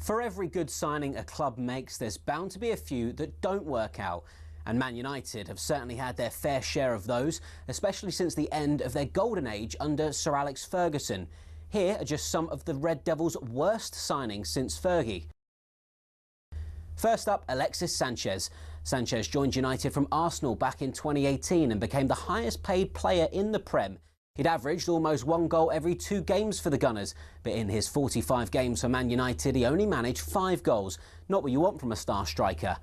For every good signing a club makes, there's bound to be a few that don't work out. And Man United have certainly had their fair share of those, especially since the end of their golden age under Sir Alex Ferguson. Here are just some of the Red Devils' worst signings since Fergie. First up, Alexis Sanchez. Sanchez joined United from Arsenal back in 2018 and became the highest paid player in the Prem. He'd averaged almost 1 goal every 2 games for the Gunners, but in his 45 games for Man United, he only managed 5 goals. Not what you want from a star striker.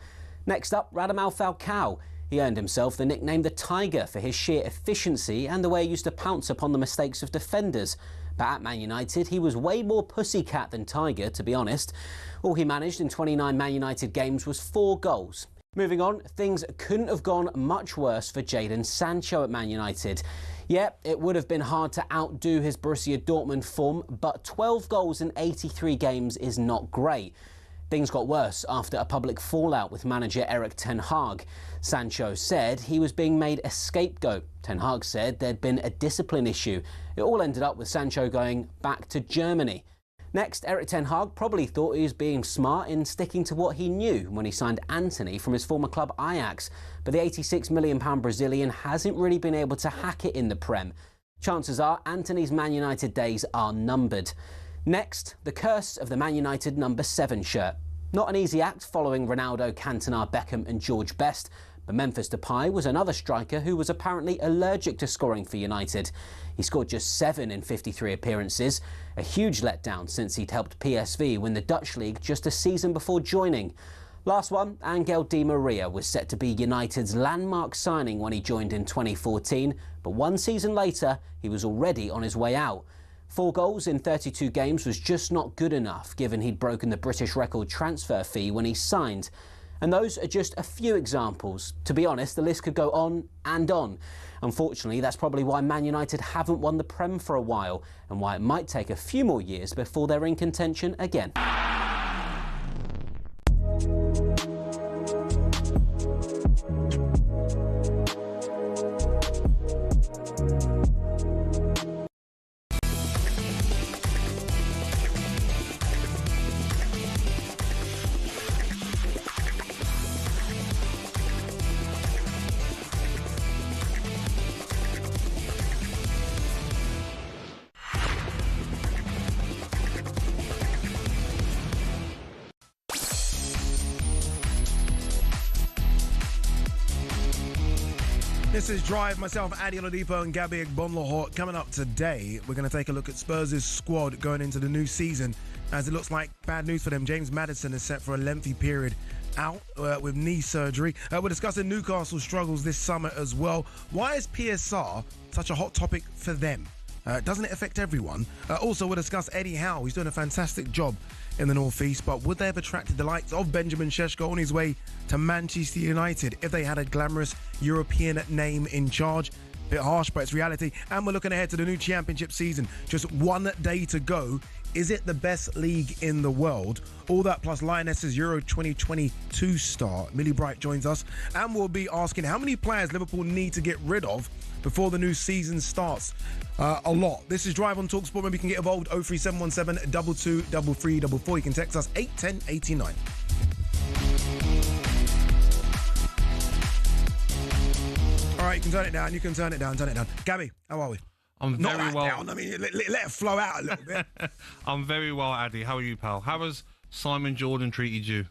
Next up, Radamel Falcao. He earned himself the nickname the Tiger for his sheer efficiency and the way he used to pounce upon the mistakes of defenders. But at Man United, he was way more pussycat than Tiger, to be honest. All he managed in 29 Man United games was 4 goals. Moving on, things couldn't have gone much worse for Jadon Sancho at Man United. Yeah, it would have been hard to outdo his Borussia Dortmund form, but 12 goals in 83 games is not great. Things got worse after a public fallout with manager Erik ten Hag. Sancho said he was being made a scapegoat. Ten Hag said there'd been a discipline issue. It all ended up with Sancho going back to Germany. Next, Erik ten Hag probably thought he was being smart in sticking to what he knew when he signed Antony from his former club Ajax. But the £86 million Brazilian hasn't really been able to hack it in the Prem. Chances are Antony's Man United days are numbered. Next, the curse of the Man United number 7 shirt. Not an easy act following Ronaldo, Cantona, Beckham and George Best, but Memphis Depay was another striker who was apparently allergic to scoring for United. He scored just 7 in 53 appearances, a huge letdown since he'd helped PSV win the Dutch league just a season before joining. Last one, Angel Di Maria was set to be United's landmark signing when he joined in 2014, but 1 season later he was already on his way out. 4 goals in 32 games was just not good enough, given he'd broken the British record transfer fee when he signed. And those are just a few examples. To be honest, the list could go on and on. Unfortunately, that's probably why Man United haven't won the Prem for a while, and why it might take a few more years before they're in contention again. This is Drive, myself, Ade Oladipo and Gabby Agbonlahor. Coming up today, we're going to take a look at Spurs' squad going into the new season, as it looks like bad news for them. James Maddison is set for a lengthy period out with knee surgery. We're discussing Newcastle's struggles this summer as well. Why is PSR such a hot topic for them? Doesn't it affect everyone? Also, we'll discuss Eddie Howe. He's doing a fantastic job in the North East, but would they have attracted the likes of Benjamin Sesko on his way to Manchester United if they had a glamorous European name in charge? Bit harsh, but it's reality. And we're looking ahead to the new championship season. Just 1 day to go. Is it the best league in the world? All that plus Lioness's Euro 2022 star, Millie Bright, joins us. And we'll be asking how many players Liverpool need to get rid of before the new season starts. A lot. This is Drive on talkSPORT. Maybe you can get involved. 03717 223344. You can text us 81089. All right, you can turn it down. You can turn it down. Turn it down. Gabby, how are we? I'm Not very that well. down. I mean, let it flow out a little bit. I'm very well, Addy. How are you, pal? How has Simon Jordan treated you?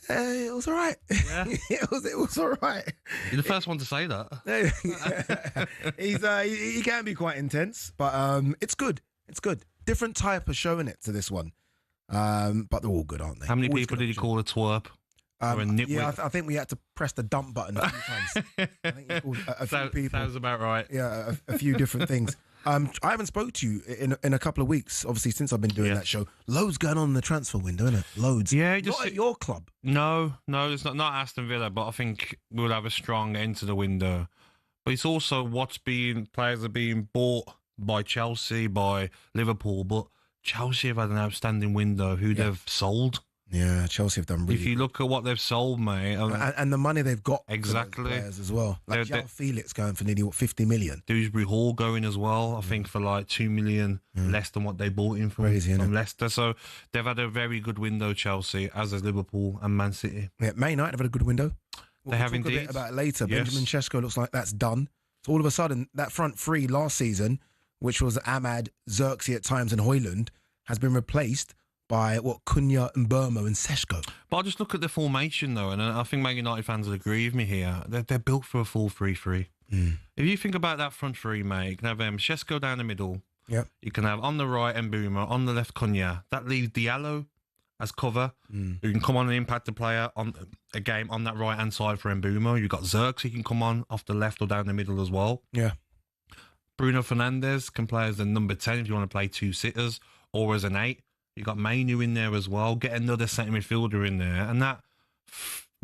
It was all right. Yeah? it was all right. You're the first one to say that. He can be quite intense, but it's good. It's good. Different type of show in it to this one, but they're all good, aren't they? How many Always people good did he call a twerp? Or a nitwit? Yeah, I think we had to press the dump button a few times. I think he called a few people. Sounds about right. Yeah, a few different things. I haven't spoke to you in a couple of weeks, obviously, since I've been doing that show. Loads going on in the transfer window, isn't it? Loads. Yeah, Not at your club. No, it's not Aston Villa, but I think we'll have a strong end to the window. But it's also players are being bought by Chelsea, by Liverpool, but Chelsea have had an outstanding window who they've sold. Yeah, Chelsea have done really. If you look at what they've sold, mate, and the money they've got exactly for those players as well. Like João Felix going for nearly 50 million. Dewsbury Hall going as well. I think for like 2 million less than what they bought him from Leicester. So they've had a very good window, Chelsea, as has Liverpool and Man City. Yeah, Man United have had a good window. They have talk indeed. A bit about it later. Yes. Benjamin Sesko looks like that's done. So all of a sudden, that front three last season, which was Ahmad, Xerxes at times, and Højlund, has been replaced by Cunha and Burmo and Sesko. But I just look at the formation though, and I think Man United fans will agree with me here. They're built for a full 3-3. If you think about that front three, mate, you can have Sesko down the middle. Yep. You can have on the right Mbeumo, on the left Cunha. That leaves Diallo as cover, who can come on and impact the player on a game on that right hand side for Mbeumo. You've got Xerxes, who can come on off the left or down the middle as well. Yeah. Bruno Fernandes can play as the number 10 if you want to play two sitters, or as an 8. You got Mainu in there as well. Get another centre midfielder in there, and that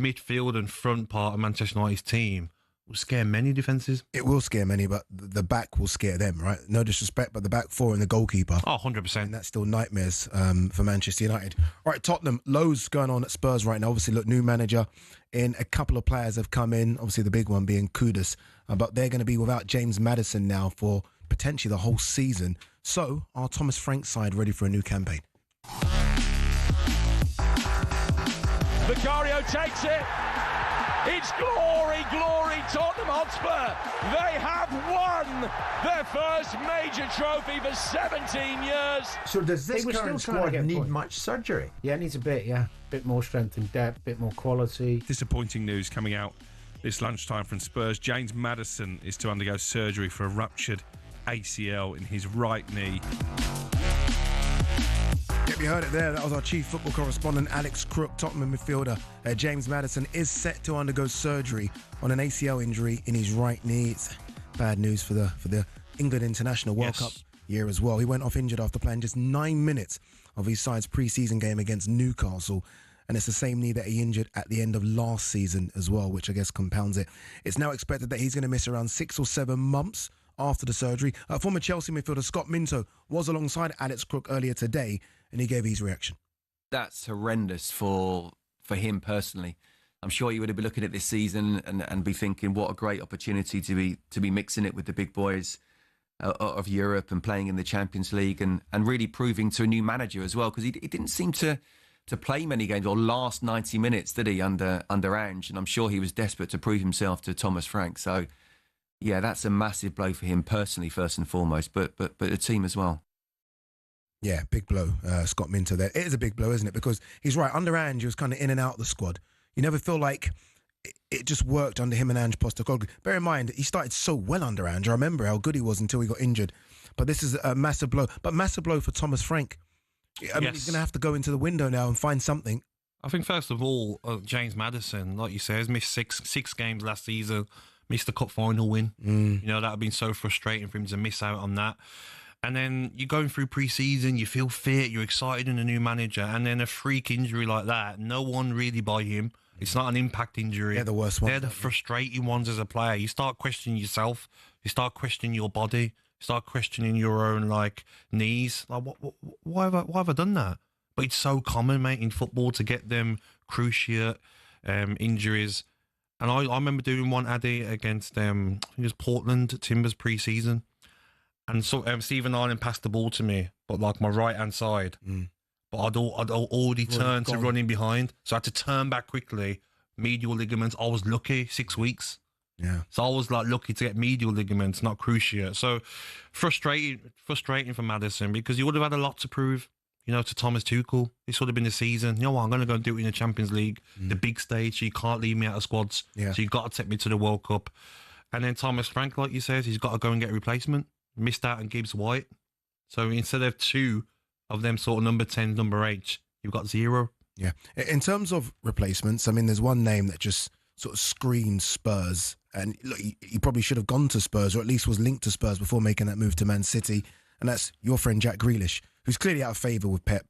midfield and front part of Manchester United's team will scare many defences. It will scare many, but the back will scare them, right? No disrespect, but the back four and the goalkeeper. Oh, 100%. And that's still nightmares for Manchester United. All right, Tottenham, loads going on at Spurs right now. Obviously, look, new manager in. A couple of players have come in. Obviously, the big one being Kudus. But they're going to be without James Maddison now for potentially the whole season. So, are Thomas Frank's side ready for a new campaign? Vicario takes it. It's glory, glory, Tottenham Hotspur. They have won their first major trophy for 17 years. So does this current squad need much surgery? Yeah, it needs a bit, a bit more strength and depth, a bit more quality. Disappointing news coming out this lunchtime from Spurs. James Maddison is to undergo surgery for a ruptured ACL in his right knee. Yep, you heard it there. That was our chief football correspondent, Alex Crook. Tottenham midfielder James Maddison is set to undergo surgery on an ACL injury in his right knee. It's bad news for the England International World Cup year as well. He went off injured after playing just 9 minutes of his side's pre-season game against Newcastle, and it's the same knee that he injured at the end of last season as well, which I guess compounds it. It's now expected that he's going to miss around 6 or 7 months after the surgery. Former Chelsea midfielder Scott Minto was alongside Alex Crook earlier today, and he gave his reaction. That's horrendous for him personally. I'm sure he would have been looking at this season and be thinking, what a great opportunity to be mixing it with the big boys of Europe and playing in the Champions League and really proving to a new manager as well, because he didn't seem to play many games or last 90 minutes, did he, under Ange? And I'm sure he was desperate to prove himself to Thomas Frank. So, yeah, that's a massive blow for him personally, first and foremost, but the team as well. Yeah, big blow, Scott Minto there. It is a big blow, isn't it? Because he's right, under Ange, he was kind of in and out of the squad. You never feel like it just worked under him and Ange Postecoglou. Bear in mind, he started so well under Ange. I remember how good he was until he got injured. But this is a massive blow. But massive blow for Thomas Frank. I mean, he's going to have to go into the window now and find something. I think, first of all, James Maddison, like you say, has missed six games last season, missed the cup final win. You know, that would have been so frustrating for him to miss out on that. And then you're going through pre-season, you feel fit, you're excited in a new manager, and then a freak injury like that, no one really by him. It's not an impact injury. They're the worst ones. They're the frustrating ones as a player. You start questioning yourself. You start questioning your body. You start questioning your own, knees. Like, why have I done that? But it's so common, mate, in football to get them cruciate injuries. And I remember doing one, Ade, against, I think it was Portland Timbers pre-season. And so Stephen Ireland passed the ball to me, but my right-hand side. But I'd already turned to running behind. So I had to turn back quickly. Medial ligaments. I was lucky, 6 weeks. Yeah. So I was lucky to get medial ligaments, not cruciate. So frustrating for Maddison, because he would have had a lot to prove, to Thomas Tuchel. This would have been the season. You know what? I'm going to go and do it in the Champions League, the big stage. So you can't leave me out of squads. Yeah. So you've got to take me to the World Cup. And then Thomas Frank, like you said, he's got to go and get a replacement. Missed out on Gibbs White. So instead of 2 of them sort of number 10, number 8, you've got 0. Yeah. In terms of replacements, I mean, there's one name that just sort of screams Spurs. And look, he probably should have gone to Spurs, or at least was linked to Spurs before making that move to Man City. And that's your friend Jack Grealish, who's clearly out of favour with Pep.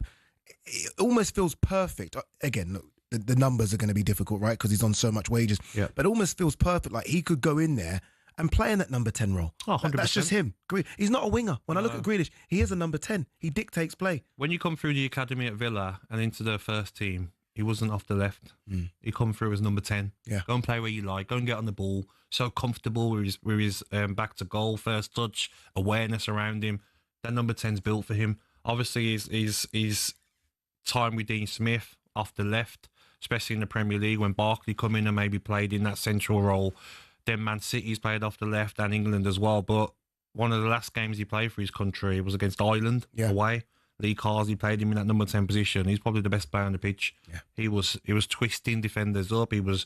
It almost feels perfect. Again, look, the numbers are going to be difficult, right? Because he's on so much wages. Yeah. But it almost feels perfect. Like he could go in there and playing that number 10 role. Oh, 100%. That's just him. He's not a winger. When I look at Grealish, he is a number 10. He dictates play. When you come through the academy at Villa and into the first team, he wasn't off the left. He come through as number 10. Yeah. Go and play where you like. Go and get on the ball. So comfortable with his back to goal, first touch, awareness around him. That number 10's built for him. Obviously, his time with Dean Smith off the left, especially in the Premier League, when Barkley come in and maybe played in that central role. Then Man City's played off the left and England as well. But one of the last games he played for his country was against Ireland away. Lee Carsley played him in that number 10 position. He's probably the best player on the pitch. Yeah. He was twisting defenders up. He was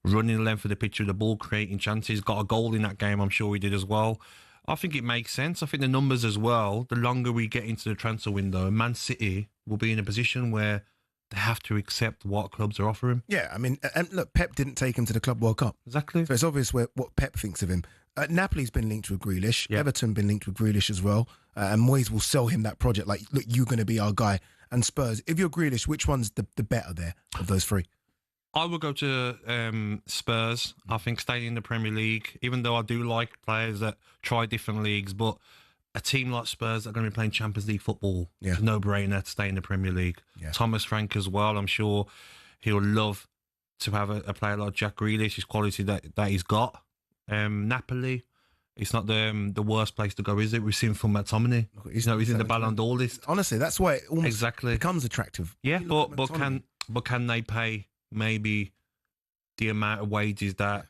running the length of the pitch with the ball, creating chances. Got a goal in that game, I'm sure he did as well. I think it makes sense. I think the numbers as well, the longer we get into the transfer window, Man City will be in a position where they have to accept what clubs are offering. Yeah, I mean, and look, Pep didn't take him to the Club World Cup. Exactly. So it's obvious what Pep thinks of him. Napoli's been linked with Grealish. Yeah. Everton been linked with Grealish as well. And Moyes will sell him that project. Like, look, you're going to be our guy. And Spurs, if you're Grealish, which one's the better there of those three? I would go to Spurs. I think staying in the Premier League, even though I do like players that try different leagues, but a team like Spurs are going to be playing Champions League football. Yeah. It's a no-brainer to stay in the Premier League. Yeah. Thomas Frank as well. I'm sure he'll love to have a player like Jack Grealish, his quality that he's got. Napoli, it's not the worst place to go, is it? We've seen from McTominay. He's in the Ballon d'Or list. Honestly, that's why it almost becomes attractive. Yeah, but can they pay maybe the amount of wages that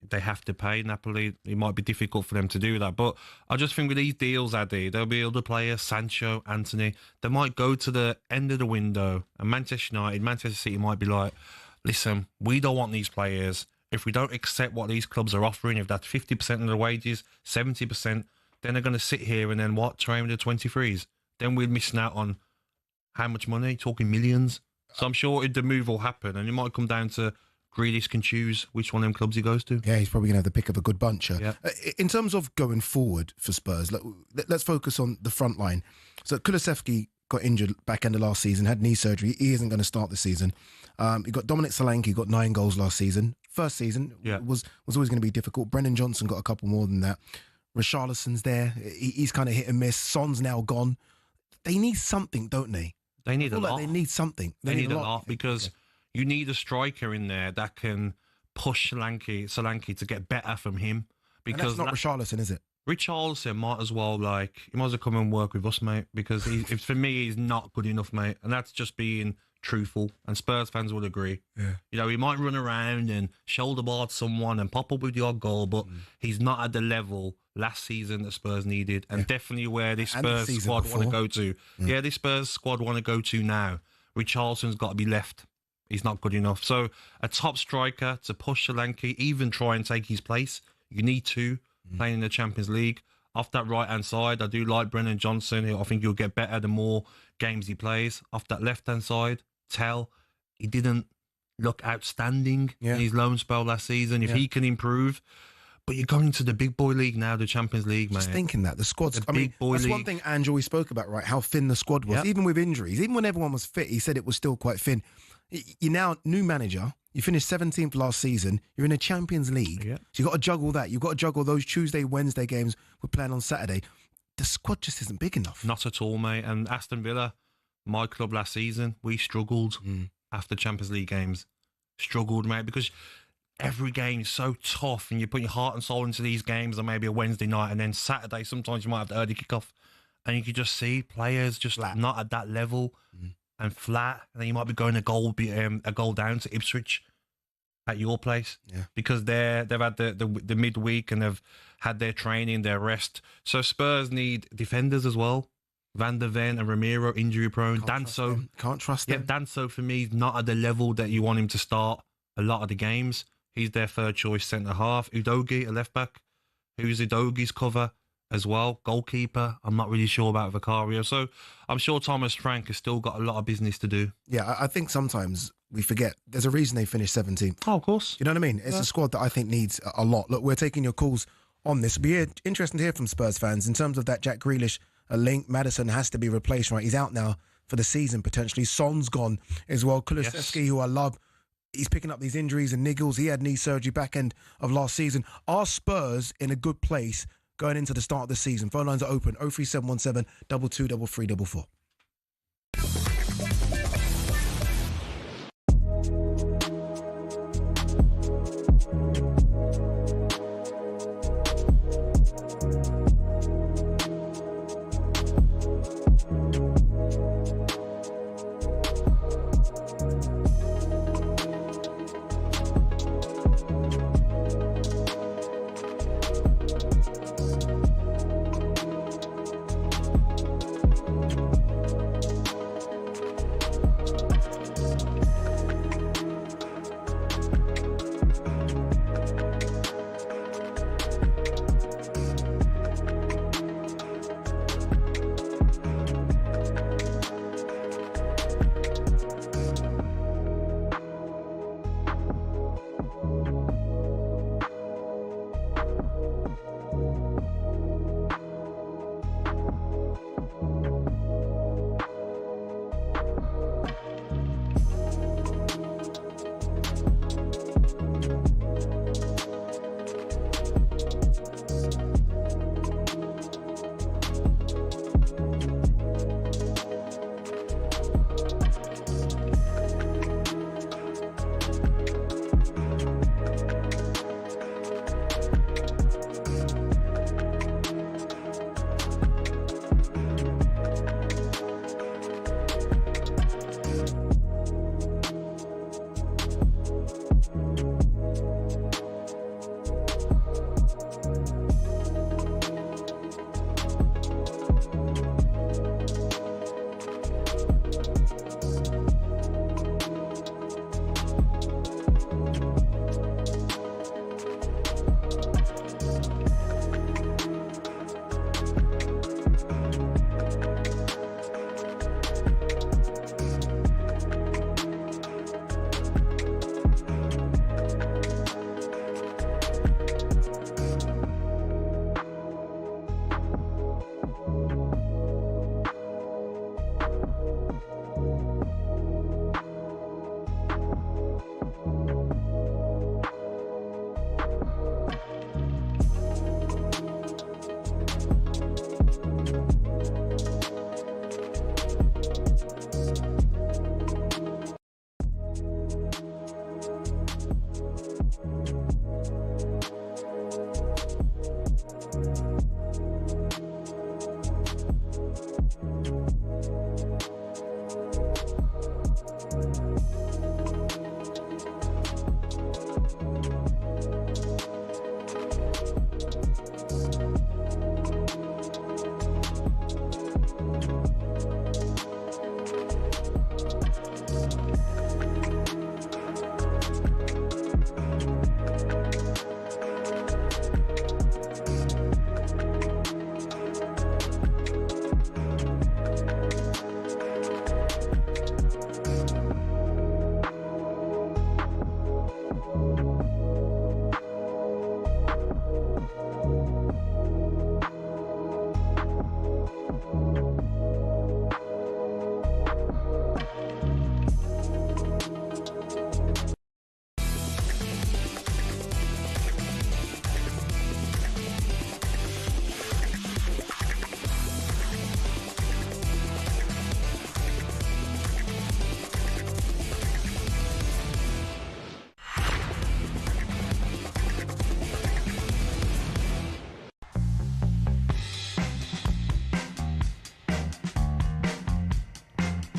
they have to pay Napoli? It might be difficult for them to do that. But I just think with these deals, Ade, there'll be other players, Sancho, Anthony, they might go to the end of the window and Manchester United, Manchester City might be like, listen, we don't want these players. If we don't accept what these clubs are offering, if that's 50% of the wages, 70%, then they're going to sit here and then train with the 23s. Then we're missing out on how much money? Talking millions. So I'm sure the move will happen, and it might come down to Grealish can choose which one of them clubs he goes to. Yeah, he's probably going to have the pick of a good bunch. Yeah. In terms of going forward for Spurs, let's focus on the front line. So Kulusevski got injured back end of last season, had knee surgery. He isn't going to start this season. You got Dominic Solanke, got 9 goals last season. First season was always going to be difficult. Brennan Johnson got a couple more than that. Richarlison's there. He's kind of hit and miss. Son's now gone. They need something, don't they? They need a lot. They need something. They need a lot because you need a striker in there that can push Solanke to get better from him. Because and that's not Richarlison, is it? Richarlison might as well come and work with us, mate. Because for me, he's not good enough, mate. And that's just being truthful. And Spurs fans would agree. Yeah. You know, he might run around and shoulder bar someone and pop up with the odd goal, but he's not at the level last season that Spurs needed, and definitely where this Spurs squad want to go to. Yeah, this Spurs squad want to go to now. Richarlison's got to be left. He's not good enough. So a top striker to push Solanke, even try and take his place. You need to playing in the Champions League. Off that right-hand side, I do like Brennan Johnson. I think he'll get better the more games he plays. Off that left-hand side, he didn't look outstanding in his loan spell last season. If he can improve. But you're going to the big boy league now, the Champions League, mate. Just thinking that. The squad's... That's one thing Ange always spoke about, right? How thin the squad was. Yep. Even with injuries. Even when everyone was fit, he said it was still quite thin. You're now new manager. You finished 17th last season. You're in a Champions League. Yep. So you've got to juggle that. You've got to juggle those Tuesday, Wednesday games we're playing on Saturday. The squad just isn't big enough. Not at all, mate. And Aston Villa, my club last season, we struggled after Champions League games. Struggled, mate, because... every game is so tough, and you put your heart and soul into these games on maybe a Wednesday night, and then Saturday, sometimes you might have the early kickoff, and you can just see players just not at that level and flat, and then you might be going a goal down to Ipswich at your place because they've had the midweek and they've had their training, their rest. So Spurs need defenders as well. Van der Ven and Ramiro injury prone. Danso can't trust them. Yeah, Danso for me is not at the level that you want him to start a lot of the games. He's their third choice centre half. Udogie, a left back, who's Udogie's cover as well. Goalkeeper, I'm not really sure about Vicario. So I'm sure Thomas Frank has still got a lot of business to do. Yeah, I think sometimes we forget there's a reason they finished 17th. Oh, of course. You know what I mean? It's a squad that I think needs a lot. Look, we're taking your calls on this. It'll be interesting to hear from Spurs fans in terms of that Jack Grealish link. Maddison has to be replaced, right? He's out now for the season potentially. Son's gone as well. Kulusevski, who I love, he's picking up these injuries and niggles. He had knee surgery back end of last season. Are Spurs in a good place going into the start of the season? Phone lines are open. 03717 223344.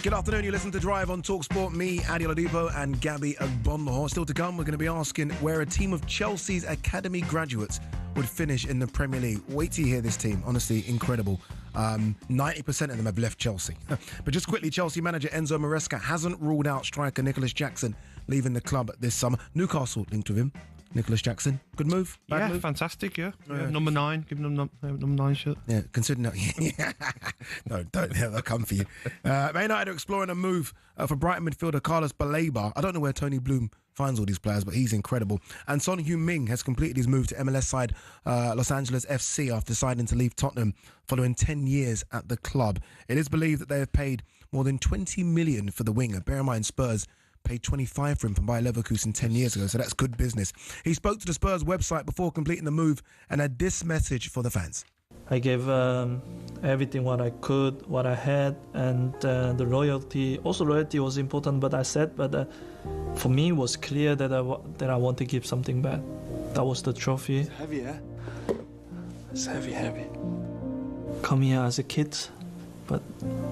Good afternoon, you listen to Drive on talkSPORT. Me, Ade Oladipo and Gabby Agbonlahor. Still to come, we're going to be asking where a team of Chelsea's academy graduates would finish in the Premier League. Wait till you hear this team. Honestly, incredible. 90% of them have left Chelsea. But just quickly, Chelsea manager Enzo Maresca hasn't ruled out striker Nicholas Jackson leaving the club this summer. Newcastle linked with him. Nicholas Jackson, good move. Bad move? Fantastic. Yeah. Number 9. Give him number 9 shirt. Yeah, considering that. No, don't. They'll come for you. Man United are exploring a move for Brighton midfielder Carlos Baleba. I don't know where Tony Bloom finds all these players, but he's incredible. And Son Heung-min has completed his move to MLS side Los Angeles FC after deciding to leave Tottenham following 10 years at the club. It is believed that they have paid more than 20 million for the winger. Bear in mind, Spurs paid 25 for him from Bayer Leverkusen 10 years ago, so that's good business. He spoke to the Spurs website before completing the move and had this message for the fans. I gave everything what I could, what I had, and the loyalty. Also, loyalty was important, but for me, it was clear that I want to give something back. That was the trophy. It's heavy, yeah? It's heavy. Come here as a kid, but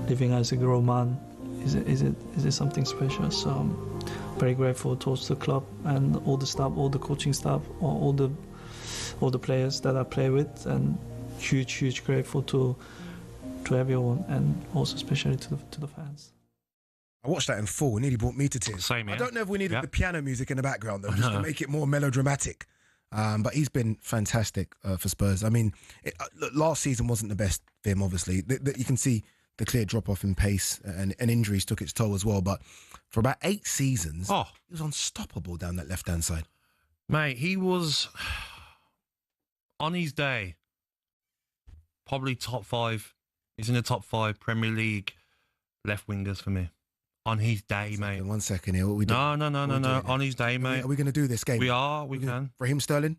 living as a grown man, is it something special? So I'm very grateful towards the club and all the staff, all the coaching staff, all the players that I play with, and huge grateful to everyone, and also especially to the fans. I watched that in full. It nearly brought me to tears. Same here. I don't know if we needed the piano music in the background, though, just to make it more melodramatic. But he's been fantastic for Spurs. I mean, last season wasn't the best for him, obviously. You can see the clear drop-off in pace, and injuries took its toll as well. But for about 8 seasons, he was unstoppable down that left-hand side. Mate, he was, on his day, probably top 5. He's in the top 5 Premier League left wingers for me. On his day, mate. 1 second here. What are we doing? No. On his day, mate. Are we going to do this game? We are. We can. Raheem Sterling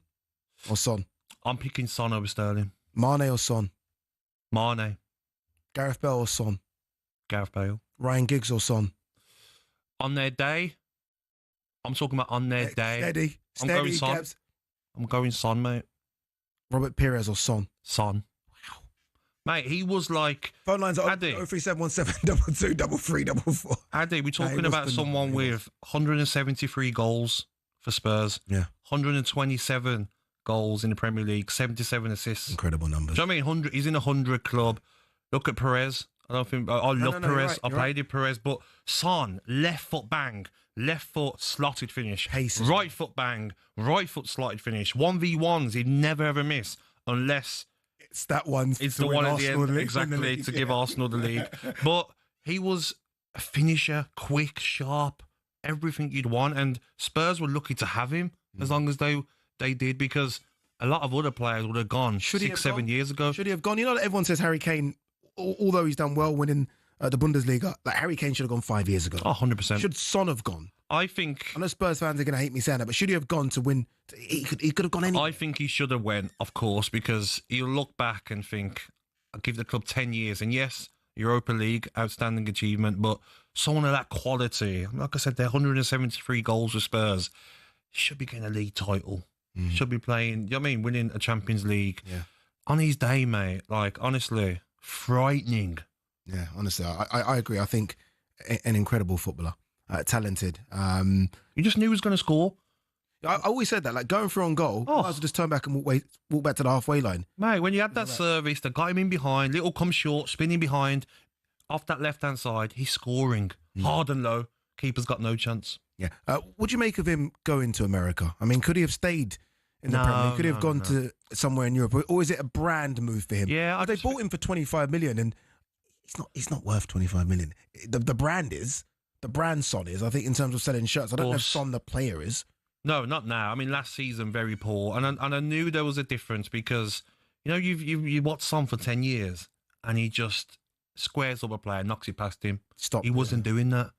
or Son? I'm picking Son over Sterling. Mane or Son? Mane. Gareth Bale or Son? Gareth Bale. Ryan Giggs or Son? On their day? I'm talking about on their day. Steady. I'm going Son. Gabs. I'm going Son, mate. Robert Pires or Son? Son. Mate, he was like... Phone lines are Ade. 03717 22 3344. Ade, we're talking about someone with 173 goals for Spurs. Yeah. 127 goals in the Premier League, 77 assists. Incredible numbers. Do you know what I mean? 100, he's in a 100 club. Look at Perez. I don't think... I love Perez. I played with Perez. But Son, left foot bang. Left foot slotted finish. Right foot bang. Right foot slotted finish. 1v1s he'd never ever miss unless... It's that one. It's the one at the end, exactly, to give Arsenal the league. But he was a finisher, quick, sharp, everything you'd want. And Spurs were lucky to have him as long as they did, because a lot of other players would have gone 6-7 years ago. Should he have gone? You know, everyone says Harry Kane, although he's done well winning the Bundesliga, like Harry Kane should have gone 5 years ago. Oh, 100%. Should Son have gone? I know Spurs fans are going to hate me saying that, but should he have gone to win? He could have gone anywhere. I think he should have went, of course, because he'll look back and think, I'll give the club 10 years. And yes, Europa League, outstanding achievement, but someone of that quality, like I said, they're 173 goals with Spurs. He should be getting a league title. Should be playing, you know what I mean, winning a Champions League. Yeah. On his day, mate, like, honestly, frightening. Yeah, honestly, I agree. I think an incredible footballer. Talented. You just knew he was going to score. I always said that, like going through on goal, I was just turn back and walk back to the halfway line. Mate, when you had that service, that got him in behind, little come short, spinning behind, off that left-hand side, he's scoring. Hard and low. Keeper's got no chance. Yeah. What do you make of him going to America? I mean, could he have stayed in the Premier League? Could he have gone to somewhere in Europe? Or is it a brand move for him? Yeah. They bought him for 25 million and he's not worth 25 million. The brand is. The brand Son is, I think, in terms of selling shirts. I don't know if Son the player is. No, not now. I mean, last season, very poor. And I knew there was a difference because, you know, you watched Son for 10 years and he just squares up a player, knocks it past him. He wasn't doing that.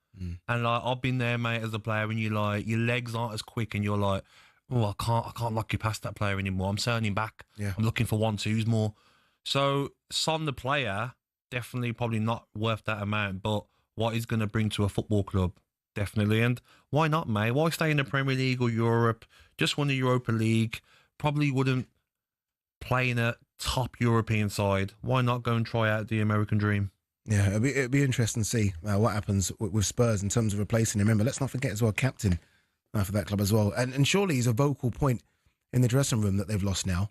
And like, I've been there, mate, as a player, when you like, your legs aren't as quick and you're like, oh, I can't knock you past that player anymore. I'm turning back. Yeah. I'm looking for 1-2s more. So Son the player, definitely probably not worth that amount, but what he's going to bring to a football club, definitely. And why not, mate? Why stay in the Premier League or Europe? Just won the Europa League. Probably wouldn't play in a top European side. Why not go and try out the American dream? Yeah, it'd be interesting to see what happens with Spurs in terms of replacing him. Remember, let's not forget as well, captain for that club as well. And surely he's a vocal point in the dressing room that they've lost now.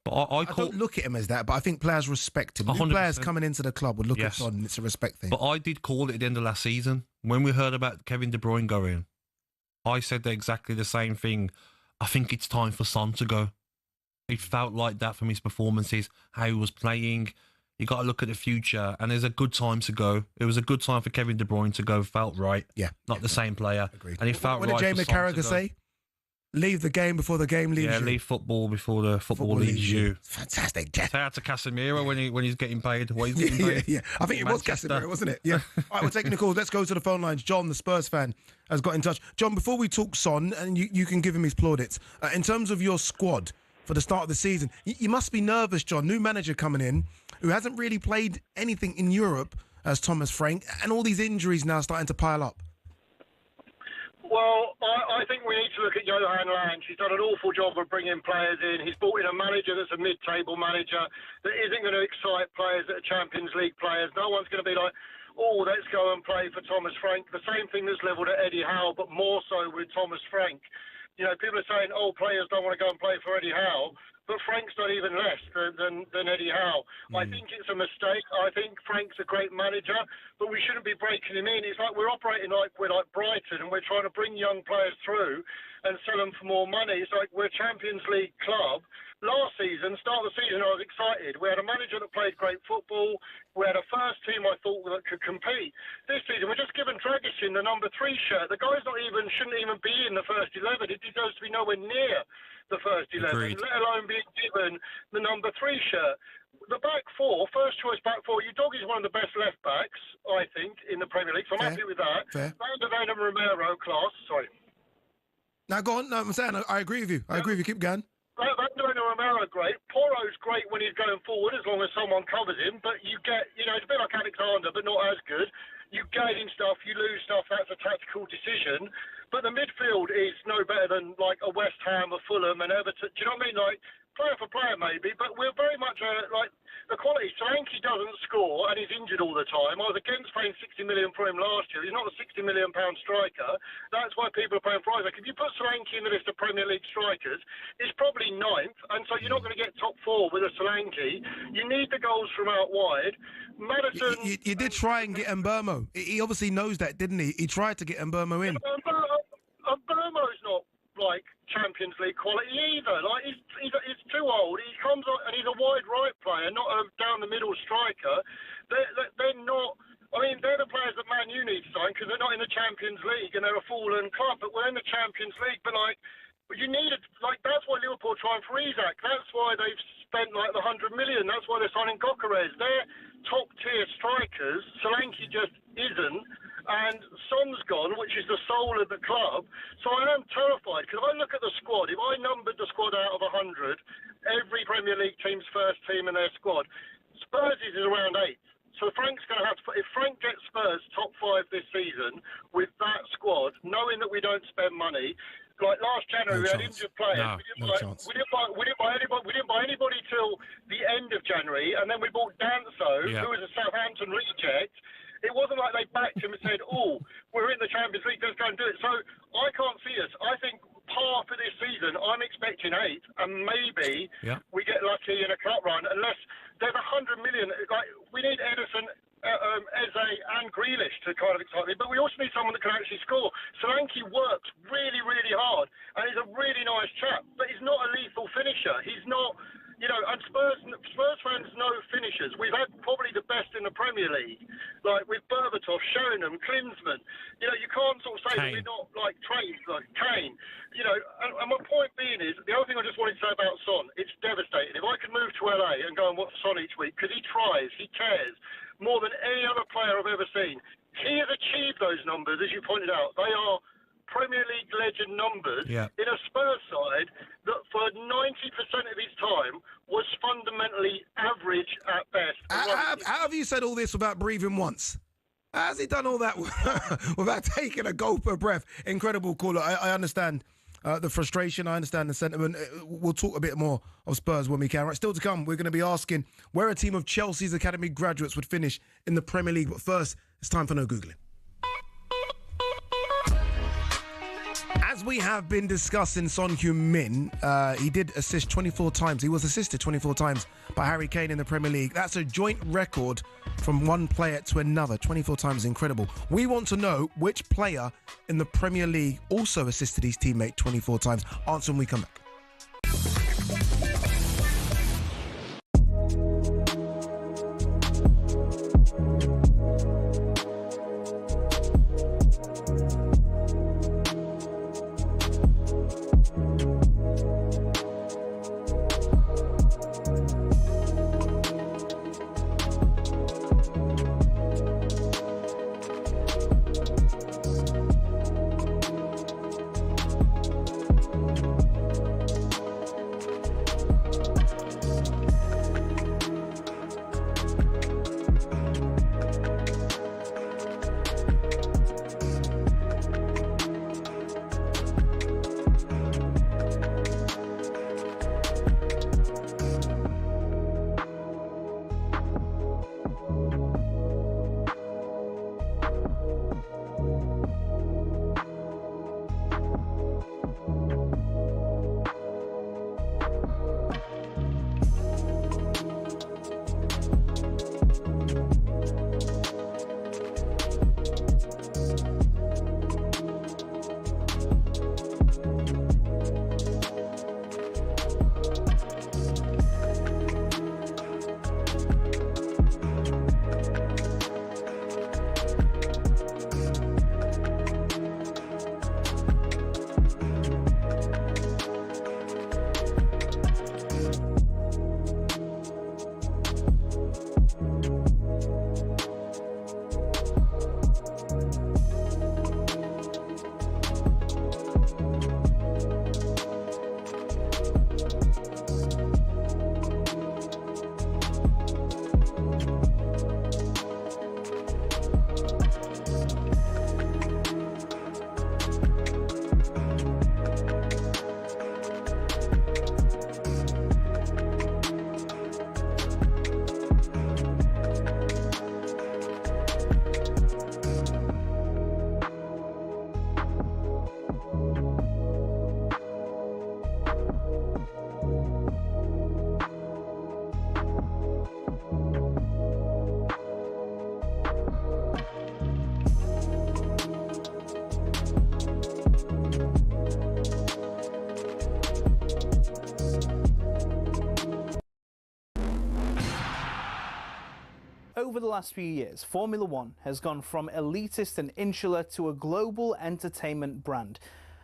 But I don't look at him as that, but I think players respect him. New players coming into the club would look at Son, and it's a respect thing. But I did call it at the end of last season. When we heard about Kevin De Bruyne going, I said exactly the same thing. I think it's time for Son to go. It felt like that from his performances, how he was playing. You got to look at the future, and there's a good time to go. It was a good time for Kevin De Bruyne to go. Felt right. Yeah. Not the same player. Agreed. And it felt what right. What did Jamie Carragher say? Leave the game before the game leaves you. Yeah, leave football before the football leaves you. Fantastic. Say out to Casemiro when he's getting paid. What he's getting paid. Yeah. I think it was Casemiro, wasn't it? Yeah. All right, we're taking the calls. Let's go to the phone lines. John, the Spurs fan, has got in touch. John, before we talk Son, and you can give him his plaudits, in terms of your squad for the start of the season, you must be nervous, John. New manager coming in who hasn't really played anything in Europe as Thomas Frank, and all these injuries now starting to pile up. Well, I think we need to look at Johan Lange. He's done an awful job of bringing players in. He's brought in a manager that's a mid-table manager that isn't going to excite players that are Champions League players. No one's going to be like, oh, let's go and play for Thomas Frank. The same thing that's levelled at Eddie Howe, but more so with Thomas Frank. You know, people are saying, oh, players don't want to go and play for Eddie Howe, but Frank's done even less than Eddie Howe. I think it's a mistake. I think Frank's a great manager, but we shouldn't be breaking him in. It's like we're operating like we're like Brighton, and we're trying to bring young players through and sell them for more money. It's like we're a Champions League club. Last season, start of the season, I was excited. We had a manager that played great football. We had a first team I thought that could compete. This season, we're just giving Dragic the number 3 shirt. The guy's shouldn't even be in the first 11. He deserves to be nowhere near the first 11, let alone being given the number 3 shirt. The back four, first choice back four, Udogi is one of the best left backs, I think, in the Premier League. So I'm happy with that. Van de Ven and Romero, class. Sorry. Now go on. No, I'm saying I agree with you. I agree with you. Keep going. Van de Ven and Romero are great. Poro's great when he's going forward, as long as someone covers him. But you get, it's a bit like Alexander, but not as good. You gain stuff, you lose stuff. That's a tactical decision. But the midfield is no better than like a West Ham, a Fulham, and Everton. Do you know what I mean? Like player for player, maybe, but we're very much like the quality. Solanke doesn't score and he's injured all the time. I was against paying 60 million for him last year. He's not a 60 million pound striker. That's why people are paying for Isak. If you put Solanke in the list of Premier League strikers, it's probably 9th, and so you're not going to get top 4 with a Solanke. You need the goals from out wide. Maddison. You did try and get Mbeumo. He obviously knows that, didn't he? He tried to get Mbeumo in. Mbeumo's not like Champions League quality either. Like he's too old. He comes on and he's a wide right player, not a down the middle striker. They're not. I mean, they're the players that Man U need to sign because they're not in the Champions League and they're a fallen club. But we're in the Champions League. But you need it. Like that's why Liverpool are trying for Isak. That's why they've spent like the 100 million. That's why they're signing Coquerez. They're top tier strikers. Solanke just isn't. And Son's gone, which is the soul of the club. So I am terrified because if I look at the squad, if I numbered the squad out of 100, every Premier League team's first team in their squad, Spurs is around 8th. So Frank's going to have to, if Frank gets Spurs top 5 this season with that squad, knowing that we don't spend money, like last January we had injured players. We didn't buy anybody till the end of January, and then we bought Danso, who was a Southampton reject. It wasn't like they backed him and said, oh, we're in the Champions League, let's go and do it. So I can't see us. I think par for this season, I'm expecting 8th, and maybe we get lucky in a cup run, unless there's 100 million. Like, we need Edison, Eze and Grealish to kind of excite me, but we also need someone that can actually score. Solanke works really, really hard, and he's a really nice chap, but he's not a lethal finisher. He's not... and Spurs fans know finishers. We've had probably the best in the Premier League, like with Berbatov, Schoenham, Klinsmann. You can't sort of say that we're not like trained, like Kane. And my point being is, the other thing I just wanted to say about Son, it's devastating. If I could move to LA and go and watch Son each week, because he tries, he cares, more than any other player I've ever seen. He has achieved those numbers, as you pointed out. They are Premier League legend numbers in a Spurs side that for 90% of his time was fundamentally average at best. How have you said all this without breathing once? How has he done all that without taking a gulp of breath? Incredible caller. I understand the frustration. I understand the sentiment. We'll talk a bit more of Spurs when we can. Right, still to come, we're going to be asking where a team of Chelsea's academy graduates would finish in the Premier League. But first, it's time for No Googling. As we have been discussing Son Heung-min, he did assist 24 times. He was assisted 24 times by Harry Kane in the Premier League. That's a joint record from one player to another. 24 times, incredible. We want to know which player in the Premier League also assisted his teammate 24 times. Answer when we come back. Over the last few years, Formula One has gone from elitist and insular to a global entertainment brand.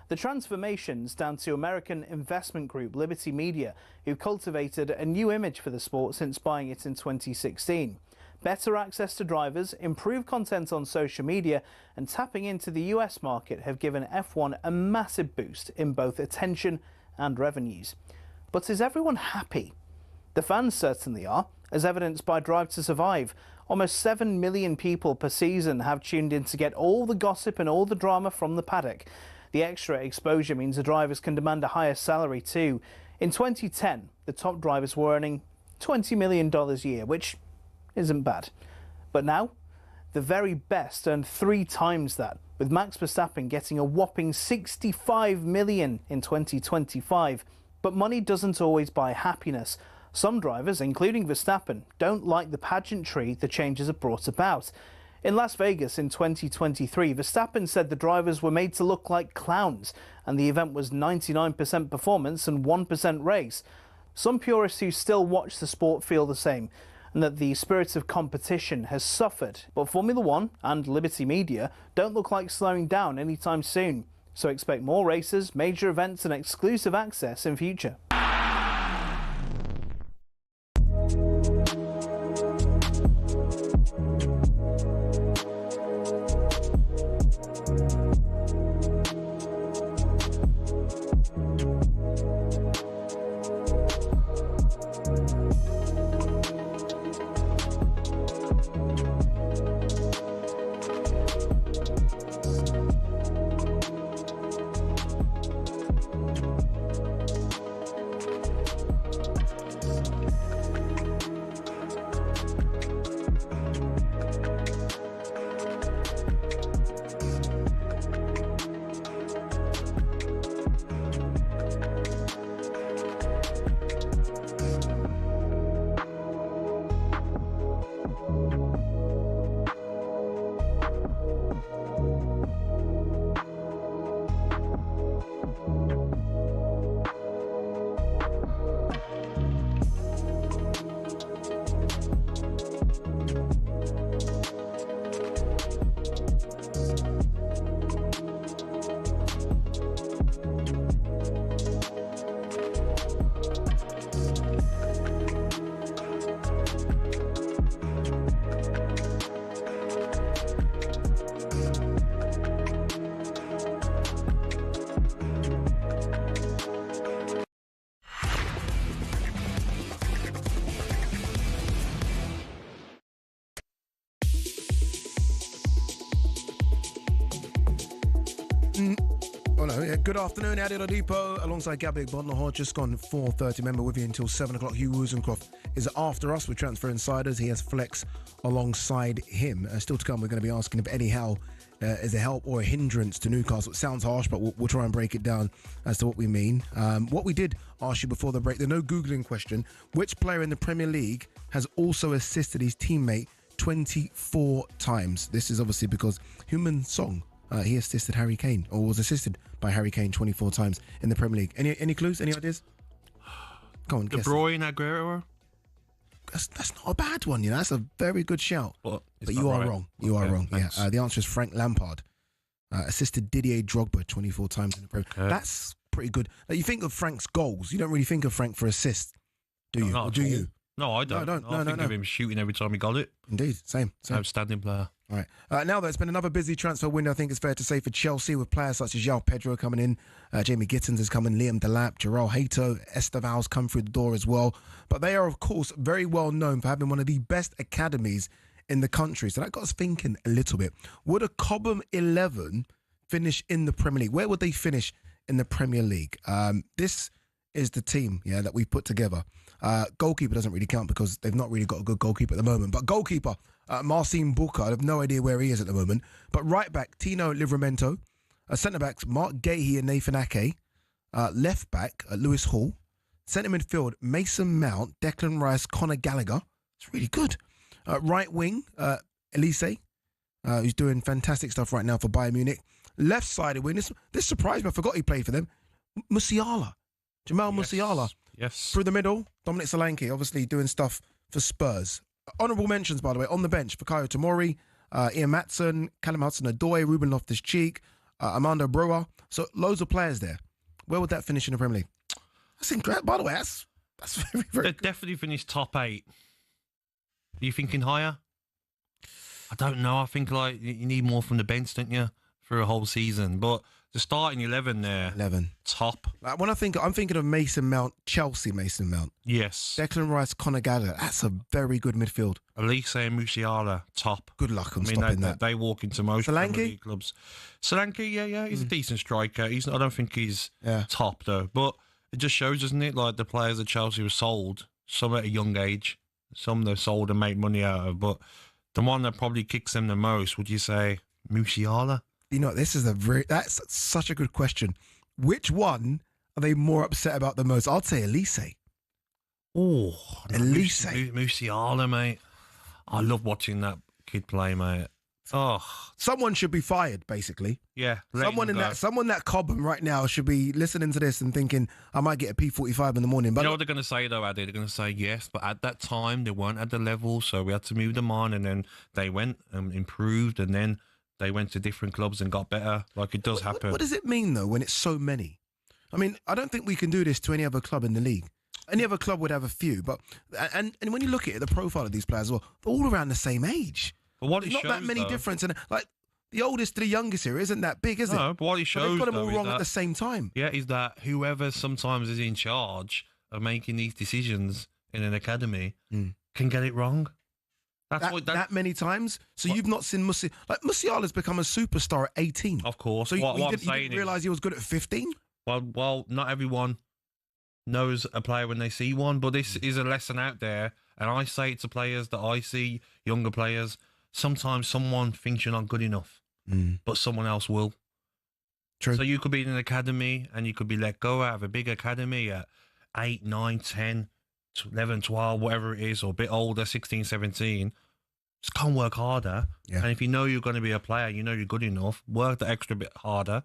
The transformation's down to American investment group Liberty Media, who cultivated a new image for the sport since buying it in 2016. Better access to drivers, improved content on social media, and tapping into the US market have given F1 a massive boost in both attention and revenues. But is everyone happy? The fans certainly are, as evidenced by Drive to Survive. Almost 7 million people per season have tuned in to get all the gossip and all the drama from the paddock. The extra exposure means the drivers can demand a higher salary too. In 2010, the top drivers were earning $20 million a year, which isn't bad. But now, the very best earned 3 times that, with Max Verstappen getting a whopping $65 million in 2025. But money doesn't always buy happiness. Some drivers, including Verstappen, don't like the pageantry the changes have brought about. In Las Vegas in 2023, Verstappen said the drivers were made to look like clowns, and the event was 99% performance and 1% race. Some purists who still watch the sport feel the same, and that the spirit of competition has suffered. But Formula One and Liberty Media don't look like slowing down anytime soon. So expect more races, major events and exclusive access in future. Good afternoon, Ade Oladipo alongside Gabby Agbonlahor. Just gone 4:30. Remember, with you until 7 o'clock. Hugh Wozencroft is after us with Transfer Insiders. He has Flex alongside him. Still to come, we're going to be asking if Eddie Howe is a help or a hindrance to Newcastle. It sounds harsh, but we'll try and break it down as to what we mean. What we did ask you before the break, the no Googling question: which player in the Premier League has also assisted his teammate 24 times? This is obviously because Heung-min Son, he assisted Harry Kane, or was assisted by Harry Kane 24 times in the Premier League. Any clues? Any ideas? Go on, De guess. Bruyne, Aguero. That's not a bad one, you know. That's a very good shout. But you are wrong. You are wrong. Thanks. Yeah. The answer is Frank Lampard. Assisted Didier Drogba 24 times in the Premier League. That's pretty good. Like, you think of Frank's goals, you don't really think of Frank for assists, do you? Or do you? No, I don't. I think of him shooting every time he got it. Indeed, same. Outstanding player. All right. Now, though, it's been another busy transfer window, I think it's fair to say, for Chelsea, with players such as João Pedro coming in, Jamie Gittins is coming, Liam Delap, Gerald Hato, Esteval's come through the door as well. But they are, of course, very well known for having one of the best academies in the country. So that got us thinking a little bit. Would a Cobham 11 finish in the Premier League? Where would they finish in the Premier League? This is the team, that we've put together. Goalkeeper doesn't really count because they've not really got a good goalkeeper at the moment. But goalkeeper, Marcin Booker, I have no idea where he is at the moment. But right back, Tino Livramento. Centre backs, Mark Gahey and Nathan Ake. Left back, Lewis Hall. Centre midfield, Mason Mount, Declan Rice, Conor Gallagher. It's really good. Right wing, Elise, who's doing fantastic stuff right now for Bayern Munich. Left-sided wing, this surprised me. I forgot he played for them. Musiala. Jamal Musiala. Yes. Through the middle, Dominic Solanke, obviously doing stuff for Spurs. Honourable mentions, by the way, on the bench: Fikayo Tomori, Ian Maddison, Callum Hudson-Odoi, Ruben Loftus-Cheek, Armando Broa. So loads of players there. Where would that finish in the Premier League? That's incredible. By the way, that's very, very They'd definitely finish top 8. Are you thinking higher? I don't know. I think like you need more from the bench, don't you, for a whole season? But the starting 11 there, 11 top. Like when I'm thinking of Mason Mount, Chelsea Mason Mount. Yes. Declan Rice, Conor Gallagher. That's a very good midfield. Elise and Musiala, top. Good luck on stopping that. They walk into most Solanke? Premier League clubs. Solanke, yeah, he's a decent striker. I don't think he's top though. But it just shows, doesn't it? Like the players that Chelsea were sold, some at a young age, some they sold and made money out of. But the one that probably kicks them the most, would you say Musiala? You know, that's such a good question. Which one are they more upset about the most? I'd say Elise. Oh, Elise. Musiala, mate. I love watching that kid play, mate. Oh, someone should be fired, basically. Yeah, someone that Cobham right now should be listening to this and thinking, I might get a P45 in the morning. But you know what they're going to say though, Ade? They're going to say yes, but at that time they weren't at the level, so we had to move them on, and then they went and improved, and then they went to different clubs and got better. Like it does happen. What does it mean though when it's so many? I mean, I don't think we can do this to any other club in the league. Any other club would have a few, but and when you look at it, the profile of these players, well, they're all around the same age. But what it not shows, that many though, difference, and like the oldest to the youngest here isn't that big, is it? No, but what it shows, they've got them all though, wrong at the same time. Yeah, is that whoever sometimes is in charge of making these decisions in an academy can get it wrong. That many times. So you've not seen Musiala's become a superstar at 18. Of course. So you I'm didn't realise he was good at 15? Well, not everyone knows a player when they see one, but this is a lesson out there, and I say it to players that I see, younger players. Sometimes someone thinks you're not good enough, but someone else will. True. So you could be in an academy and you could be let go out of a big academy at 8, 9, 10, 11, 12, whatever it is, or a bit older, 16, 17. Just come work harder. Yeah. And if you know you're going to be a player, you know you're good enough, work the extra bit harder,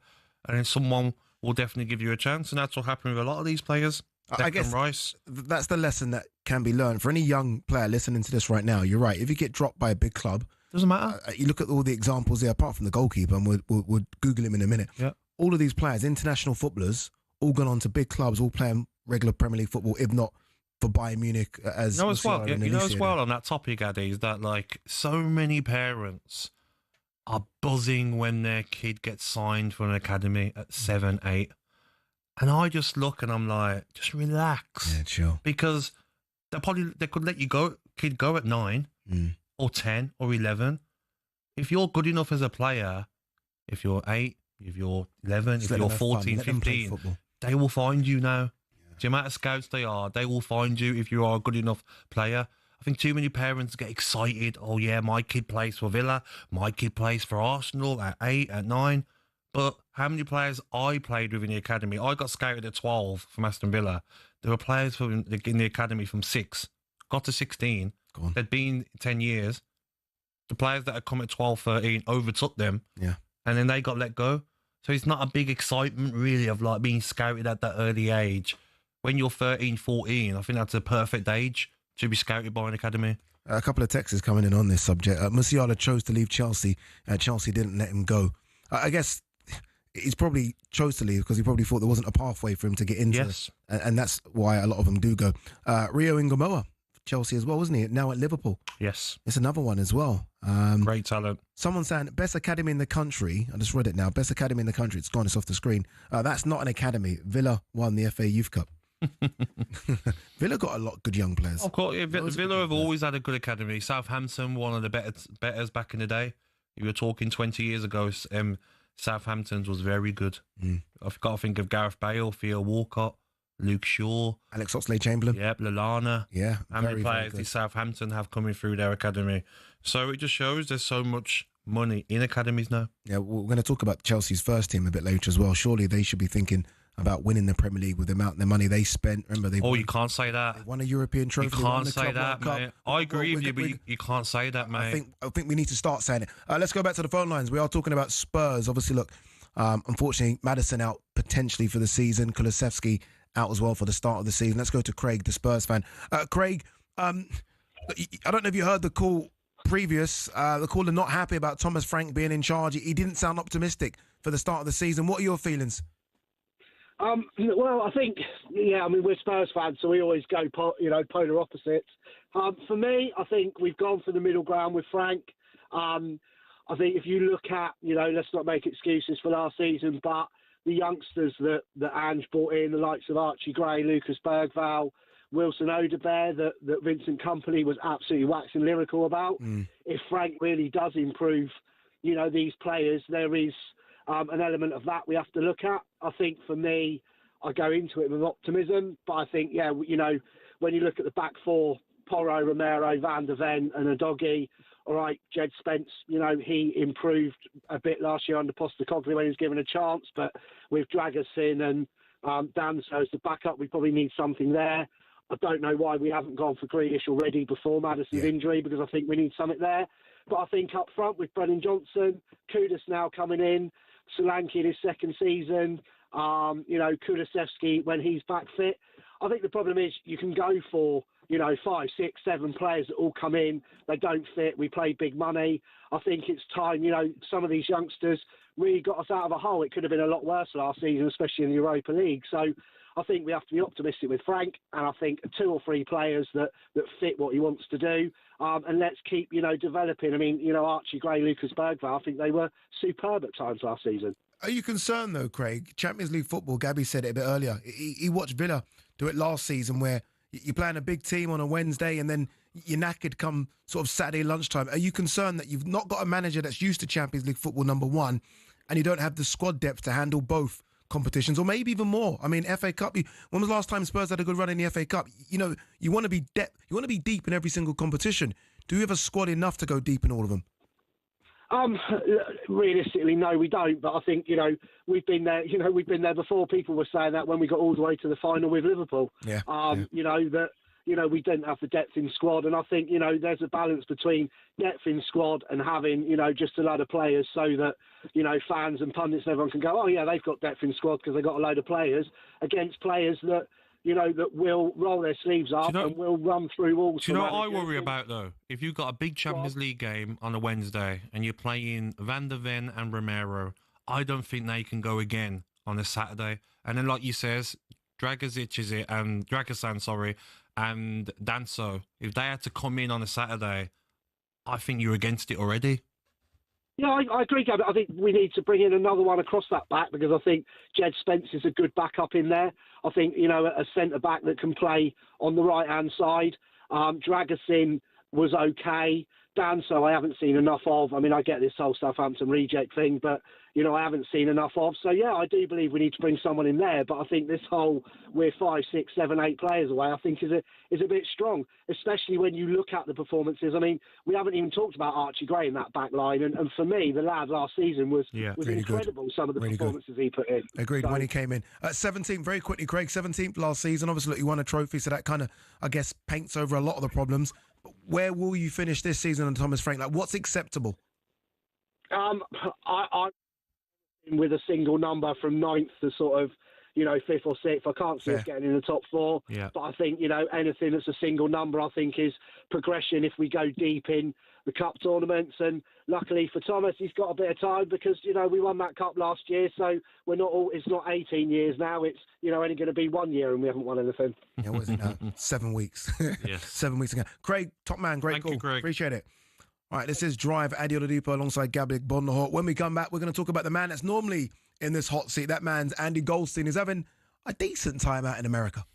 and then someone will definitely give you a chance. And that's what happened with a lot of these players. I guess Rice. That's the lesson that can be learned. For any young player listening to this right now, you're right. If you get dropped by a big club, doesn't matter. You look at all the examples there, apart from the goalkeeper, and we'll Google him in a minute. Yeah. All of these players, international footballers, all gone on to big clubs, all playing regular Premier League football, if not for Bayern Munich. As well, on that topic, Ade, is that like so many parents are buzzing when their kid gets signed for an academy at 7, 8. And I just look and I'm like, just relax. Yeah, chill. Because they could let you kid go at 9 or 10 or 11. If you're good enough as a player, if you're 8, if you're 11, if you're 14, 15, they will find you now. Yeah. The amount of scouts they will find you if you are a good enough player. I think too many parents get excited. Oh yeah, my kid plays for Villa. My kid plays for Arsenal at 8, at 9. But how many players I played with in the academy? I got scouted at 12 from Aston Villa. There were players in the academy from 6, got to 16. They'd been 10 years. The players that had come at 12, 13 overtook them. Yeah. And then they got let go. So it's not a big excitement really of like being scouted at that early age. When you're 13, 14, I think that's a perfect age to be scouted by an academy. A couple of texts coming in on this subject. Musiala chose to leave Chelsea. Chelsea didn't let him go. I guess he's probably chose to leave because he probably thought there wasn't a pathway for him to get into. Yes. And that's why a lot of them do go. Rio Ngamoa, Chelsea as well, wasn't he? Now at Liverpool. Yes. It's another one as well. Great talent. Someone saying, best academy in the country. I just read it now. Best academy in the country. It's gone. It's off the screen. That's not an academy. Villa won the FA Youth Cup. Villa got a lot of good young players. Of course, yeah, Villa have always had a good academy. Southampton, one of the betters back in the day. You were talking 20 years ago. Southampton's was very good. I've got to think of Gareth Bale, Theo Walcott, Luke Shaw, Alex Oxlade-Chamberlain. Yep, Lallana. Yeah, how many players did Southampton have coming through their academy? So it just shows there's so much money in academies now. Yeah, we're going to talk about Chelsea's first team a bit later as well. Surely they should be thinking about winning the Premier League with the amount of money they spent. Remember, you can't say that. They won a European trophy. You can't say that, mate. I agree with you, but you can't say that, mate. I think we need to start saying it. Let's go back to the phone lines. We are talking about Spurs. Obviously, look, unfortunately, Maddison out potentially for the season. Kulusevski out as well for the start of the season. Let's go to Craig, the Spurs fan. Craig, I don't know if you heard the call previous. The caller not happy about Thomas Frank being in charge. He didn't sound optimistic for the start of the season. What are your feelings? Well, I think, we're Spurs fans, so we always go, polar opposites. For me, I think we've gone for the middle ground with Frank. I think if you look at, let's not make excuses for last season, but the youngsters that Ange brought in, the likes of Archie Gray, Lucas Bergvall, Wilson Odebear, that Vincent Kompany was absolutely waxing lyrical about. If Frank really does improve, these players, there is an element of that we have to look at. I think for me, I go into it with optimism, but I think, when you look at the back four, Porro, Romero, Van der Ven and Udogie, all right, Jed Spence, he improved a bit last year under Postecoglou when he was given a chance, but with Dragusin and Danso as the backup, we probably need something there. I don't know why we haven't gone for Grealish already before Maddison's injury, because I think we need something there. But I think up front with Brennan Johnson, Kudus now coming in, Solanke in his second season, Kulusevski when he's back fit. I think the problem is you can go for, 5, 6, 7 players that all come in, they don't fit, we play big money. I think it's time, some of these youngsters really got us out of a hole. It could have been a lot worse last season, especially in the Europa League. So I think we have to be optimistic with Frank, and I think 2 or 3 players that fit what he wants to do. And let's keep, developing. I mean, Archie Gray, Lucas Bergvall, I think they were superb at times last season. Are you concerned, though, Craig? Champions League football, Gabby said it a bit earlier. He watched Villa do it last season where you're playing a big team on a Wednesday and then you're knackered come sort of Saturday lunchtime. Are you concerned that you've not got a manager that's used to Champions League football, number one, and you don't have the squad depth to handle both competitions, or maybe even more? I mean, FA Cup, when was the last time Spurs had a good run in the FA Cup? You want to be you want to be deep in every single competition. Do you have a squad enough to go deep in all of them? Realistically, no, we don't. But I think, we've been there. We've been there before. People were saying that when we got all the way to the final with Liverpool. We didn't have the depth in squad, and I think there's a balance between depth in squad and having just a load of players, so that fans and pundits and everyone can go, oh yeah, they've got depth in squad because they've got a load of players, against players that that will roll their sleeves up and will run through walls. Do you know what I worry about, though? If you've got a big Champions League game on a Wednesday and you're playing Van der Ven and Romero, I don't think they can go again on a Saturday. And then, like you says, Dragusin, and Danso, if they had to come in on a Saturday, I think you're against it already. Yeah, I agree, Gabby. I think we need to bring in another one across that back, because I think Jed Spence is a good backup in there. I think, a centre-back that can play on the right-hand side. Dragusin was okay. Danso I haven't seen enough of. I mean, I get this whole Southampton reject thing, but, I haven't seen enough of. So, yeah, I do believe we need to bring someone in there. But I think this whole we're 5, 6, 7, 8 players away, I think is a bit strong, especially when you look at the performances. I mean, we haven't even talked about Archie Gray in that back line. And for me, the lad last season was really incredible, some of the performances he put in. Agreed, when he came in. 17th, very quickly, Craig, 17th last season. Obviously, you won a trophy, so that kind of, I guess, paints over a lot of the problems. Where will you finish this season on Thomas Frank? Like, what's acceptable? I'm with a single number from 9th to sort of, 5th or 6th. I can't see us getting in the top 4. Yeah. But I think, anything that's a single number, I think, is progression if we go deep in the cup tournaments. And luckily for Thomas, he's got a bit of time because, we won that cup last year. So it's not 18 years now. It's, only going to be 1 year and we haven't won anything. Yeah, what is it now? 7 weeks. Yes. 7 weeks ago. Craig, top man, great Thank call. you, Craig. Appreciate it. All right, this is Drive, Ade Oladipo alongside Gabby Agbonlahor. When we come back, we're going to talk about the man that's normally in this hot seat. That man's Andy Goldstein. Is having a decent time out in America.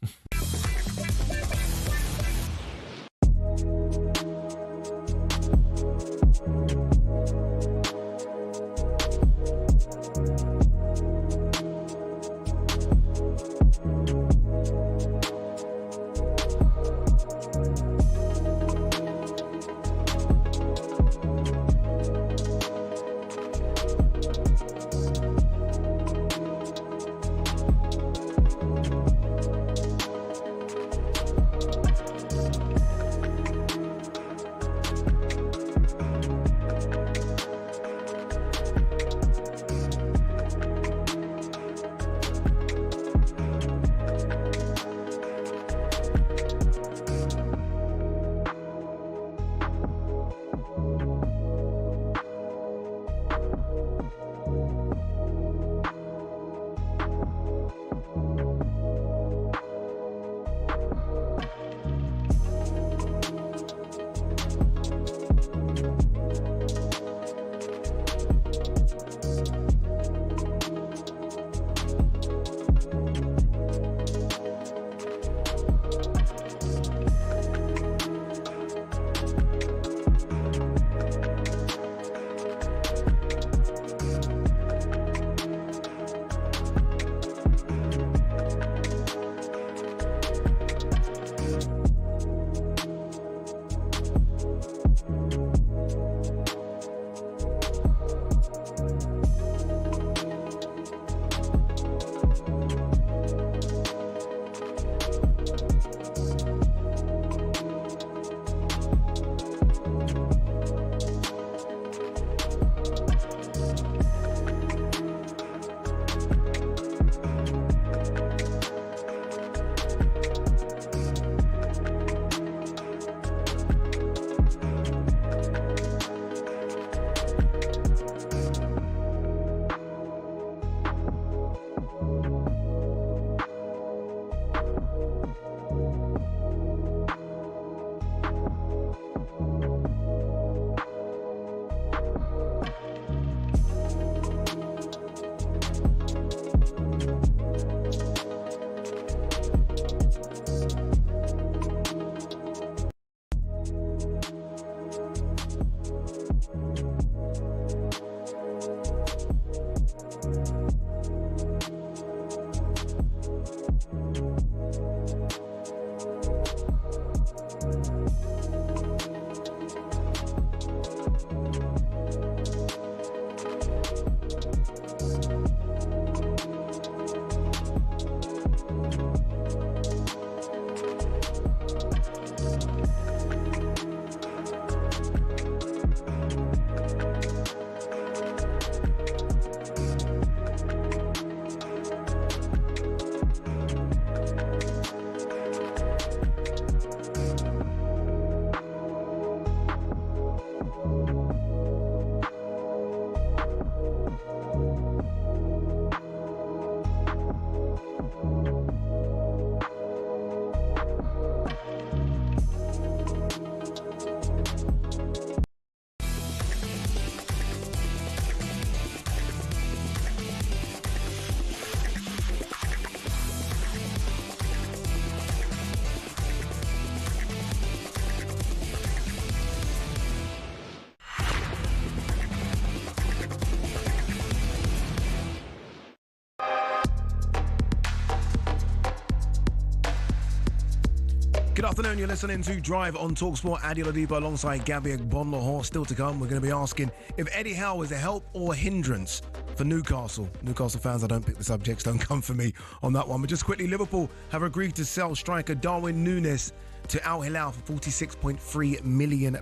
Good afternoon, you're listening to Drive on talkSPORT. Ade Oladipo alongside Gabby Agbonlahor. Still to come, we're going to be asking if Eddie Howe is a help or a hindrance for Newcastle. Newcastle fans, I don't pick the subjects, don't come for me on that one. But just quickly, Liverpool have agreed to sell striker Darwin Núñez to Al Hilal for £46.3 million.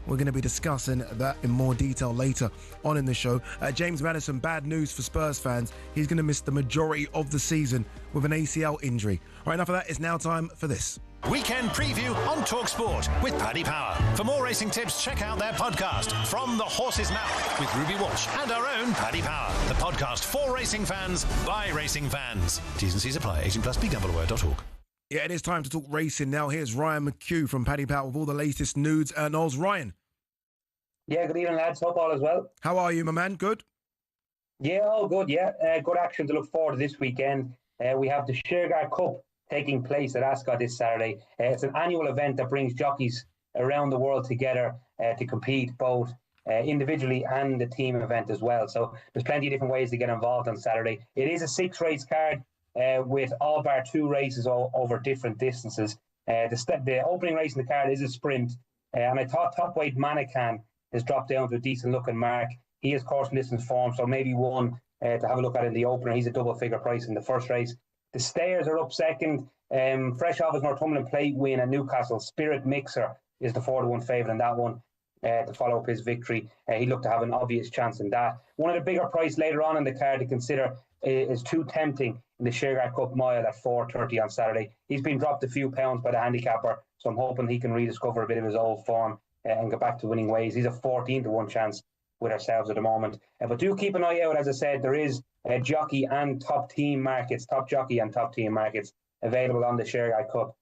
We're going to be discussing that in more detail later on in the show. James Maddison, bad news for Spurs fans. He's going to miss the majority of the season with an ACL injury. All right, enough of that. It's now time for this. Weekend preview on talkSPORT with Paddy Power. For more racing tips, check out their podcast, From the Horse's Mouth, with Ruby Walsh and our own Paddy Power. The podcast for racing fans, by racing fans. T's and C's apply. 18 plus BWR.org. Yeah, it is time to talk racing now. Here's Ryan McHugh from Paddy Power with all the latest news and odds. Ryan. Yeah, good evening, lads. Hope all is well. How are you, my man? Good? Yeah, all good, yeah. Good action to look forward to this weekend. We have the Shergar Cup taking place at Ascot this Saturday. It's an annual event that brings jockeys around the world together to compete both individually and the team event as well. So there's plenty of different ways to get involved on Saturday. It is a 6-race card with all bar 2 races over different distances. The opening race in the card is a sprint, and I thought top weight Mannequin has dropped down to a decent looking mark. He is course and distance form, so maybe one to have a look at in the opener. He's a double figure price in the first race. The Stayers are up second. Fresh off his Northumberland Plate win at Newcastle, Spirit Mixer is the 4-1 favourite in that one to follow up his victory. He looked to have an obvious chance in that. One of the bigger price later on in the card to consider is Too Tempting in the Shergar Cup Mile at 4:30 on Saturday. He's been dropped a few pounds by the handicapper, so I'm hoping he can rediscover a bit of his old form and get back to winning ways. He's a 14-1 chance with ourselves at the moment. But do keep an eye out, as I said, there is jockey and top team markets, top jockey and top team markets available on the Shergar Cup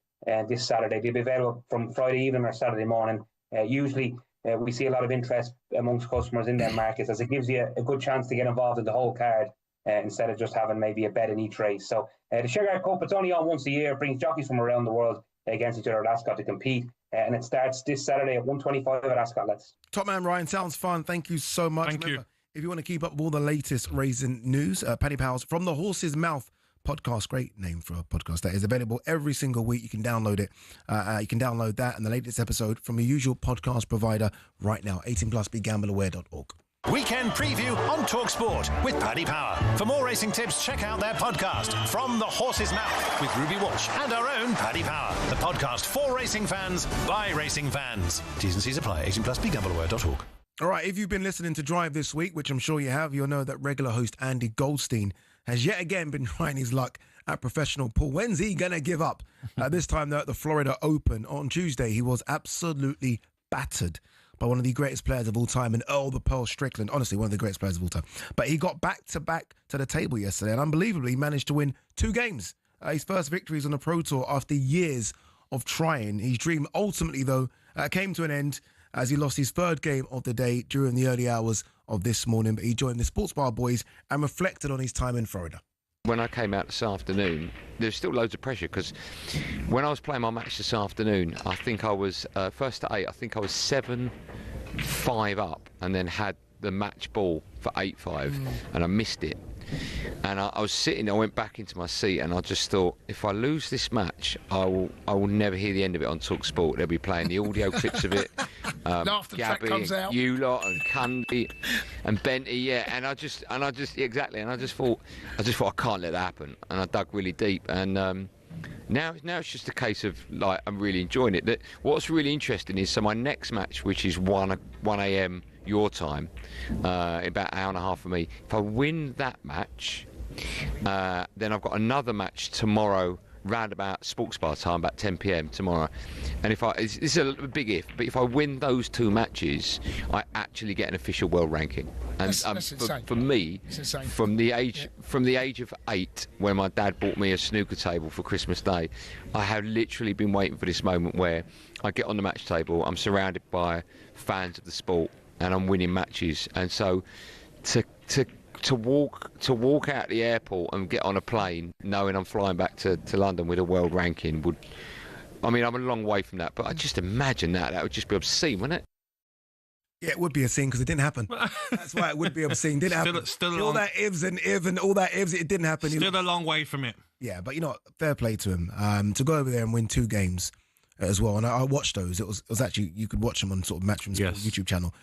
this Saturday. They'll be available from Friday evening or Saturday morning. Usually we see a lot of interest amongst customers in their markets, as it gives you a good chance to get involved in the whole card instead of just having maybe a bet in each race. So the Shergar Cup, it's only on once a year, brings jockeys from around the world against each other at Ascot to compete. And it starts this Saturday at 1:25 at Ascot, lads. Top man, Ryan, sounds fun. Thank you so much. Thank you. If you want to keep up with all the latest racing news, Paddy Power's From the Horse's Mouth podcast, great name for a podcast, that is available every single week. You can download it. You can download that and the latest episode from your usual podcast provider right now. 18 plus BeGambleAware.org. Weekend preview on talkSPORT with Paddy Power. For more racing tips, check out their podcast, From the Horse's Mouth, with Ruby Walsh and our own Paddy Power. The podcast for racing fans, by racing fans. T's and C's apply. 18 plus BeGambleAware.org. All right, if you've been listening to Drive this week, which I'm sure you have, you'll know that regular host Andy Goldstein has yet again been trying his luck at professional pool. When's he going to give up? This time, though, at the Florida Open on Tuesday, he was absolutely battered by one of the greatest players of all time, and Earl the Pearl Strickland. Honestly, one of the greatest players of all time. But he got back-to-back to the table yesterday, and unbelievably managed to win 2 games. His first victories on the Pro Tour after years of trying. His dream ultimately, though, came to an end as he lost his 3rd game of the day during the early hours of this morning. But he joined the Sports Bar boys and reflected on his time in Florida. When I came out this afternoon, there's still loads of pressure, because when I was playing my match this afternoon, I think I was, first to 8, I think I was 7-5 up, and then had the match ball for 8-5, and I missed it. And I was sitting, I went back into my seat, and I just thought, if I lose this match, I will never hear the end of it on talkSPORT. They'll be playing the audio clips of it. After the track comes out. You lot and Cundy and Benty, yeah. And I just exactly. And I just thought I can't let that happen. And I dug really deep. And now it's just a case of, like, I'm really enjoying it. What's really interesting is, so my next match, which is 1 a.m. your time, about an hour and a half for me. If I win that match, then I've got another match tomorrow, round about Sports Bar time, about 10 p.m. tomorrow. And this is a big if, but if I win those 2 matches, I actually get an official world ranking. And that's for me, from the age of 8, when my dad bought me a snooker table for Christmas Day, I have literally been waiting for this moment where I get on the match table, I'm surrounded by fans of the sport, and I'm winning matches. And so to walk out the airport and get on a plane knowing I'm flying back to London with a world ranking would, I mean, I'm a long way from that, but I just imagine that would just be obscene, wouldn't it? Yeah, it would be obscene because it didn't happen. That's why it would be obscene. Didn't happen. All that ifs and all that ifs, it didn't happen. Still a long way from it. Yeah, but you know, fair play to him. To go over there and win 2 games as well. And I watched those. It was actually, you could watch them on sort of Matchroom's YouTube channel.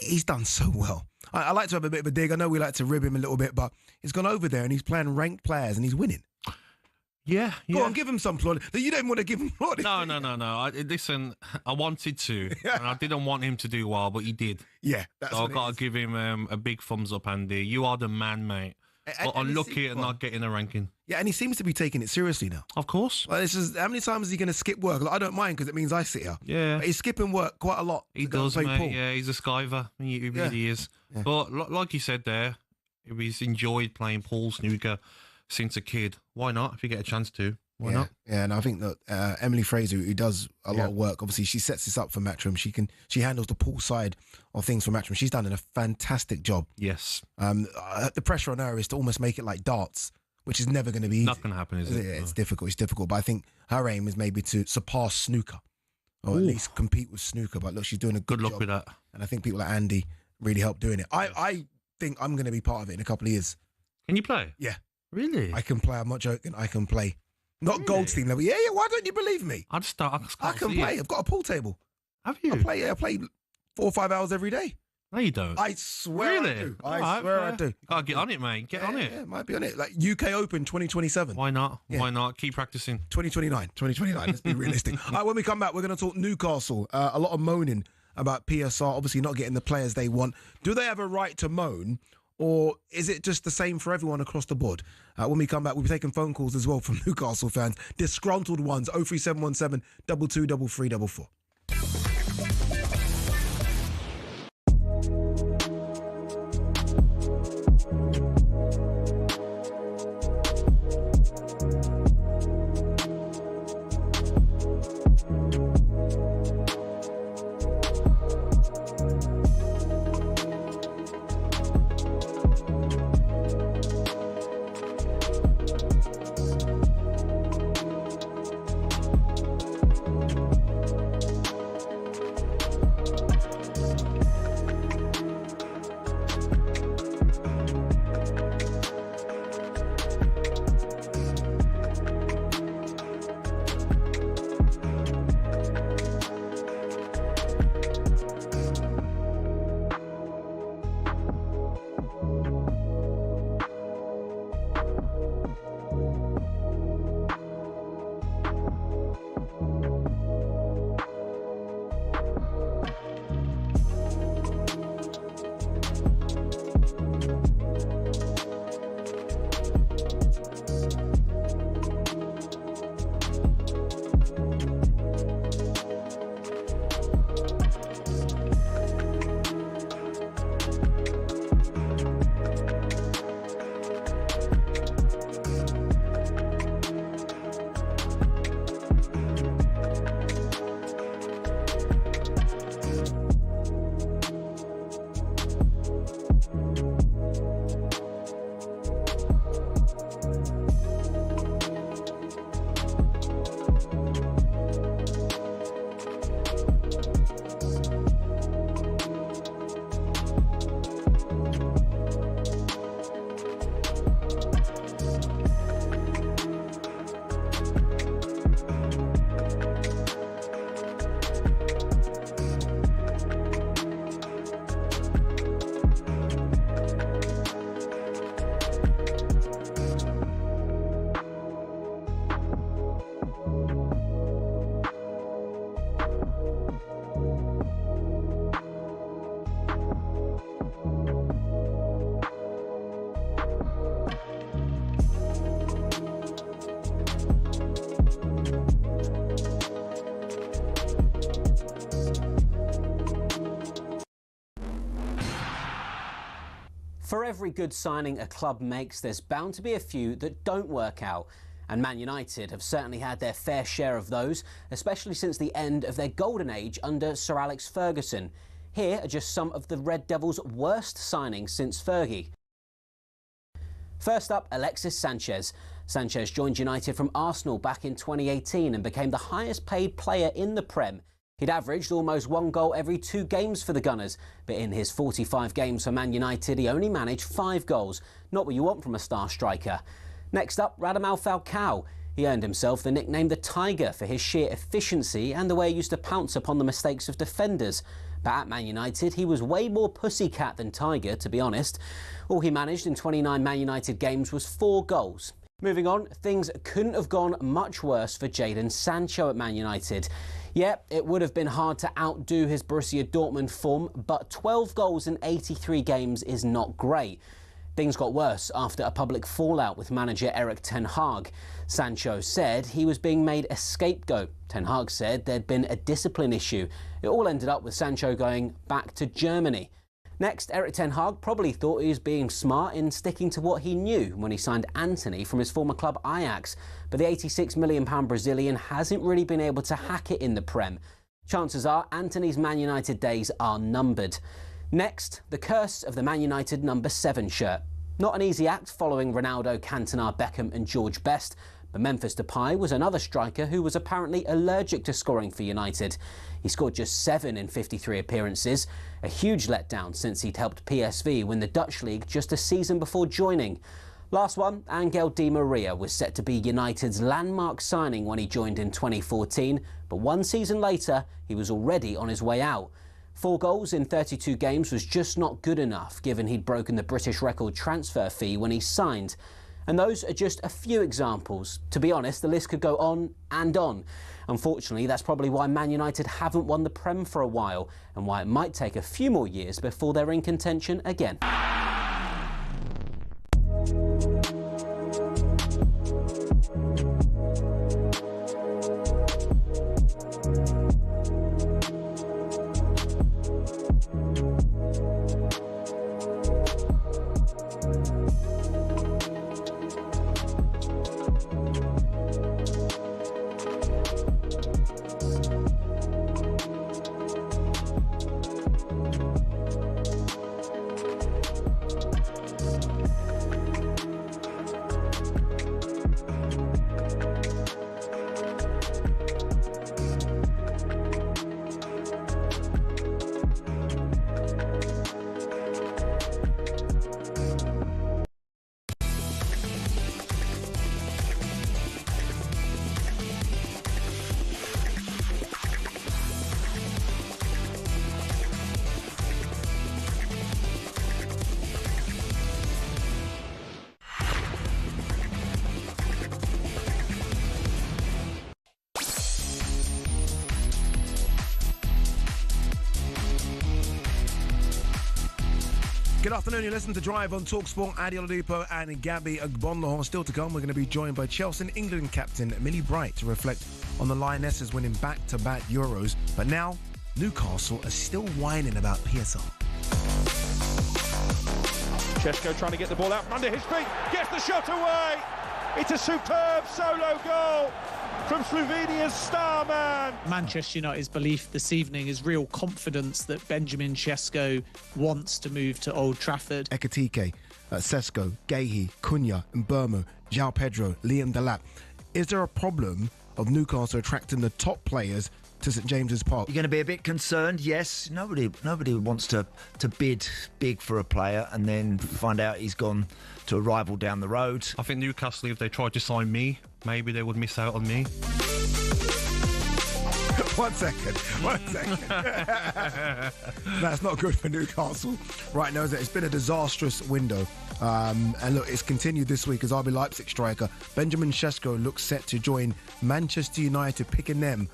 He's done so well. I like to have a bit of a dig. I know we like to rib him a little bit, but he's gone over there and he's playing ranked players and he's winning. Yeah. Go on, give him some applaud. You don't want to give him applaud. No. Listen, I wanted to, and I didn't want him to do well, but he did. Yeah, that's so I've got to give him a big thumbs up, Andy. You are the man, mate. But unlucky at not getting a ranking. Yeah, and he seems to be taking it seriously now. Of course. Like, this is, how many times is he going to skip work? Like, I don't mind because it means I sit here. Yeah. But he's skipping work quite a lot. He does, mate. Pool. Yeah, he's a skiver. He really is. Yeah. But like you said there, he's enjoyed playing pool snooker since a kid. Why not? If you get a chance to. Why not? Yeah, and I think that Emily Fraser, who does a lot of work, obviously she sets this up for Matchroom. She handles the pool side of things for Matchroom. She's done a fantastic job. Yes. The pressure on her is to almost make it like darts, which is never going to be easy. Not going to happen, is it? Yeah, it's difficult. It's difficult. But I think her aim is maybe to surpass snooker, or at least compete with snooker. But look, she's doing a good luck job with that. And I think people like Andy really help doing it. I think I'm going to be part of it in a couple of years. Can you play? Yeah. Really? I can play. I'm not joking. I can play. Not Goldstein level. Yeah. Why don't you believe me? I can play. I've got a pool table. Have you? I play 4 or 5 hours every day. No, you don't. I swear really? I do. I swear I do. You gotta get on it, mate. Get on it. Yeah, might be on it. Like UK Open 2027. Why not? Yeah. Why not? Keep practicing. 2029. Let's be realistic. All right, when we come back, we're going to talk Newcastle. A lot of moaning about PSR, obviously not getting the players they want. Do they have a right to moan? Or is it just the same for everyone across the board? When we come back, we'll be taking phone calls as well from Newcastle fans. Disgruntled ones, 03717 223344. For every good signing a club makes, there's bound to be a few that don't work out. And Man United have certainly had their fair share of those, especially since the end of their golden age under Sir Alex Ferguson. Here are just some of the Red Devils' worst signings since Fergie. First up, Alexis Sanchez. Sanchez joined United from Arsenal back in 2018 and became the highest paid player in the Prem. He'd averaged almost 1 goal every 2 games for the Gunners, but in his 45 games for Man United, he only managed 5 goals. Not what you want from a star striker. Next up, Radamel Falcao. He earned himself the nickname the Tiger for his sheer efficiency and the way he used to pounce upon the mistakes of defenders. But at Man United, he was way more pussycat than Tiger, to be honest. All he managed in 29 Man United games was 4 goals. Moving on, things couldn't have gone much worse for Jadon Sancho at Man United. Yeah, it would have been hard to outdo his Borussia Dortmund form, but 12 goals in 83 games is not great. Things got worse after a public fallout with manager Erik ten Hag. Sancho said he was being made a scapegoat. Ten Hag said there'd been a discipline issue. It all ended up with Sancho going back to Germany. Next, Erik ten Hag probably thought he was being smart in sticking to what he knew when he signed Antony from his former club Ajax. But the £86 million Brazilian hasn't really been able to hack it in the Prem. Chances are Antony's Man United days are numbered. Next, the curse of the Man United number 7 shirt. Not an easy act following Ronaldo, Cantona, Beckham and George Best, but Memphis Depay was another striker who was apparently allergic to scoring for United. He scored just 7 in 53 appearances, a huge letdown since he'd helped PSV win the Dutch league just a season before joining. Last one, Angel Di Maria was set to be United's landmark signing when he joined in 2014, but 1 season later he was already on his way out. 4 goals in 32 games was just not good enough, given he'd broken the British record transfer fee when he signed. And those are just a few examples. To be honest, the list could go on and on. Unfortunately, that's probably why Man United haven't won the Prem for a while, and why it might take a few more years before they're in contention again. Good afternoon, you're listening to Drive on talkSPORT. Ade Oladipo and Gabby Agbonlahor. Still to come, we're going to be joined by Chelsea England captain Millie Bright to reflect on the Lionesses winning back-to-back Euros. But now, Newcastle are still whining about PSR. Sesko trying to get the ball out from under his feet, gets the shot away. It's a superb solo goal from Slovenia's star man. Manchester United's belief this evening is real confidence that Benjamin Sesko wants to move to Old Trafford. Ekitike, Sesko, Guehi, Cunha, Mbeumo, João Pedro, Liam Delap. Is there a problem of Newcastle attracting the top players to St James's Park? You're going to be a bit concerned, yes. Nobody wants to bid big for a player and then find out he's gone to a rival down the road. I think Newcastle, if they tried to sign me, maybe they would miss out on me. One second. That's not good for Newcastle right now, is it? It's been a disastrous window. And look, it's continued this week as RB Leipzig striker Benjamin Sesko looks set to join Manchester United, picking them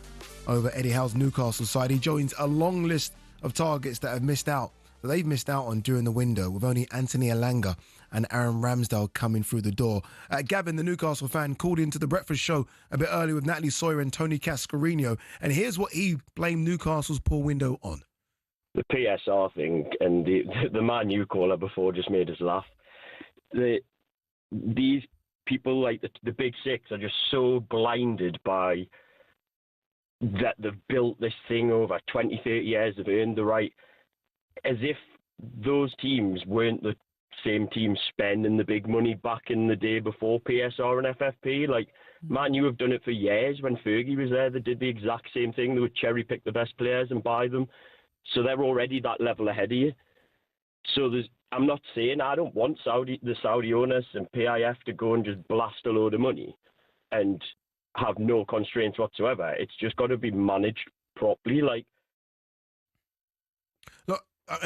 over Eddie Howe's Newcastle side. He joins a long list of targets that they've missed out on during the window, with only Anthony Elanga and Aaron Ramsdale coming through the door. Gavin, the Newcastle fan, called into the breakfast show a bit earlier with Natalie Sawyer and Tony Cascarino, and here's what he blamed Newcastle's poor window on. The PSR thing and the Man U caller before just made us laugh. These people, like the big six, are just so blinded by that they've built this thing over 20, 30 years, they've earned the right, as if those teams weren't the same teams spending the big money back in the day before PSR and FFP. Like, Man U have done it for years. When Fergie was there, they did the exact same thing. They would cherry pick the best players and buy them. So they're already that level ahead of you. So I'm not saying I don't want the Saudi owners and PIF to go and just blast a load of money. and have no constraints whatsoever. It's just got to be managed properly. Like,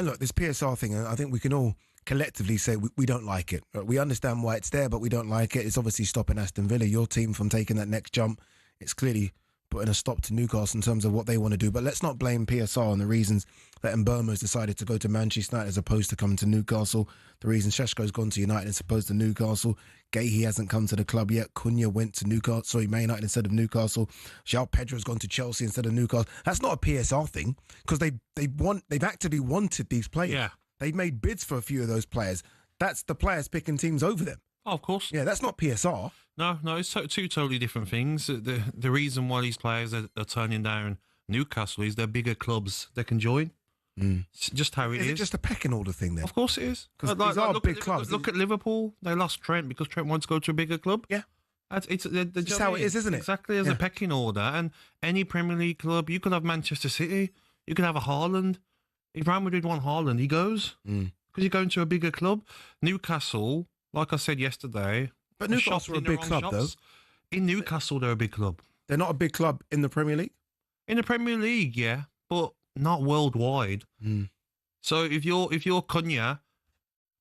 look, this PSR thing, I think we can all collectively say we don't like it. We understand why it's there, but we don't like it. It's obviously stopping Aston Villa, your team, from taking that next jump. It's clearly putting a stop to Newcastle in terms of what they want to do. But let's not blame PSR on the reasons that Mbeumo has decided to go to Manchester United as opposed to come to Newcastle. The reason Sesko's gone to United as opposed to Newcastle. Gahey hasn't come to the club yet. Cunha went to Man United instead of Newcastle. João Pedro's gone to Chelsea instead of Newcastle. That's not a PSR thing, because they've actively wanted these players. Yeah. They've made bids for a few of those players. That's the players picking teams over them. Oh, of course. Yeah, that's not PSR. No, it's two totally different things. The reason why these players are turning down Newcastle is they're bigger clubs they can join. It's just how it is. Is it just a pecking order thing then? Of course it is. Because these are big clubs. Look at Liverpool. They lost Trent because Trent wants to go to a bigger club. Yeah. It's just how it is, isn't it? Exactly, as a pecking order. And any Premier League club, you could have Manchester City, you could have a Haaland. If Real Madrid want Haaland, he goes. Because you're going to a bigger club. Newcastle, like I said yesterday... But Newcastle are a big club, though. In Newcastle, they're a big club. They're not a big club in the Premier League? In the Premier League, yeah, but not worldwide. So if you're Cunha,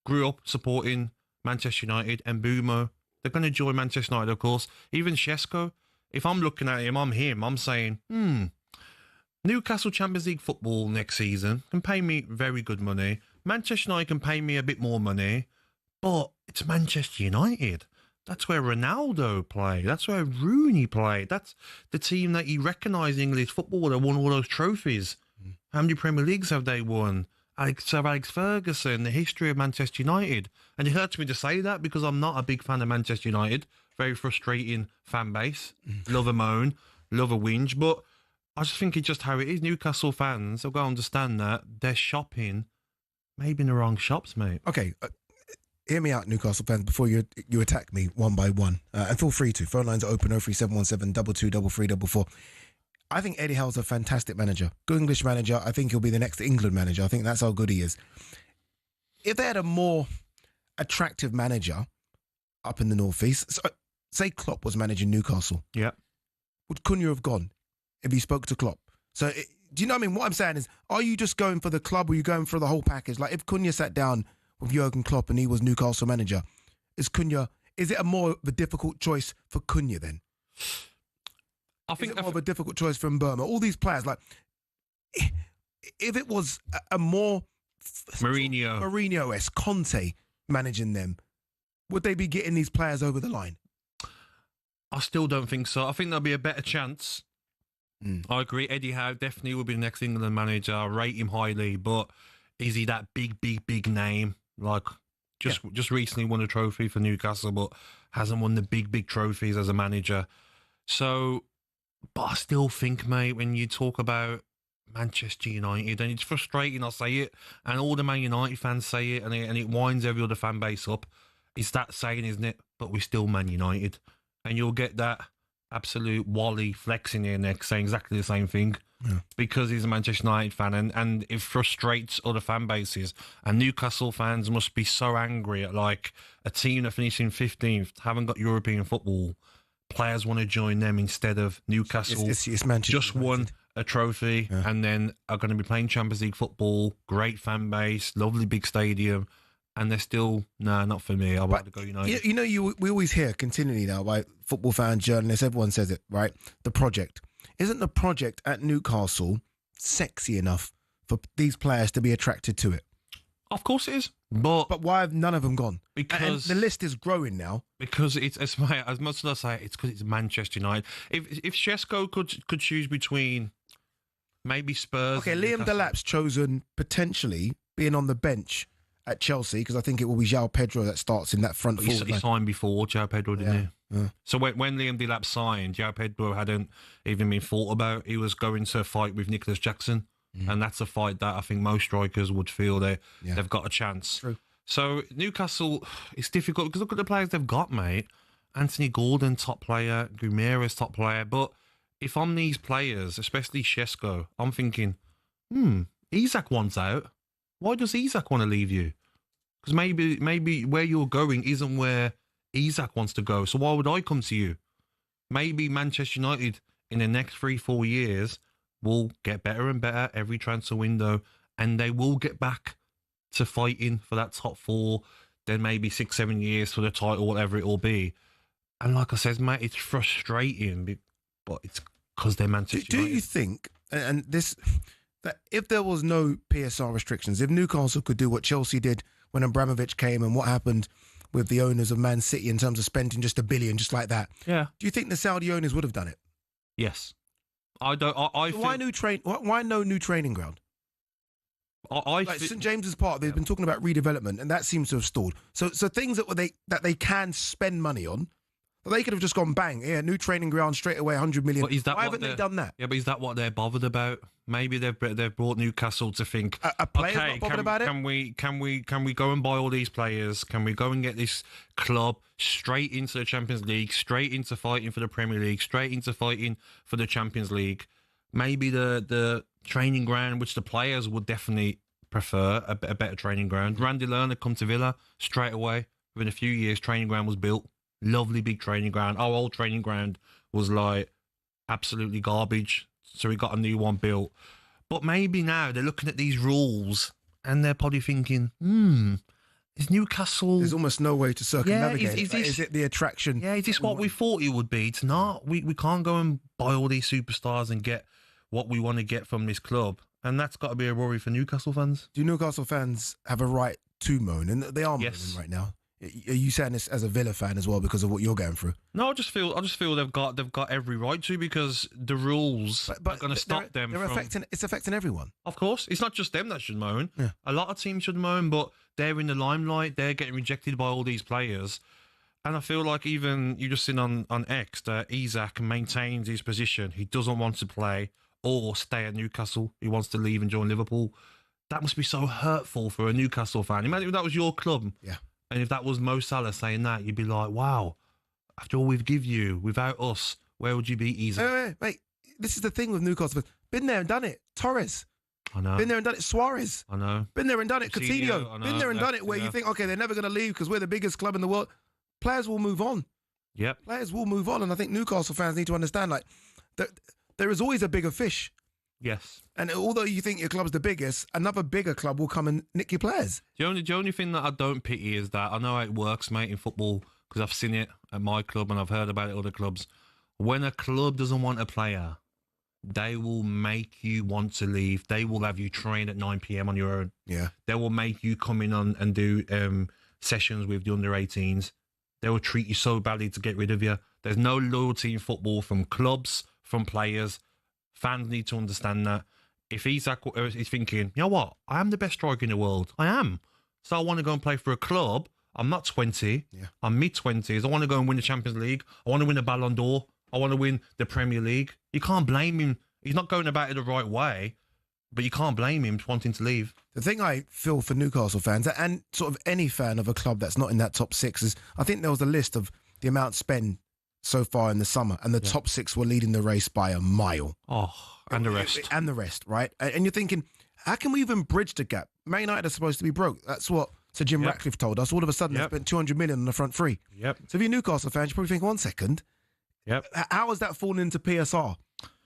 grew up supporting Manchester United, and Mbeumo, they're going to join Manchester United, of course. Even Sesko, if I'm looking at him, I'm saying, Newcastle Champions League football next season can pay me very good money. Manchester United can pay me a bit more money, but it's Manchester United. That's where Ronaldo played. That's where Rooney played. That's the team that you recognise in English football that won all those trophies. How many Premier Leagues have they won? Sir Alex Ferguson, the history of Manchester United. And it hurts me to say that because I'm not a big fan of Manchester United. Very frustrating fan base. Love a moan, love a whinge. But I just think it's just how it is. Newcastle fans have got to understand that they're shopping maybe in the wrong shops, mate. Okay, hear me out, Newcastle fans, before you attack me one by one. And feel free to. Phone lines are open, 03717 223344. I think Eddie Howe's a fantastic manager. Good English manager. I think he'll be the next England manager. I think that's how good he is. If they had a more attractive manager up in the northeast, so, say Klopp was managing Newcastle. Yeah. Would Cunha have gone if he spoke to Klopp? So, do you know what I mean? What I'm saying is, are you just going for the club or are you going for the whole package? Like, if Cunha sat down with Jurgen Klopp and he was Newcastle manager, is it a more of a difficult choice for Cunha then? I think more of a difficult choice for Mbeumo. All these players, like, if it was a more Mourinho-esque Conte managing them, would they be getting these players over the line? I still don't think so. I think there'll be a better chance. I agree. Eddie Howe definitely will be the next England manager. I rate him highly, but is he that big name? Like, just recently won a trophy for Newcastle, but hasn't won the big trophies as a manager. So, but I still think, mate, when you talk about Manchester United, and it's frustrating, I'll say it, and all the Man United fans say it, and it winds every other fan base up. It's that saying, isn't it? But we're still Man United. And you'll get that absolute Wally flexing here next saying exactly the same thing because he's a Manchester United fan, and it frustrates other fan bases. And Newcastle fans must be so angry at, like, a team that finished in 15th, haven't got European football. Players want to join them instead of Newcastle. It's Manchester just won a trophy and then are going to be playing Champions League football. Great fan base, lovely big stadium, and they're still not for me. I'd rather go United. We always hear continually now by football fans, journalists, everyone says it, right? The project. Isn't the project at Newcastle sexy enough for these players to be attracted to it? Of course it is. But why have none of them gone? Because and the list is growing now. Because it's as much as I say, it's because it's Manchester United. If Sesko could choose between maybe Spurs. Okay, Liam Delap's chosen potentially being on the bench at Chelsea because I think it will be João Pedro that starts in that front forward. He signed before João Pedro, didn't he? Yeah. So when Liam Delap signed, João Pedro hadn't even been thought about. He was going to fight with Nicholas Jackson. And that's a fight that I think most strikers would feel they've got a chance. True. So Newcastle, it's difficult because look at the players they've got, mate. Anthony Gordon, top player. Guimaraes, top player. But if I'm these players, especially Sesko, I'm thinking, Isak wants out. Why does Isak want to leave you? Because maybe where you're going isn't where Isak wants to go. So why would I come to you? maybe Manchester United in the next 3-4 years will get better and better every transfer window, and they will get back to fighting for that top 4, then maybe 6-7 years for the title, whatever it will be. And like I said, mate, it's frustrating, but it's because they're Manchester United. Do you think, and this, that if there was no PSR restrictions, if Newcastle could do what Chelsea did when Abramovich came and what happened with the owners of Man City in terms of spending just $1 billion, just like that, yeah, do you think the Saudi owners would have done it? Yes. I don't. I why no new training ground? Like St James's Park, they've been talking about redevelopment, and that seems to have stalled. So things that they can spend money on, but they could have just gone bang, new training ground straight away, 100 million. But is that why haven't they done that? Yeah, but is that what they're bothered about? Maybe they've brought Newcastle to think. A player's not bothered about it. Can we go and buy all these players? Can we go and get this club straight into the Champions League, straight into fighting for the Premier League, straight into fighting for the Champions League? Maybe the training ground, which the players would definitely prefer, a better training ground. Randy Lerner come to Villa straight away. Within a few years, training ground was built. Lovely big training ground. Our old training ground was like absolutely garbage, so we got a new one built. But maybe now they're looking at these rules and they're probably thinking, is Newcastle... There's almost no way to circumnavigate it. Is it the attraction? Yeah, is this what we thought it would be? It's not. We can't go and buy all these superstars and get what we want to get from this club. And that's got to be a worry for Newcastle fans. Do Newcastle fans have a right to moan? And they are moaning right now. Are you saying this as a Villa fan as well because of what you're going through? No, I just feel they've got every right to, because the rules are going to stop them. It's affecting everyone. Of course, it's not just them that should moan. Yeah. A lot of teams should moan, but they're in the limelight. They're getting rejected by all these players, and I feel like even you just seen on X that Isak maintains his position. He doesn't want to play or stay at Newcastle. He wants to leave and join Liverpool. That must be so hurtful for a Newcastle fan. Imagine if that was your club. Yeah. And if that was Mo Salah saying that, you'd be like, wow, after all we've give you, without us, where would you be, Isak? Mate, this is the thing with Newcastle. Been there and done it. Torres. I know. Been there and done it. Suarez. I know. Been there and done it. Coutinho. I know. Been there and done it where you think, okay, they're never going to leave because we're the biggest club in the world. Players will move on. Yep. Players will move on. And I think Newcastle fans need to understand, like, there is always a bigger fish. Yes. And although you think your club's the biggest, another bigger club will come and nick your players. The only thing that I don't pity is that I know how it works, mate, in football, because I've seen it at my club and I've heard about it at other clubs. When a club doesn't want a player, they will make you want to leave. They will have you train at 9 p.m. on your own. Yeah. They will make you come in on and do sessions with the under-18s. They will treat you so badly to get rid of you. There's no loyalty in football from clubs, from players. Fans need to understand that. If Isak is thinking, you know what, I am the best striker in the world. I am. So I want to go and play for a club. I'm not 20. Yeah. I'm mid-20s. I want to go and win the Champions League. I want to win the Ballon d'Or. I want to win the Premier League. You can't blame him. He's not going about it the right way, but you can't blame him wanting to leave. The thing I feel for Newcastle fans, and sort of any fan of a club that's not in that top 6, is I think there was a list of the amount spent so far in the summer, and the top 6 were leading the race by a mile. Oh, and the rest. And the rest, right? And you're thinking, how can we even bridge the gap? Man United are supposed to be broke. That's what Sir Jim Ratcliffe told us. All of a sudden, they spent 200 million on the front three. Yep. So if you're Newcastle fans, you probably think, 1 second. Yep. How has that fallen into PSR?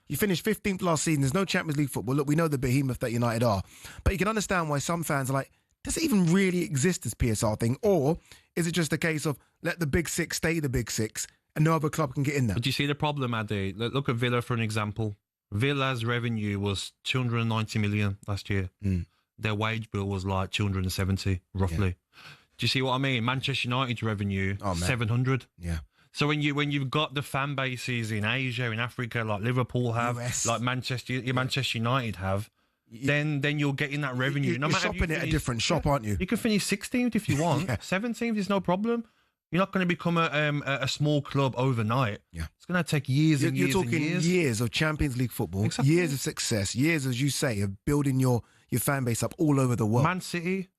You finished 15th last season. There's no Champions League football. Look, we know the behemoth that United are. But you can understand why some fans are like, does it even really exist, this PSR thing? Or is it just a case of let the big 6 stay the big 6 and no other club can get in there? But do you see the problem, Ade? Look at Villa for an example. Villa's revenue was 290 million last year. Their wage bill was like 270, roughly. Yeah. Do you see what I mean? Manchester United's revenue, 700. Yeah. So when you've got the fan bases in Asia, in Africa, like Liverpool have, like Manchester United have, then you're getting that revenue. You're shopping at a different shop, aren't you? You can finish 16th if you want. 17th is no problem. You're not going to become a small club overnight. Yeah. It's going to take years and years and years. You're talking years of Champions League football, years of success, years, as you say, of building your fan base up all over the world. Man City,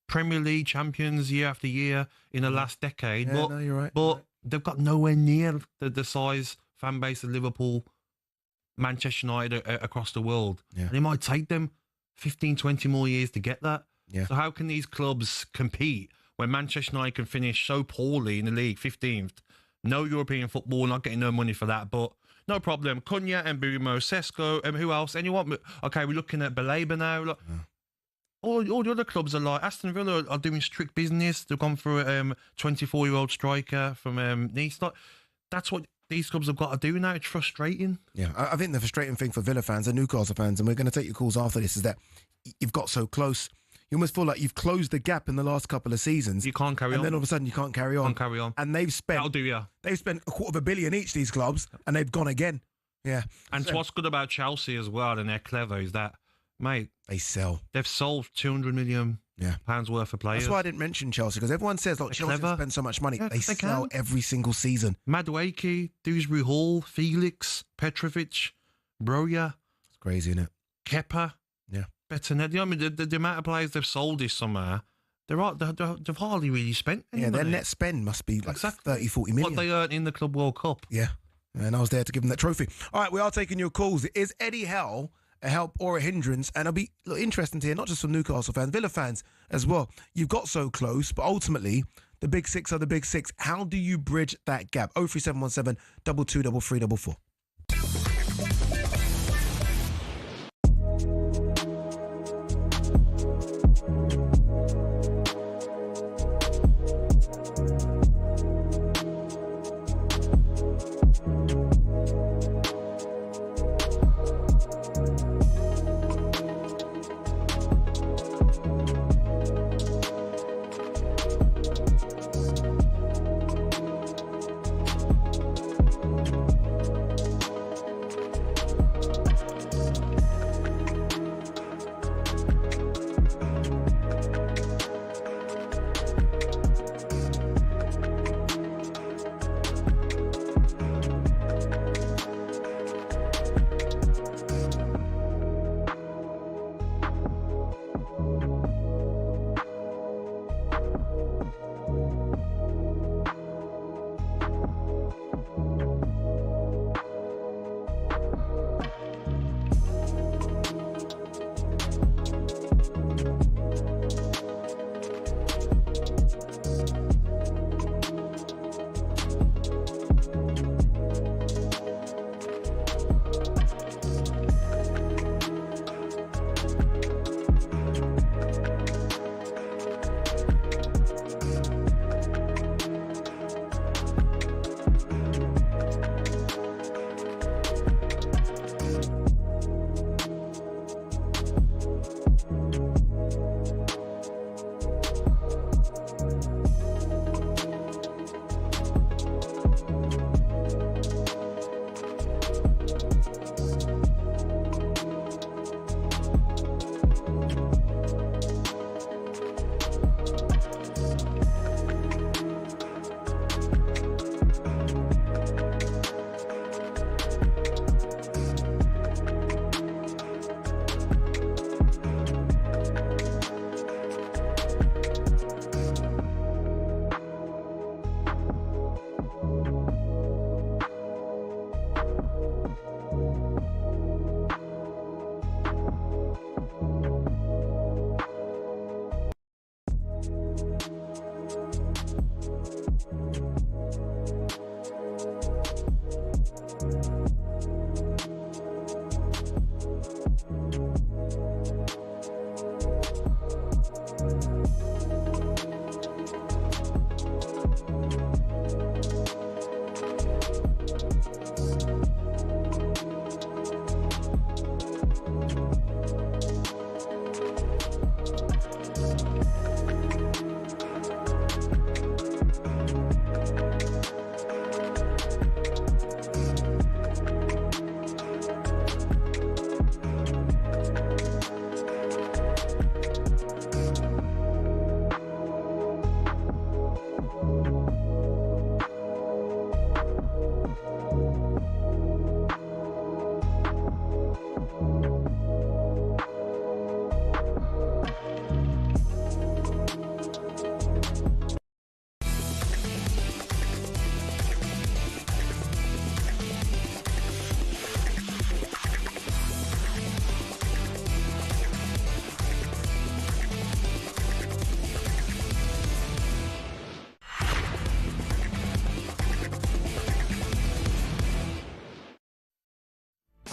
Premier League champions year after year in the last decade. Yeah, no, you're right. But they've got nowhere near the size fan base of Liverpool, Manchester United across the world. Yeah. And it might take them 15, 20 more years to get that. Yeah. So how can these clubs compete when Manchester United can finish so poorly in the league, 15th, No European football, not getting no money for that, but no problem. Cundy and Mbeumo, Sesko, who else? Anyone? Okay, we're looking at Baleba now. Look, all the other clubs are like Aston Villa are doing strict business. They've gone for a 24-year-old striker from Nice. That's what these clubs have got to do now. It's frustrating. Yeah, I think the frustrating thing for Villa fans and Newcastle fans, and we're going to take your calls after this, is that you've got so close. You almost feel like you've closed the gap in the last couple of seasons. You can't carry on. And then all of a sudden you can't carry on. Can't carry on. And they've spent... That'll do ya. They've spent $250 million each, these clubs, and they've gone again. Yeah. And what's good about Chelsea as well, and they're clever, is that, mate... They sell. They've sold £200 million pounds worth of players. That's why I didn't mention Chelsea, because everyone says, like, Chelsea spend so much money. Yeah, they sell every single season. Madueke, Dewsbury Hall, Felix, Petrovic, Broja. It's crazy, isn't it? Kepa. Yeah. Better than I mean, the amount of players they've sold this summer, they've hardly really spent any money. Their net spend must be like 30, 40 million. What they earned in the Club World Cup. Yeah. And I was there to give them that trophy. All right, we are taking your calls. Is Eddie Howe a help or a hindrance? And it'll be interesting to hear, not just from Newcastle fans, Villa fans as well. You've got so close, but ultimately, the big six are the big six. How do you bridge that gap? 03717 223344.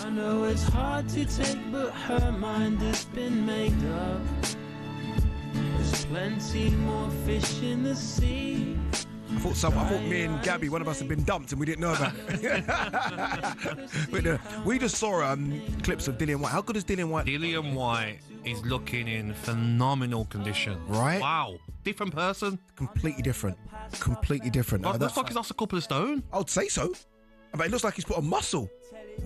I know it's hard to take, but her mind has been made up. There's plenty more fish in the sea. I thought me and Gabby, one of us, had been dumped and we didn't know about it. But, we just saw clips of Dillian White. How good is Dillian White? Dillian White is looking in phenomenal condition. Right? Wow. Different person. Completely different. Completely different. Looks like he's lost a couple of stone. I would say so. But it looks like he's put a muscle.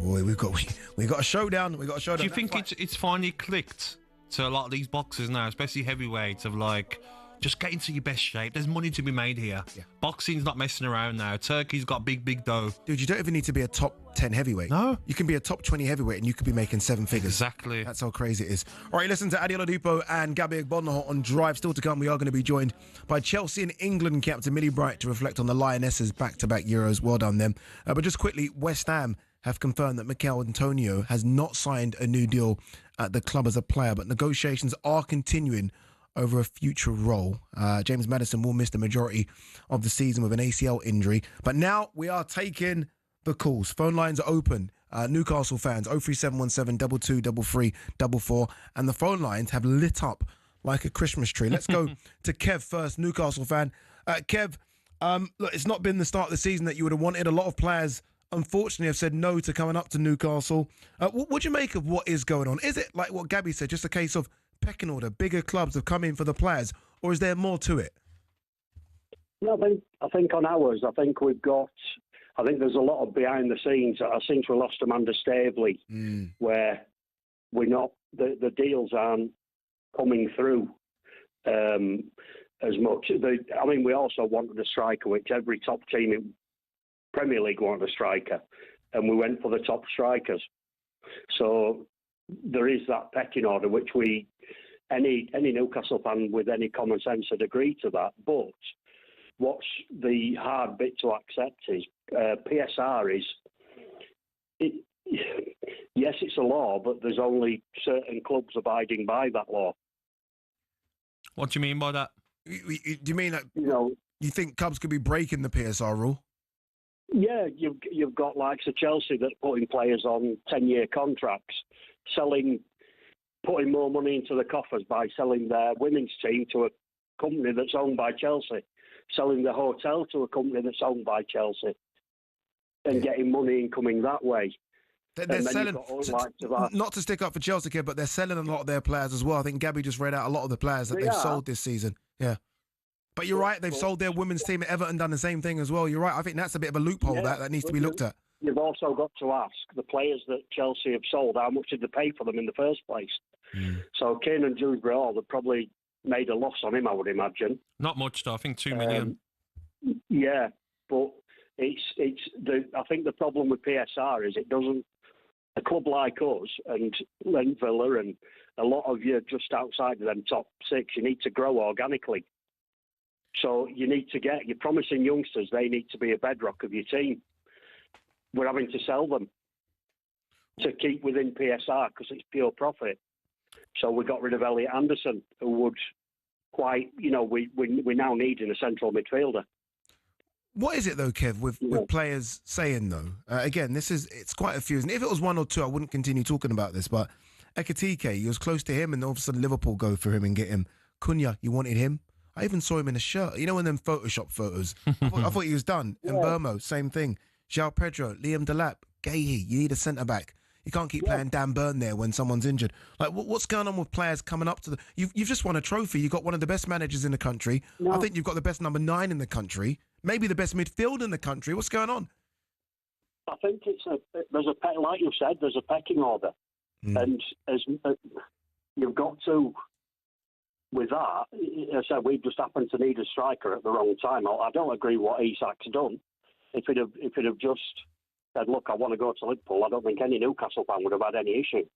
Boy, we got a showdown. We got a showdown. Do you think it's finally clicked to a lot of these boxers now, especially heavyweights, of like, just get into your best shape. There's money to be made here. Yeah. Boxing's not messing around now. Turkey's got big dough. Dude, you don't even need to be a top 10 heavyweight. No. You can be a top 20 heavyweight and you could be making 7 figures. Exactly. That's how crazy it is. All right, listen to Ade Oladipo and Gabby Agbonlahor on Drive. Still to come, we are going to be joined by Chelsea and England captain Millie Bright to reflect on the Lionesses' back-to-back Euros. Well done, them. But just quickly, West Ham have confirmed that Mikel Antonio has not signed a new deal at the club as a player, but negotiations are continuing over a future role. James Maddison will miss the majority of the season with an ACL injury. But now we are taking the calls. Phone lines are open. Newcastle fans, 03717 223344. And the phone lines have lit up like a Christmas tree. Let's go to Kev first, Newcastle fan. Kev, look, it's not been the start of the season that you would have wanted. A lot of players, unfortunately, have said no to coming up to Newcastle. What do you make of what is going on? Is it, like what Gabby said, just a case of pecking order, bigger clubs have come in for the players, or is there more to it? No, I think on ours, I think there's a lot of behind the scenes. I think we lost Amanda Staveley, where the deals aren't coming through as much. We also wanted a striker, which every top team in Premier League wanted a striker, and we went for the top strikers. So there is that pecking order, which any Newcastle fan with any common sense would agree to that. But what's the hard bit to accept is PSR is, yes, it's a law, but there's only certain clubs abiding by that law. What do you mean by that? Do you mean that you think clubs could be breaking the PSR rule? Yeah, you've got likes of Chelsea that are putting players on 10-year contracts, putting more money into the coffers by selling their women's team to a company that's owned by Chelsea, selling the hotel to a company that's owned by Chelsea, and getting money incoming that way. They're selling, not to stick up for Chelsea, kid, but they're selling a lot of their players as well. I think Gabby just read out a lot of the players that they've sold this season. Yeah. But you're right, they've sold their women's team at Everton, done the same thing as well. You're right, I think that's a bit of a loophole that needs to be looked at. You've also got to ask the players that Chelsea have sold, how much did they pay for them in the first place? So Kane and Jude Hall have probably made a loss on him, I would imagine. Not much, though. I think 2 million. Yeah, but I think the problem with PSR is it doesn't. A club like us and Len Villa and a lot of you just outside of them top 6, you need to grow organically. So you're promising youngsters, they need to be a bedrock of your team. We're having to sell them to keep within PSR because it's pure profit. So we got rid of Elliot Anderson, who would we now need in a central midfielder. What is it though, Kev, with players saying though? Again, it's quite a few. And if it was 1 or 2, I wouldn't continue talking about this. But Ekitike, you was close to him, and all of a sudden Liverpool go for him and get him. Cunha, you wanted him. I even saw him in a shirt. You know, in them Photoshop photos. I thought he was done. And Burmo, same thing. João Pedro, Liam Delap, Gahey. You need a centre back. You can't keep playing Dan Burn there when someone's injured. Like, what's going on with players coming up to the... You've just won a trophy. You've got one of the best managers in the country. No. I think you've got the best number 9 in the country. Maybe the best midfield in the country. What's going on? I think like you said, there's a pecking order. And as you've got to... With that, as I said, we just happened to need a striker at the wrong time. I don't agree what Isak's done. If it have just said, look, I want to go to Liverpool, I don't think any Newcastle fan would have had any issue.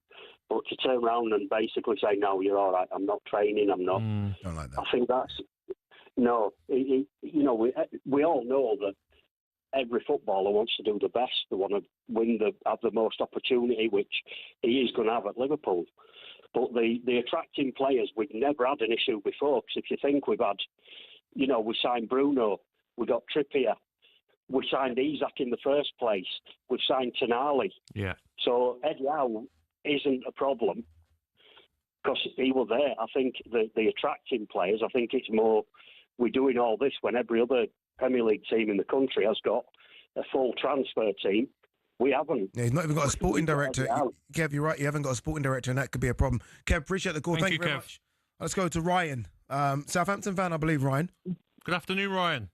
But to turn around and basically say, no, you're all right, I'm not training, I'm not... Don't like that. I think that's... No, we all know that every footballer wants to do the best. They want to have the most opportunity, which he is going to have at Liverpool. But the attracting players, we've never had an issue before. Because if you think we've had, we signed Bruno, we got Trippier, we signed Isak in the first place, we've signed Tonali. Yeah. So Eddie Howe isn't a problem because he was there. I think the attracting players, I think it's more we're doing all this when every other Premier League team in the country has got a full transfer team. We haven't. Yeah, he's not even got a sporting director. Kev, you're right. You haven't got a sporting director, and that could be a problem. Kev, appreciate the call. Thank you very much. Let's go to Ryan. Southampton fan, I believe, Ryan. Good afternoon, Ryan.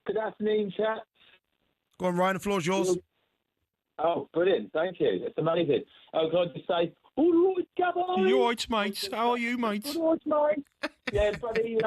Good afternoon, chat. Go on, Ryan. The floor's yours. Oh, brilliant. Thank you. That's amazing. Oh, can I just say, all right, Gabby. You all right, mate? How are you, mate? All right, mate. Yeah, buddy.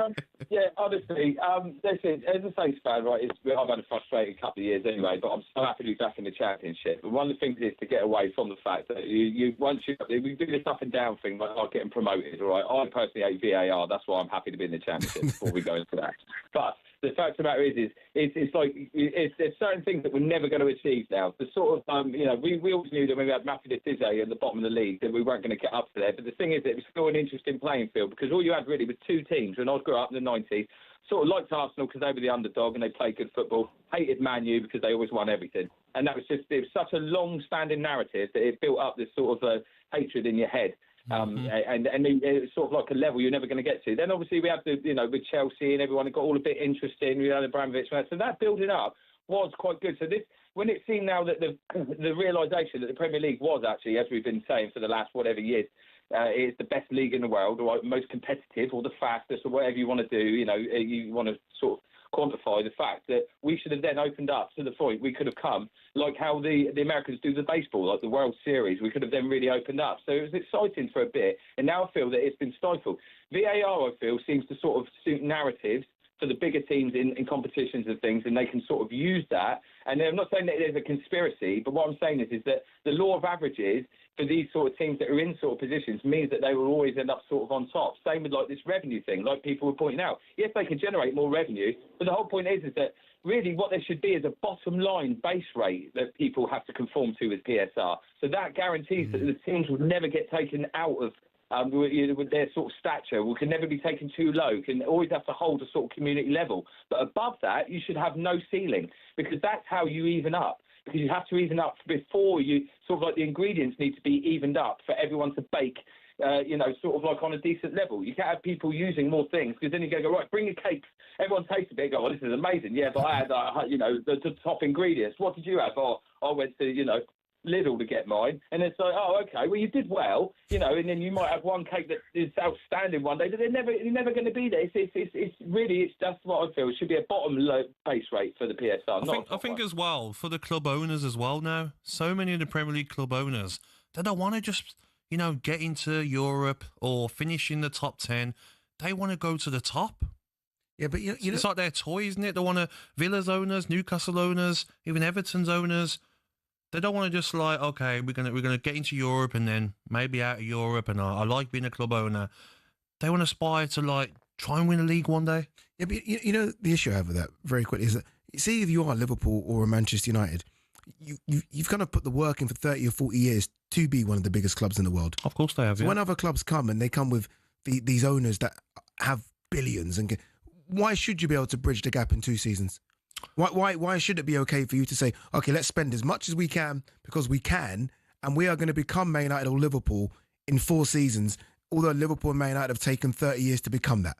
Honestly, listen, as a Saints fan, right, I've had a frustrating couple of years anyway, but I'm so happy to be back in the Championship. But one of the things is to get away from the fact that we do this up and down thing, like getting promoted, all right? I personally hate VAR. That's why I'm happy to be in the Championship before we go into that. But the fact of the matter is it's like there's certain things that we're never going to achieve now. The sort of we always knew that when we had Matthew Dizzy at the bottom of the league that we weren't going to get up to there. But the thing is that it was still an interesting playing field because all you had really was two teams. When I grew up in the 90s, sort of liked Arsenal because they were the underdog and they played good football. Hated Man U because they always won everything. And it was such a long-standing narrative that it built up this sort of hatred in your head. And it's sort of like a level you're never going to get to. Then obviously we had with Chelsea and everyone, it got all a bit interesting. We had Abramovich, so that building up was quite good. So when it seemed now that the realisation that the Premier League was actually, as we've been saying for the last whatever years, is the best league in the world, or most competitive, or the fastest, or whatever you want to do. You want to sort of quantify the fact that we should have then opened up to the point we could have come, like how the Americans do the baseball, like the World Series. We could have then really opened up. So it was exciting for a bit, and now I feel that it's been stifled. VAR, I feel, seems to sort of suit narratives for the bigger teams in competitions and things, and they can sort of use that. And I'm not saying that there's a conspiracy, but what I'm saying is that the law of averages for these sort of teams that are in sort of positions means that they will always end up sort of on top. Same with like this revenue thing, like people were pointing out. Yes, they can generate more revenue, but the whole point is that really what there should be is a bottom line base rate that people have to conform to as PSR. So that guarantees that the teams will never get taken out of with their sort of stature, we can never be taken too low, can always have to hold a sort of community level. But above that, you should have no ceiling, because that's how you even up. Because you have to even up before you, sort of like the ingredients need to be evened up for everyone to bake, sort of like on a decent level. You can't have people using more things, because then you go, right, bring your cakes. Everyone tastes a bit, go, oh, this is amazing. Yeah, but I had, the top ingredients. What did you have? Oh, I went to, Lidl to get mine, and it's like, oh, okay, well, you did well, and then you might have one cake that is outstanding one day, but you're never going to be there. It's that's what I feel. It should be a bottom low base rate for the PSR. I think as well, for the club owners as well now, so many of the Premier League club owners, they don't want to just, get into Europe or finish in the top 10. They want to go to the top. Yeah, but it's like their toy, isn't it? They want to, Villa's owners, Newcastle owners, even Everton's owners. They don't want to just like, okay, we're gonna get into Europe and then maybe out of Europe, and I like being a club owner. They want to aspire to like try and win a league one day. Yeah, but the issue I have with that very quickly is that, see, if you are Liverpool or a Manchester United, you've kind of put the work in for 30 or 40 years to be one of the biggest clubs in the world. Of course they have. So yeah. When other clubs come and they come with these owners that have billions, why should you be able to bridge the gap in 2 seasons? Why should it be okay for you to say, okay, let's spend as much as we can because we can, and we are going to become Man United or Liverpool in 4 seasons, although Liverpool and Man United have taken 30 years to become that?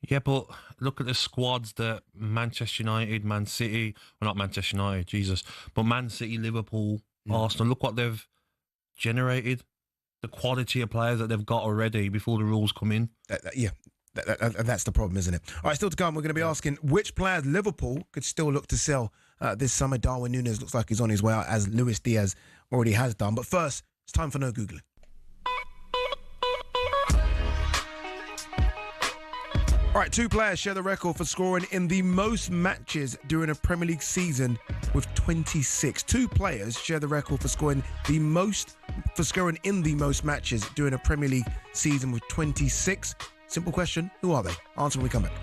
Yeah, but look at the squads that Manchester United, Man City, well, not Manchester United, Jesus, but Man City, Liverpool, Arsenal, look what they've generated, the quality of players that they've got already before the rules come in. That's the problem, isn't it? All right, still to come, we're going to be asking which players Liverpool could still look to sell this summer. Darwin Núñez looks like he's on his way out, as Luis Diaz already has done. But first, it's time for No Googling. All right, 2 players share the record for scoring in the most matches during a Premier League season with 26. 2 players share the record for scoring in the most matches during a Premier League season with 26. Simple question, who are they? Answer when we come back.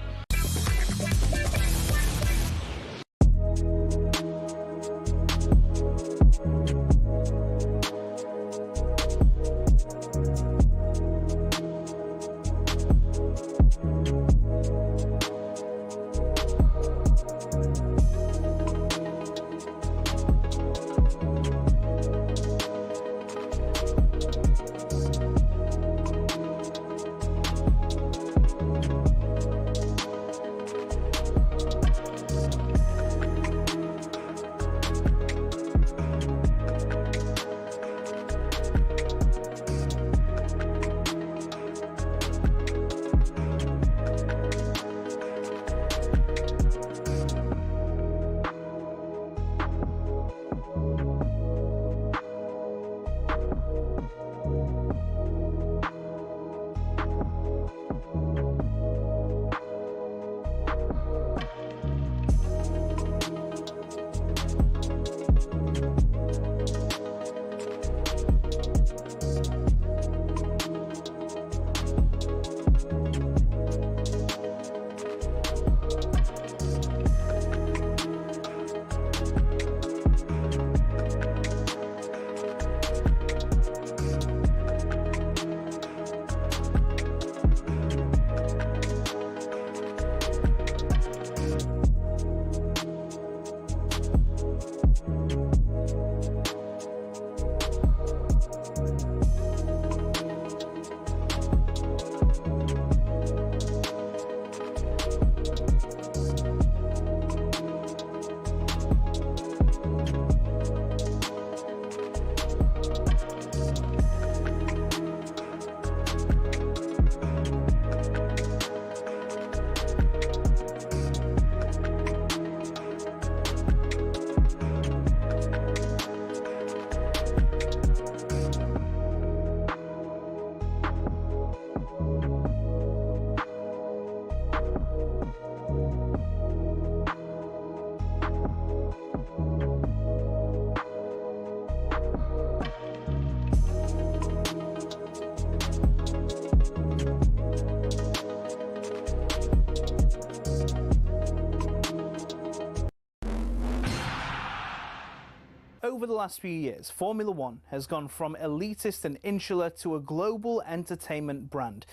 Over the last few years, Formula One has gone from elitist and insular to a global entertainment brand.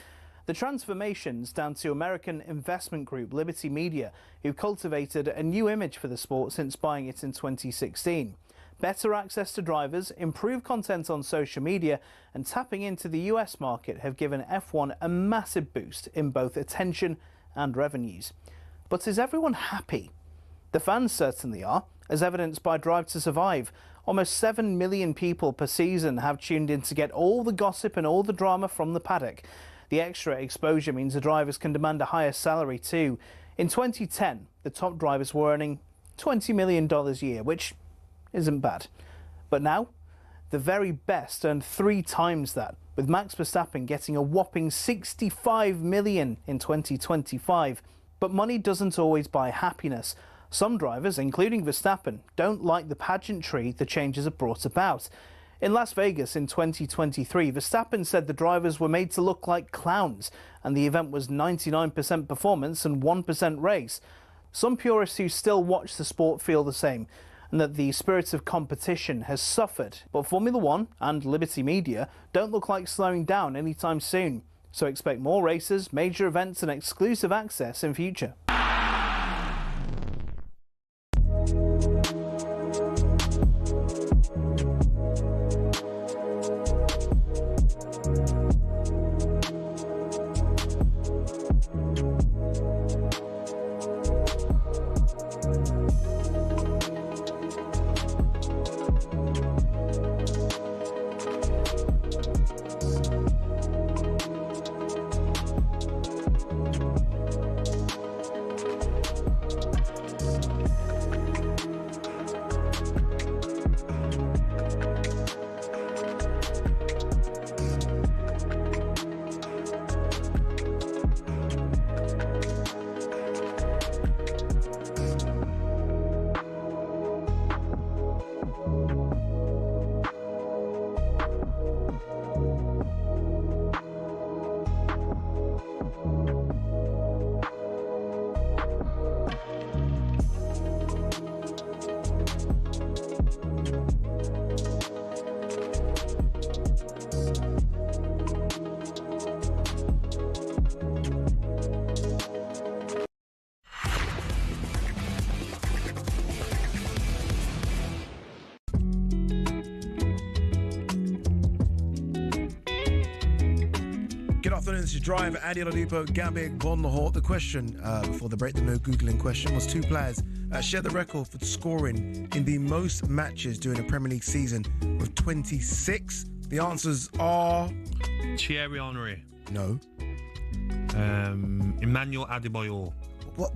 The transformation's down to American investment group Liberty Media, who cultivated a new image for the sport since buying it in 2016. Better access to drivers, improved content on social media, and tapping into the US market have given F1 a massive boost in both attention and revenues. But is everyone happy? The fans certainly are, as evidenced by Drive to Survive. Almost 7 million people per season have tuned in to get all the gossip and all the drama from the paddock. The extra exposure means the drivers can demand a higher salary too. In 2010, the top drivers were earning $20 million a year, which isn't bad. But now, the very best earn 3 times that, with Max Verstappen getting a whopping $65 million in 2025. But money doesn't always buy happiness. Some drivers, including Verstappen, don't like the pageantry the changes have brought about. In Las Vegas in 2023, Verstappen said the drivers were made to look like clowns, and the event was 99% performance and 1% race. Some purists who still watch the sport feel the same, and that the spirit of competition has suffered. But Formula One and Liberty Media don't look like slowing down anytime soon. So expect more races, major events and exclusive access in future. Good afternoon, this is Drive. Ade Oladipo Gabby Agbonlahor. The question before the break, the no Googling question, was 2 players shared the record for scoring in the most matches during a Premier League season with 26. The answers are... Thierry Henry. No. Emmanuel Adebayor. What?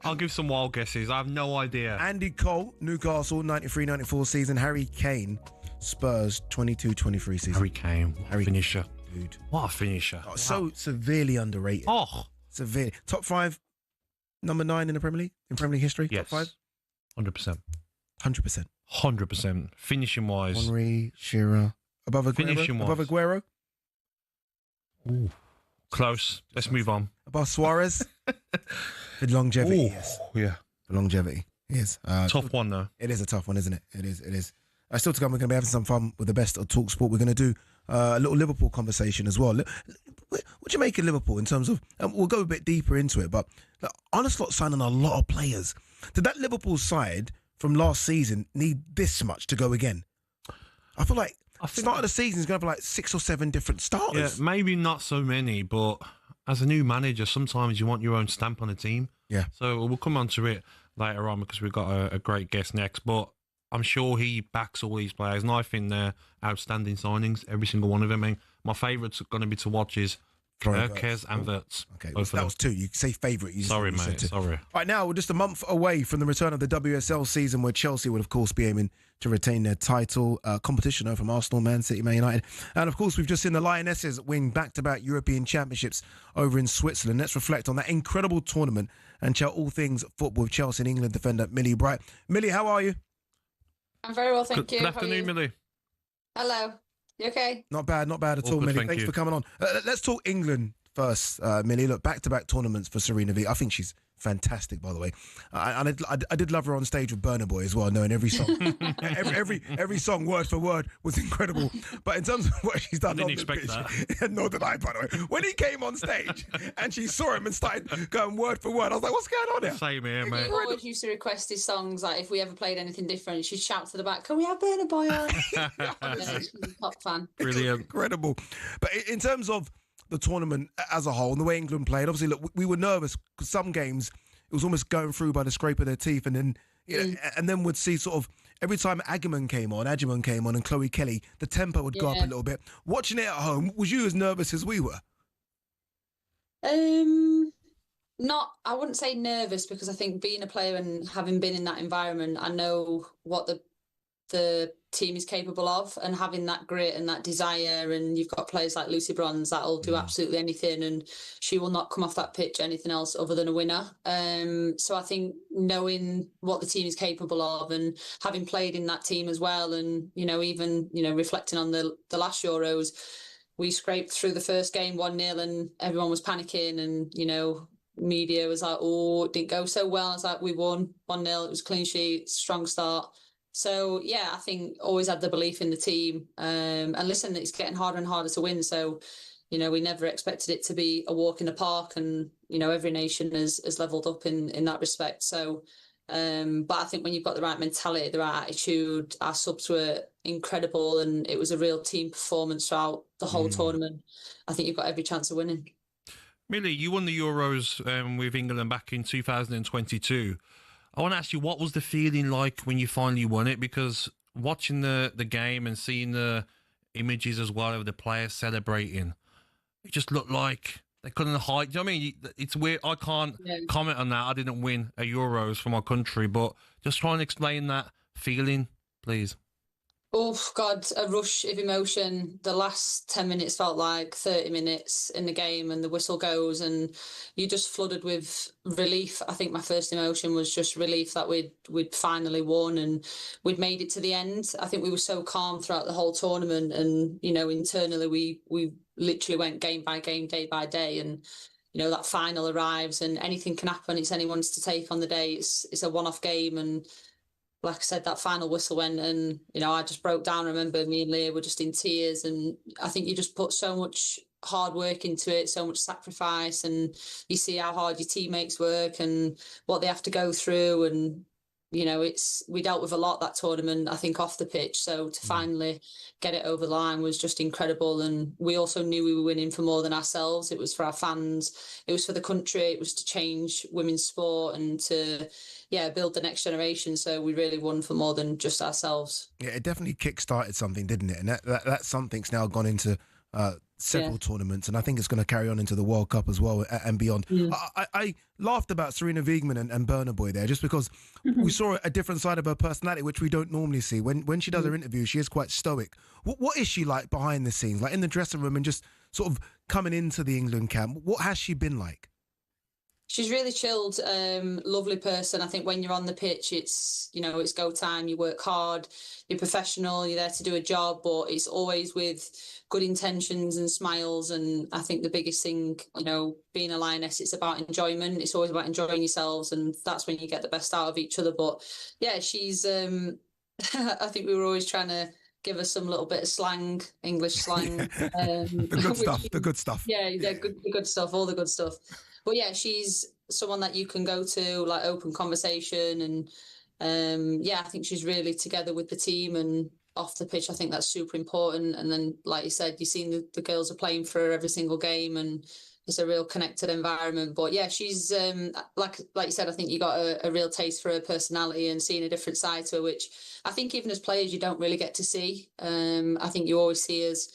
I'll give some wild guesses. I have no idea. Andy Cole, Newcastle, 93-94 season. Harry Kane, Spurs, 22-23 season. Harry Kane, finisher. Dude. What a finisher. Oh, so severely underrated. Oh. Severely. Top 5, number 9 in the Premier League? In Premier League history? Yes. Top 5? 100%. 100%. 100%. Finishing wise. Henry, Shearer. Above Aguero? Finishing wise. Above Aguero? Ooh. Close. Let's move on. Above Suarez? For longevity, yes. Yeah. For longevity, yes. Tough one, though. It is a tough one, isn't it? It is. Still to come, we're going to be having some fun with the best of talkSPORT. We're going to do a little Liverpool conversation as well. What do you make of Liverpool in terms of... we'll go a bit deeper into it, but Arne Slot signing a lot of players. Did that Liverpool side from last season need this much to go again? I feel like start of the season is going to have like 6 or 7 different starters. Yeah, maybe not so many, but as a new manager, sometimes you want your own stamp on a team. Yeah. So we'll come on to it later on because we've got a great guest next, but I'm sure he backs all these players, and I think they're outstanding signings, every single one of them. I mean, my favourites going to be to watch is Kez and Wirtz. Okay, that was 2. You say favourite. Sorry, mate. Sorry. Right now, we're just a month away from the return of the WSL season, where Chelsea would, of course, be aiming to retain their title. Competition from Arsenal, Man City, Man United. And, of course, we've just seen the Lionesses win back-to-back European Championships over in Switzerland. Let's reflect on that incredible tournament and chat all things football with Chelsea and England defender Millie Bright. Millie, how are you? I'm very well, thank you. Good afternoon, Millie. Hello. You okay? Not bad at all, Millie. Thanks for coming on. Let's talk England first, Millie. Look, back-to-back tournaments for Serena V. I think she's fantastic, by the way. I did love her on stage with Burna Boy as well, knowing every song, every song word for word was incredible. But in terms of what she's done, I didn't expect that. Nor did I, by the way. When he came on stage and she saw him and started going word for word, I was like, "What's going on here?" Same here, mate. He always used to request his songs. Like if we ever played anything different, she'd shout to the back, "Can we have Burna Boy on?" She's a top fan. Brilliant, incredible. But in terms of the tournament as a whole and the way England played, obviously, look, we were nervous because some games it was almost going through by the scrape of their teeth, and then and then would see sort of every time Agumon came on and Chloe Kelly, the tempo would go up a little bit. Watching it at home, was you as nervous as we were? Not, I wouldn't say nervous, because I think being a player and having been in that environment, I know what the team is capable of, and having that grit and that desire. And you've got players like Lucy Bronze that'll do absolutely anything, and she will not come off that pitch anything else other than a winner. So I think knowing what the team is capable of and having played in that team as well, and even reflecting on the last Euros, we scraped through the first game 1-0 and everyone was panicking, and media was like, "Oh, it didn't go so well." I was like, "We won 1-0. It was a clean sheet, strong start." So, yeah, I think always had the belief in the team. And listen, it's getting harder and harder to win. So, we never expected it to be a walk in the park. And, every nation has levelled up in that respect. So, but I think when you've got the right mentality, the right attitude, our subs were incredible. And it was a real team performance throughout the whole tournament. I think you've got every chance of winning. Millie, you won the Euros with England back in 2022. I want to ask you, what was the feeling like when you finally won it? Because watching the game and seeing the images as well of the players celebrating, it just looked like they couldn't hide. Do you know what I mean? It's weird. I can't comment on that. I didn't win a Euros for my country, but just try and explain that feeling, please. Oh, God, a rush of emotion. The last 10 minutes felt like 30 minutes in the game, and the whistle goes and you just flooded with relief. I think my first emotion was just relief that we'd finally won and we'd made it to the end. I think we were so calm throughout the whole tournament, and, internally we literally went game by game, day by day, and that final arrives and anything can happen. It's anyone's to take on the day. It's a one-off game, and like I said, that final whistle went and, I just broke down. I remember me and Leah were just in tears, and I think you just put so much hard work into it, so much sacrifice, and you see how hard your teammates work and what they have to go through. And, we dealt with a lot that tournament, I think, off the pitch. So to finally get it over the line was just incredible. And we also knew we were winning for more than ourselves. It was for our fans. It was for the country. It was to change women's sport and to, build the next generation. So we really won for more than just ourselves. Yeah, it definitely kick-started something, didn't it? And that something's now gone into several tournaments, and I think it's going to carry on into the World Cup as well and beyond. I laughed about Serena Wiegman and Burna Boy there, just because we saw a different side of her personality, which we don't normally see. When she does her interview, she is quite stoic. What is she like behind the scenes, like in the dressing room and just sort of coming into the England camp? What has she been like? She's really chilled, lovely person. I think when you're on the pitch, it's go time. You work hard, you're professional, you're there to do a job, but it's always with good intentions and smiles. And I think the biggest thing, being a Lioness, it's about enjoyment. It's always about enjoying yourselves, and that's when you get the best out of each other. But yeah, she's, I think we were always trying to give her some little bit of slang, English slang. The good stuff. Yeah, the good stuff, all the good stuff. But yeah, she's someone that you can go to, like open conversation. And I think she's really together with the team and off the pitch. I think that's super important. And then, like you said, you've seen the girls are playing for her every single game, and it's a real connected environment. But yeah, she's, like you said, I think you got a real taste for her personality and seeing a different side to her, which I think even as players, you don't really get to see. I think you always see as,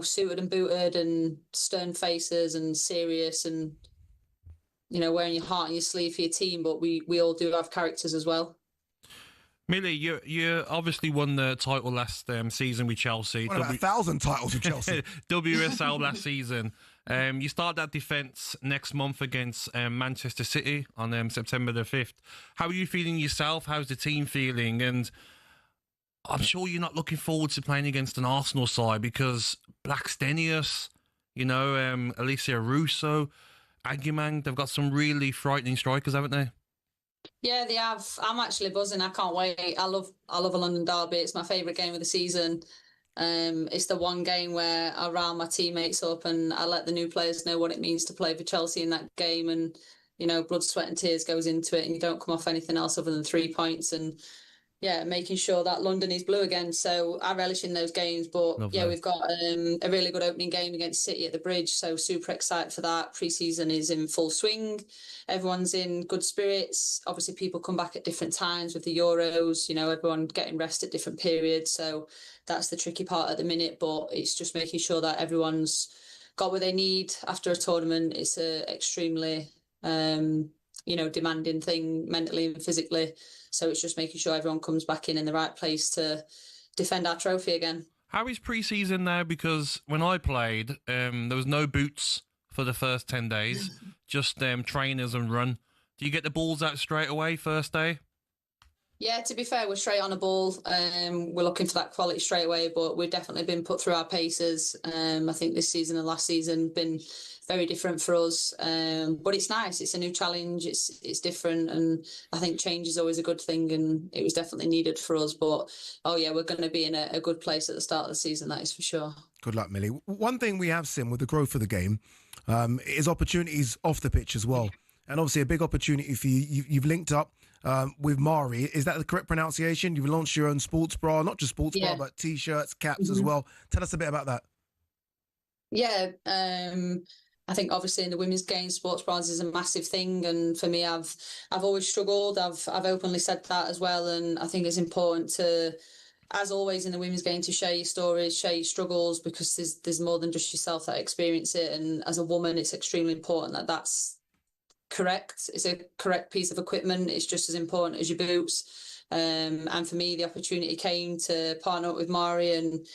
suited and booted and stern faces and serious and, wearing your heart on your sleeve for your team, but we all do have characters as well. Millie, you obviously won the title last season with Chelsea. What about 1,000 titles with Chelsea? WSL last season. You start that defence next month against Manchester City on September the 5th. How are you feeling yourself? How's the team feeling? And I'm sure you're not looking forward to playing against an Arsenal side, because Blackstenius, You know, Alicia Russo, Agumang. They've got some really frightening strikers, haven't they? Yeah, they have. I'm actually buzzing. I can't wait. I love a London derby. It's my favourite game of the season. It's the one game where I round my teammates up and I let the new players know what it means to play for Chelsea in that game. And, you know, blood, sweat and tears goes into it and you don't come off anything else other than 3 points. And, yeah, making sure that London is blue again. So I relish in those games. But, Lovely. yeah, we've got a really good opening game against City at the Bridge. So super excited for that. Pre-season is in full swing. Everyone's in good spirits. Obviously, people come back at different times with the Euros. You know, everyone getting rest at different periods. So that's the tricky part at the minute. But it's just making sure that everyone's got what they need after a tournament. It's a extremely, demanding thing mentally and physically. So it's just making sure everyone comes back in the right place to defend our trophy again. How is pre-season now? Because when I played, there was no boots for the first 10 days, just trainers and run. Do you get the balls out straight away first day? Yeah, to be fair, we're straight on a ball. We're looking for that quality straight away, but we've definitely been put through our paces. I think this season and last season been very different for us. But it's nice. It's a new challenge. It's different. And I think change is always a good thing. And it was definitely needed for us. But, we're going to be in a good place at the start of the season. That is for sure. Good luck, Millie. One thing we have seen with the growth of the game is opportunities off the pitch as well. And obviously a big opportunity for you. You've linked up with Mari. Is that the correct pronunciation? You've launched your own sports bra, not just sports bra, but T-shirts, caps as well. Tell us a bit about that. Yeah, I think obviously in the women's game, sports bras is a massive thing. And for me, I've always struggled. I've openly said that as well. And I think it's important to, as always in the women's game, to share your stories, share your struggles, because there's more than just yourself that experience it. And as a woman, it's extremely important that that's correct. It's a correct piece of equipment. It's just as important as your boots. And for me, the opportunity came to partner up with Mari, and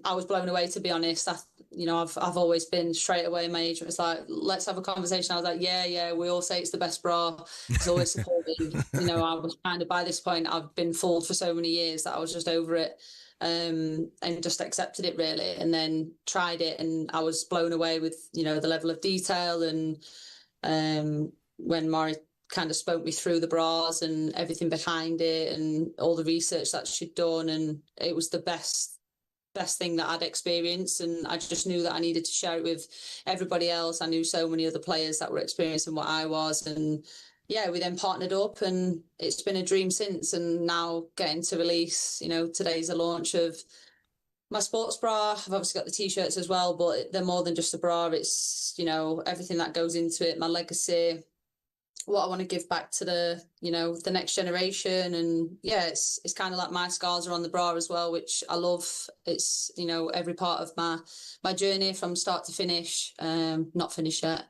I was blown away, to be honest. I've always been straight away. My agent was like, let's have a conversation. I was like, yeah, we all say it's the best bra. It's always supporting. I was kind of, by this point, I've been fooled for so many years that I was just over it. And just accepted it really, and then tried it, and I was blown away with, the level of detail. And when Mari kind of spoke me through the bras and everything behind it and all the research that she'd done, and it was the best thing that I'd experienced, and I just knew that I needed to share it with everybody else. I knew so many other players that were experiencing what I was, and we then partnered up, and it's been a dream since. And now getting to release, today's the launch of my sports bra. I've obviously got the T-shirts as well, but they're more than just a bra. It's, everything that goes into it, my legacy, what I want to give back to the, the next generation. And it's kind of like my scars are on the bra as well, which I love. It's, every part of my journey from start to finish. Not finished yet.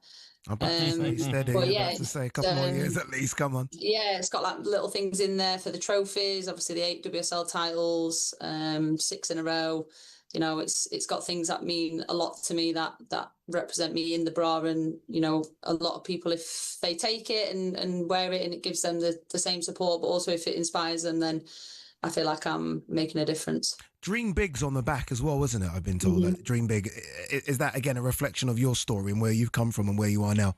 I'm about to say steady. But about to say a couple more years at least. Come on. Yeah, it's got like little things in there for the trophies. Obviously, the 8 WSL titles, 6 in a row. It's got things that mean a lot to me that represent me in the bra. And a lot of people, if they take it and wear it, and it gives them the same support, but also if it inspires them, then I feel like I'm making a difference. Dream Big's on the back as well, isn't it? I've been told that Dream Big. Is that, again, a reflection of your story and where you've come from and where you are now?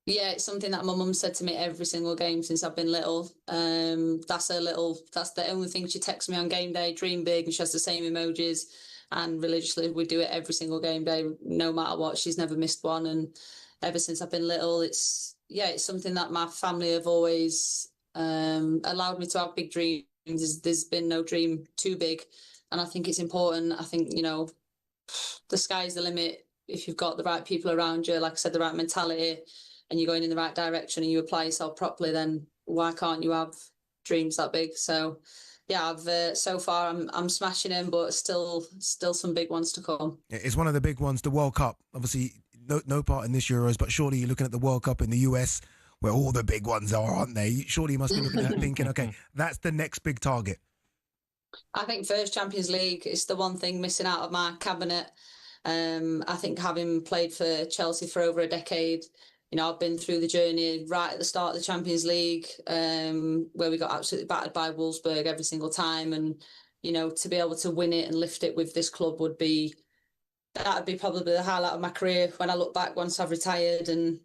Yeah, it's something that my mum said to me every single game since I've been little. That's the only thing she texts me on game day, Dream Big, and she has the same emojis. And religiously, we do it every single game day, no matter what. She's never missed one. And ever since I've been little, it's something that my family have always allowed me to have big dreams. There's been no dream too big. And I think it's important. I think, the sky's the limit. If you've got the right people around you, like I said, the right mentality, and you're going in the right direction and you apply yourself properly, then why can't you have dreams that big? So, yeah, I've so far I'm smashing them, but still some big ones to come. It's one of the big ones, the World Cup. Obviously, no part in this Euros, but surely you're looking at the World Cup in the US, where all the big ones are, aren't they? Surely you must be looking at that thinking, okay, that's the next big target. I think first Champions League is the one thing missing out of my cabinet. I think having played for Chelsea for over a decade, I've been through the journey right at the start of the Champions League, where we got absolutely battered by Wolfsburg every single time. And, to be able to win it and lift it with this club would be that'd be probably the highlight of my career when I look back once I've retired. And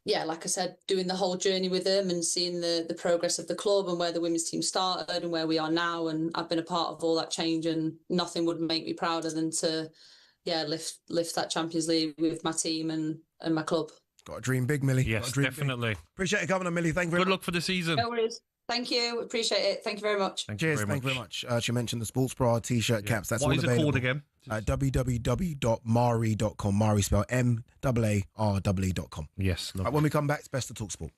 yeah, like I said, doing the whole journey with them and seeing the progress of the club and where the women's team started and where we are now. And I've been a part of all that change, and nothing would make me prouder than to, lift that Champions League with my team and my club. Got a dream big, Millie. Yes, definitely. Big. Appreciate you coming on, Millie. Thank you very much. Good luck for the season. No worries. Thank you. Appreciate it. Thank you very much. Thank you very much. She mentioned the sports bra, t-shirt, caps. That's what all available. What is it called again? www.mari.com. Mari spelled MAARE.com. Yes. Right, when we come back, it's best to talk sport.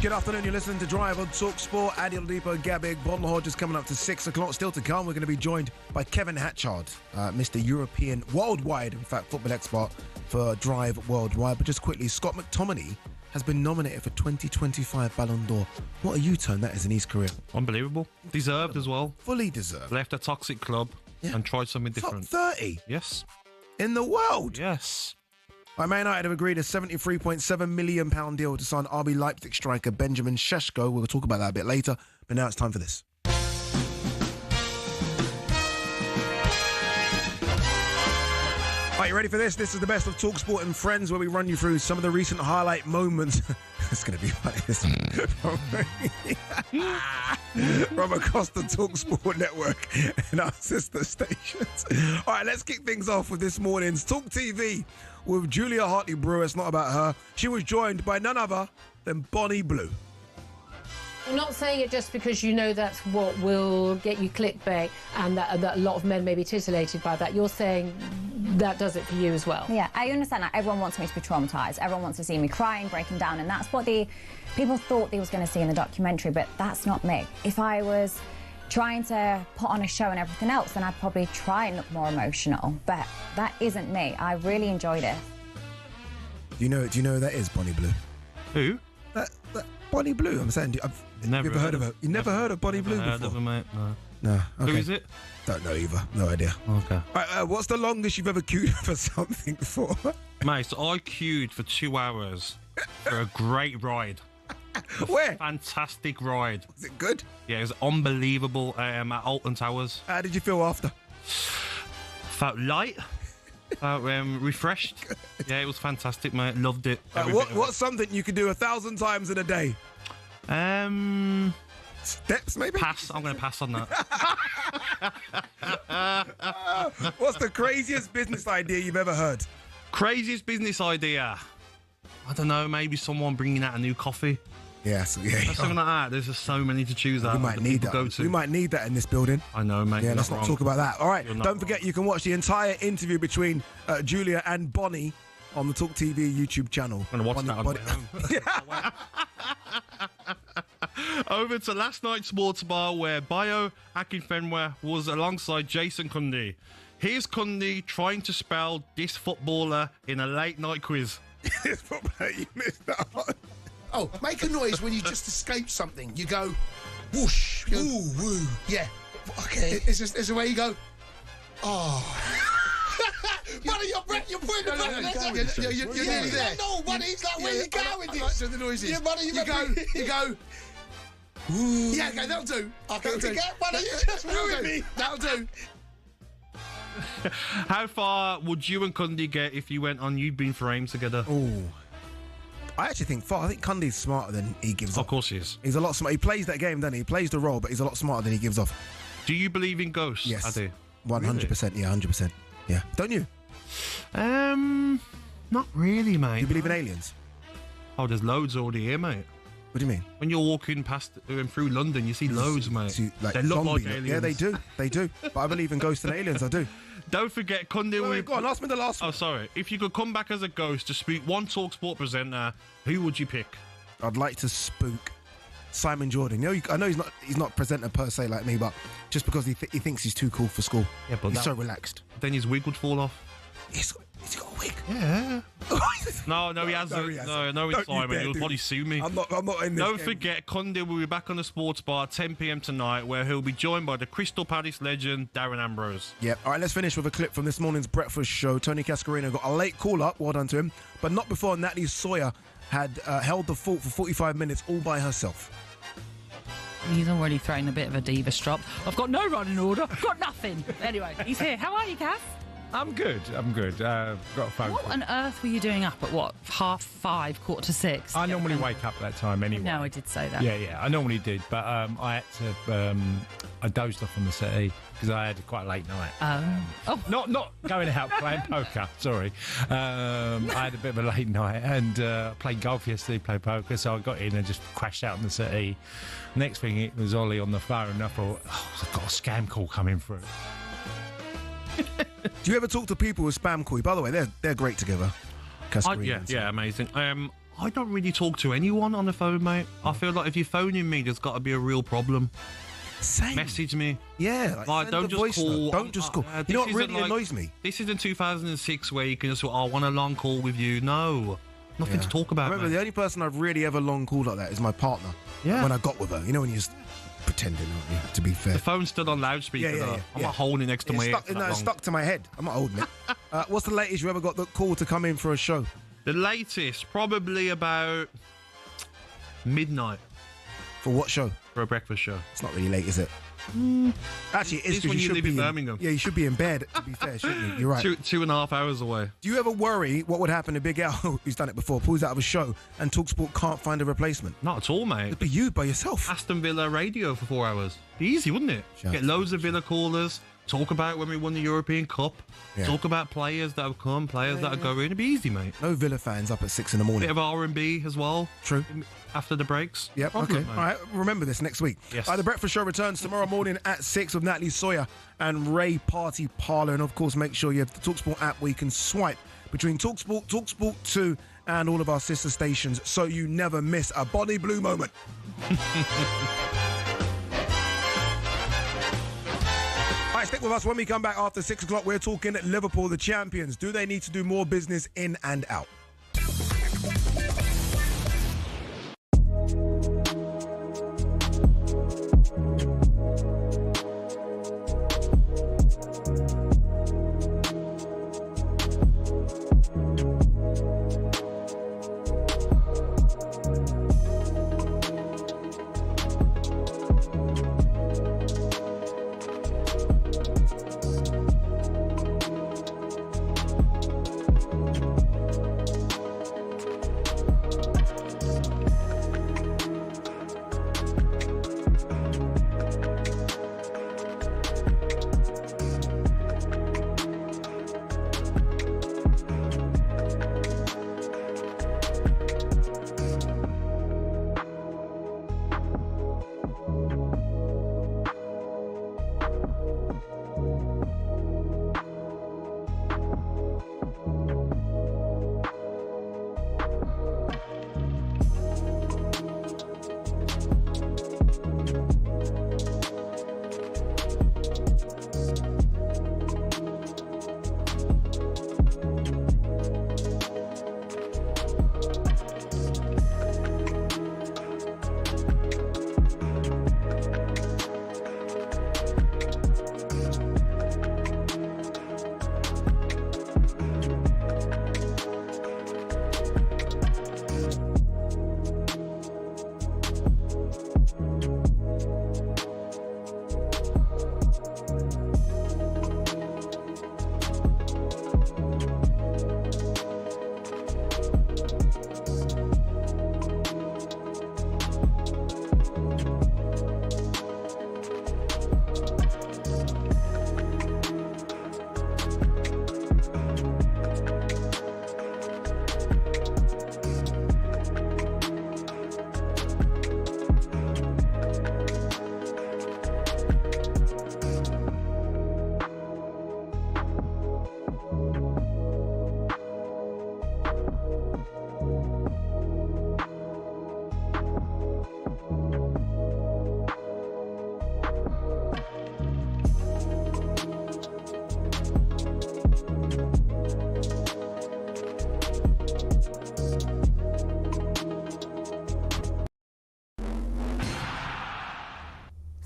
Good afternoon, you're listening to Drive on talkSPORT. Ade Oladipo Gabby Agbonlahor just coming up to 6 o'clock. Still to come, we're going to be joined by Kevin Hatchard, Mr. European, worldwide, in fact, football expert for Drive Worldwide. But just quickly, Scott McTominay has been nominated for 2025 Ballon d'Or. What a U-turn that is in his career. Unbelievable. Deserved as well. Fully deserved. Left a toxic club and tried something different. Top 30? Yes. In the world? Yes. Man United have agreed a £73.7 million deal to sign RB Leipzig striker Benjamin Sesko. We'll talk about that a bit later, but now it's time for this. Are you ready for this? This is the best of TalkSport and Friends, where we run you through some of the recent highlight moments. It's going to be funny. From across the TalkSport network and our sister stations. All right, let's kick things off with this morning's Talk TV with Julia Hartley-Brewer. It's not about her. She was joined by none other than Bonnie Blue. You're not saying it just because you know that's what will get you clickbait and that a lot of men may be titillated by that. You're saying that does it for you as well. Yeah, I understand that. Everyone wants me to be traumatised. Everyone wants to see me crying, breaking down, and that's what the people thought they was going to see in the documentary, but that's not me. If I was trying to put on a show and everything else, then I'd probably try and look more emotional, but that isn't me. I really enjoyed it. Do you know who that is, Bonnie Blue? Who? That Bonnie Blue. I'm saying, have you ever heard of her? You never heard of Bonnie Blue before? Heard of her, mate. No. No. Okay. Who is it? Don't know either. No idea. Okay. All right, what's the longest you've ever queued for something before? Mate, so I queued for 2 hours for a great ride. Where? Fantastic ride. Was it good? Yeah, it was unbelievable at Alton Towers. How did you feel after? Felt light. Refreshed. Yeah, it was fantastic, mate. Loved it. What's something you could do 1,000 times in a day? Steps, maybe? Pass. I'm going to pass on that. What's the craziest business idea you've ever heard? Craziest business idea? I don't know. Maybe someone bringing out a new coffee. Yes, yeah. Something like that. There's just so many to choose out. We might need that. Go to. We might need that in this building. I know, mate. Yeah, let's not talk about that. All right, don't forget you can watch the entire interview between Julia and Bonnie on the Talk TV YouTube channel. I'm going to watch that on my own. Over to last night's sports bar where Bio Akinfenwa was alongside Jason Cundy. Here's Cundy trying to spell this footballer in a late night quiz. This footballer, you missed that one. Oh, make a noise when you just escape something. You go, whoosh, woo, woo. Yeah. Okay. Is the way you go, oh. Buddy, you're putting the back. You're nearly there. No, buddy, it's like, where you going with this? So the noises. Yeah, buddy, you go, ooh. Yeah, okay, that'll do. Okay, buddy, you just ruined me. That'll do. How far would you and Cundy get if you went on You've Been Framed together? Oh. I actually think far. I think Cundy's smarter than he gives off. Of course he is. He's a lot smarter. He plays that game, doesn't he? He plays the role, but he's a lot smarter than he gives off. Do you believe in ghosts? Yes. Ade? 100%. Yeah, 100%. Yeah. Don't you? Not really, mate. Do you believe in aliens? Oh, there's loads already here, mate. What do you mean? When you're walking past through London, you see loads, mate. Like they look zombie, like aliens. Yeah, they do. They do. But I believe in ghosts and aliens. I do. Don't forget, Cundy. Wait, go on. Ask me the last one. Oh, sorry. If you could come back as a ghost to spook one TalkSport presenter, who would you pick? I'd like to spook Simon Jordan. You know, I know he's not presenter per se like me, but just because he thinks he's too cool for school. Yeah, but he's so relaxed. Then his wig would fall off. He's got a wig. Yeah. No, he hasn't. No, it's Simon. He'll probably sue me. I'm not in this Don't game. forget, Cundy will be back on the sports bar 10 p.m. tonight, where he'll be joined by the Crystal Palace legend Darren Ambrose. Yeah. All right, let's finish with a clip from this morning's breakfast show. Tony Cascarino got a late call-up. Well done to him. But not before Natalie Sawyer had held the fort for 45 minutes all by herself. He's already thrown a bit of a diva strop. I've got no running order. I've got nothing. Anyway, he's here. How are you, Cass? I'm good. Got a phone What call. on earth were you doing up at, 5:30, 5:45? I normally wake up at that time anyway. No, I did say that. Yeah, I normally did, but I had to. I dozed off on the settee because I had quite a late night. Not going out playing poker. Sorry, I had a bit of a late night and played golf yesterday, played poker. So I got in and just crashed out on the settee. Next thing, it was Ollie on the phone, and I thought, I've got a scam call coming through. Do you ever talk to people with spam call? By the way, they're great together. Yeah, amazing. I don't really talk to anyone on the phone, mate. I feel like if you're phoning me, there's got to be a real problem. Same. Message me. Yeah, like don't just call. Don't just call. You know what really annoys me? This isn't 2006 where you can just, I want a long call with you. No. Nothing to talk about. I remember mate. the only person I've really ever long called like that is my partner. Yeah. When I got with her. You know when you're just pretending, aren't you, to be fair. The phone's still on loudspeaker, though. I'm not holding it next to my ear. It's stuck to my head. I'm not holding it. What's the latest you ever got the call to come in for a show? The latest, probably about midnight. For what show? For a breakfast show. It's not really late, is it? Actually, it is, It's when because you should live be in Birmingham. Yeah, you should be in bed, to be fair, shouldn't you? You're right. 2.5 hours away. Do you ever worry what would happen if Big Al, who's done it before, pulls out of a show and talkSPORT can't find a replacement? Not at all, mate. It'd be you by yourself. Aston Villa radio for 4 hours. Be easy, wouldn't it? Get loads of Villa callers. Talk about when we won the European Cup. Yeah. Talk about players that have come, players that are going. It'd be easy, mate. No Villa fans up at 6 in the morning. Bit of R&B as well. True. After the breaks. Yep, Problem, okay. mate. All right, remember this next week. Yes. The Breakfast Show returns tomorrow morning at 6 with Natalie Sawyer and Ray Party Parlour. And, of course, make sure you have the talkSPORT app where you can swipe between talkSPORT, talkSPORT 2 and all of our sister stations so you never miss a Bonnie Blue moment. All right, stick with us. When we come back after 6 o'clock, we're talking Liverpool, the champions. Do they need to do more business in and out?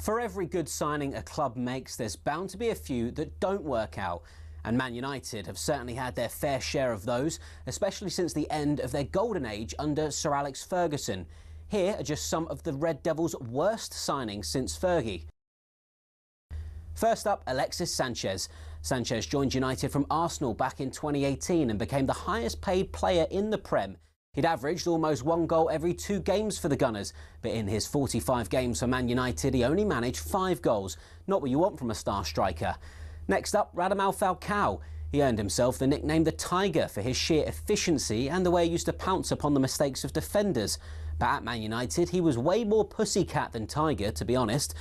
For every good signing a club makes, there's bound to be a few that don't work out. And Man United have certainly had their fair share of those, especially since the end of their golden age under Sir Alex Ferguson. Here are just some of the Red Devils' worst signings since Fergie. First up, Alexis Sanchez. Sanchez joined United from Arsenal back in 2018 and became the highest paid player in the Prem. He'd averaged almost 1 goal every 2 games for the Gunners, but in his 45 games for Man United, he only managed 5 goals. Not what you want from a star striker. Next up, Radamel Falcao. He earned himself the nickname the Tiger for his sheer efficiency and the way he used to pounce upon the mistakes of defenders. But at Man United, he was way more pussycat than Tiger, to be honest.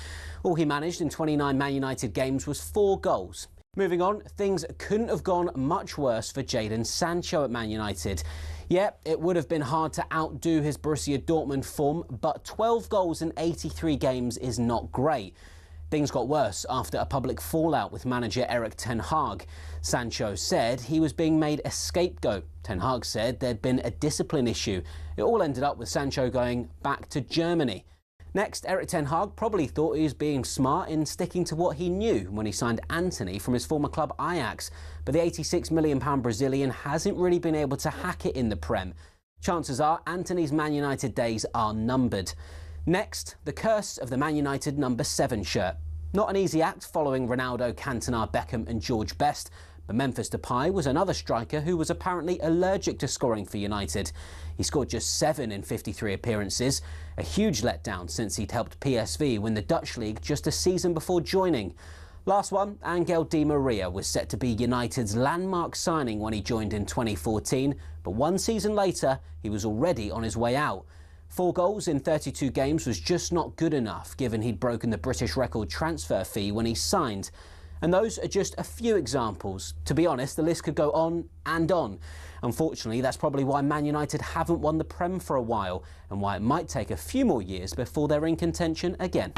All he managed in 29 Man United games was 4 goals. Moving on, things couldn't have gone much worse for Jadon Sancho at Man United. Yeah, it would have been hard to outdo his Borussia Dortmund form, but 12 goals in 83 games is not great. Things got worse after a public fallout with manager Erik ten Hag. Sancho said he was being made a scapegoat. Ten Hag said there'd been a discipline issue. It all ended up with Sancho going back to Germany. Next, Erik ten Hag probably thought he was being smart in sticking to what he knew when he signed Antony from his former club Ajax. But the £86 million Brazilian hasn't really been able to hack it in the Prem. Chances are Antony's Man United days are numbered. Next, the curse of the Man United number 7 shirt. Not an easy act following Ronaldo, Cantona, Beckham and George Best, but Memphis Depay was another striker who was apparently allergic to scoring for United. He scored just 7 in 53 appearances, a huge letdown since he'd helped PSV win the Dutch league just a season before joining. Last one, Angel Di Maria was set to be United's landmark signing when he joined in 2014, but one season later, he was already on his way out. 4 goals in 32 games was just not good enough, given he'd broken the British record transfer fee when he signed. And those are just a few examples. To be honest, the list could go on and on. Unfortunately, that's probably why Man United haven't won the Prem for a while, and why it might take a few more years before they're in contention again.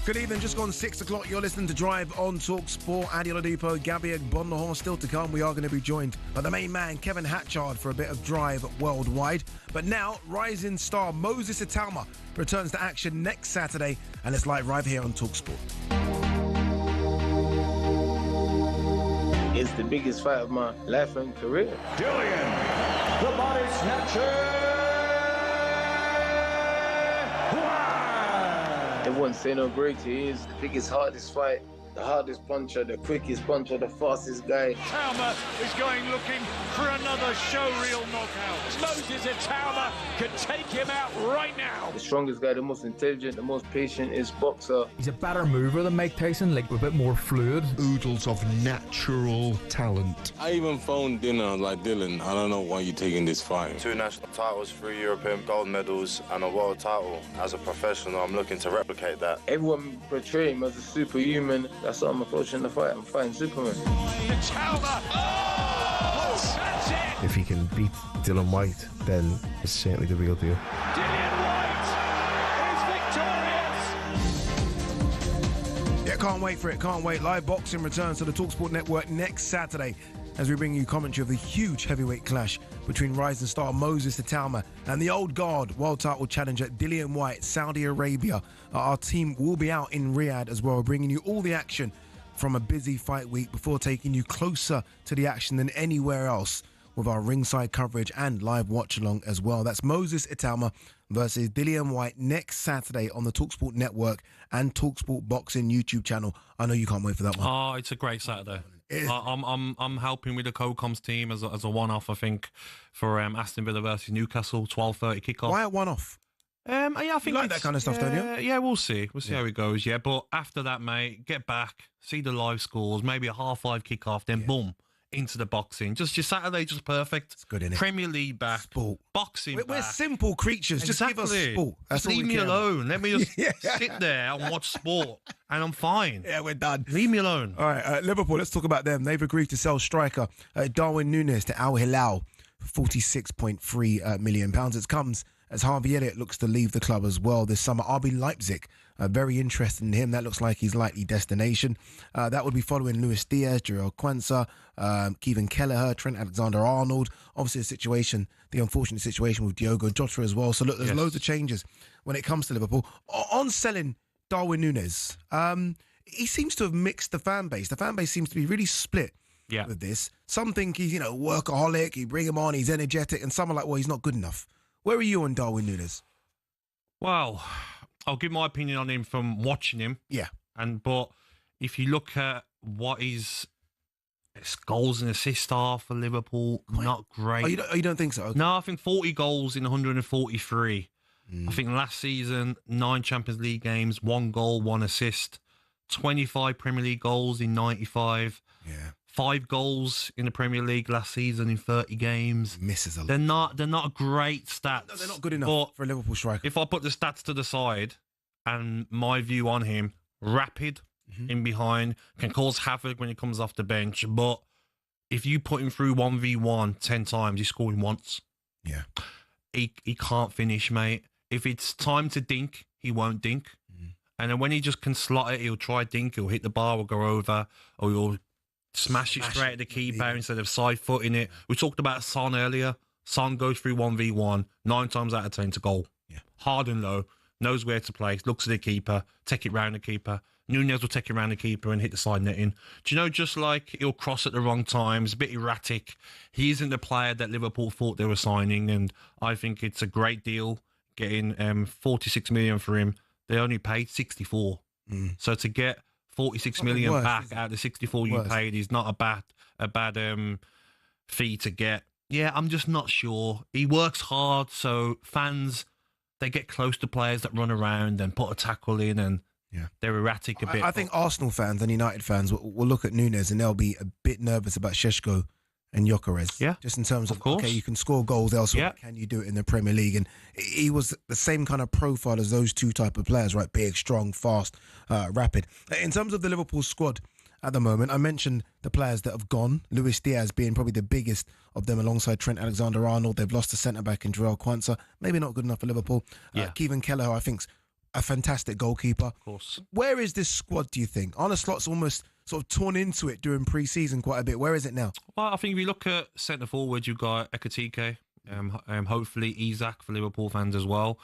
Good evening, just gone 6 o'clock. You're listening to Drive on talkSPORT. Ade Oladipo Gabby Agbonlahor still to come. We are going to be joined by the main man, Kevin Hatchard, for a bit of Drive worldwide. But now, rising star Moses Itauma returns to action next Saturday, and it's live right here on talkSPORT. It's the biggest fight of my life and career. Dillian, the body snatcher. Everyone's saying how great he is. The biggest, hardest fight, the hardest puncher, the quickest puncher, the fastest guy. Itauma is going looking for another showreel knockout. Moses Itauma can take him out right now. The strongest guy, the most intelligent, the most patient is boxer. He's a better mover than Mike Tyson, like a bit more fluid. Oodles of natural talent. I even phoned Dylan, like, Dylan, I don't know why you're taking this fight. 2 national titles, 3 European gold medals, and a world title. As a professional, I'm looking to replicate that. Everyone portray him as a superhuman. That's what I'm approaching the fight. I'm fighting Superman. Itauma! Oh, that's it! If he can beat Dillian White, then it's certainly the real deal. Dillian White is victorious! Yeah, can't wait for it, can't wait. Live boxing returns to the talkSPORT network next Saturday as we bring you commentary of the huge heavyweight clash between rising star Moses Itauma and the old guard world title challenger Dillian White, Saudi Arabia. Our team will be out in Riyadh as well, bringing you all the action from a busy fight week before taking you closer to the action than anywhere else with our ringside coverage and live watch-along as well. That's Moses Itauma versus Dillian White next Saturday on the talkSPORT network and talkSPORT Boxing YouTube channel. I know you can't wait for that one. Oh, it's a great Saturday. I'm helping with the Co-Coms team as a one-off, I think, for Aston Villa versus Newcastle, 12:30 kickoff. Why a one-off? Yeah, I think you like that kind of stuff, don't you? Yeah, we'll see. We'll see how it goes. Yeah, but after that, mate, get back, see the live scores, maybe a 5:30 kickoff, then boom, into the boxing. Just your Saturday, just perfect. It's good, innit? Premier League back, sport, boxing. We're simple creatures. Exactly. Just give us sport. That's just leave me alone. Let me just sit there and watch sport, and I'm fine. Yeah, we're done. Leave me alone. All right, Liverpool. Let's talk about them. They've agreed to sell striker Darwin Núñez to Al Hilal for £46.3 million. It comes as Harvey Elliott looks to leave the club as well this summer. RB Leipzig, very interested in him. That looks like his likely destination. That would be following Luis Diaz, Jarrell Quansah, Kevin Kelleher, Trent Alexander-Arnold. Obviously, the unfortunate situation with Diogo Jota as well. So look, there's loads of changes when it comes to Liverpool. On selling Darwin Núñez, he seems to have mixed the fan base. The fan base seems to be really split with this. Some think he's, workaholic, you bring him on, he's energetic, and some are like, well, he's not good enough. Where are you on Darwin Núñez? Well, I'll give my opinion on him from watching him. Yeah. But if you look at what his goals and assists are for Liverpool, not great. Oh, you don't think so? Okay. No, I think 40 goals in 143. I think last season, 9 Champions League games, 1 goal, 1 assist, 25 Premier League goals in 95. Yeah. 5 goals in the Premier League last season in 30 games. Misses a lot. They're not great stats. No, they're not good enough for a Liverpool striker. If I put the stats to the side and my view on him, rapid in behind, can cause havoc when he comes off the bench, but if you put him through 1v1 10 times, he's scoring once. Yeah. He can't finish, mate. If it's time to dink, he won't dink. And then when he just can slot it, he'll try dink, he'll hit the bar, will go over, or he'll smash it straight at the keeper instead of side-footing it. We talked about Son earlier. Son goes through 1v1, 9 times out of 10 to goal. Yeah. Hard and low, knows where to place, looks at the keeper, take it round the keeper. Nunez will take it round the keeper and hit the side netting. Do you know, just like he'll cross at the wrong times, a bit erratic. He isn't the player that Liverpool thought they were signing, and I think it's a great deal getting 46 million for him. They only paid 64. So to get 46 million back out of the 64 you paid is not a bad fee to get. Yeah, I'm just not sure. He works hard, so fans, they get close to players that run around and put a tackle in, and they're erratic a bit. I think Arsenal fans and United fans will look at Nunez and they'll be a bit nervous about Sesko and Gyökeres. Yeah. Just in terms of okay, you can score goals elsewhere. Can you do it in the Premier League? And he was the same kind of profile as those two type of players, right? Big, strong, fast, rapid. In terms of the Liverpool squad at the moment, I mentioned the players that have gone. Luis Diaz being probably the biggest of them alongside Trent Alexander-Arnold. They've lost a centre-back in Jarell Quansah. Maybe not good enough for Liverpool. Kevin Kelleher, I think, a fantastic goalkeeper. Of course. Where is this squad, do you think? Arne Slot's almost sort of torn into it during pre-season quite a bit. Where is it now? Well, I think if you look at centre forward, you've got Ekitike, hopefully Isak for Liverpool fans as well.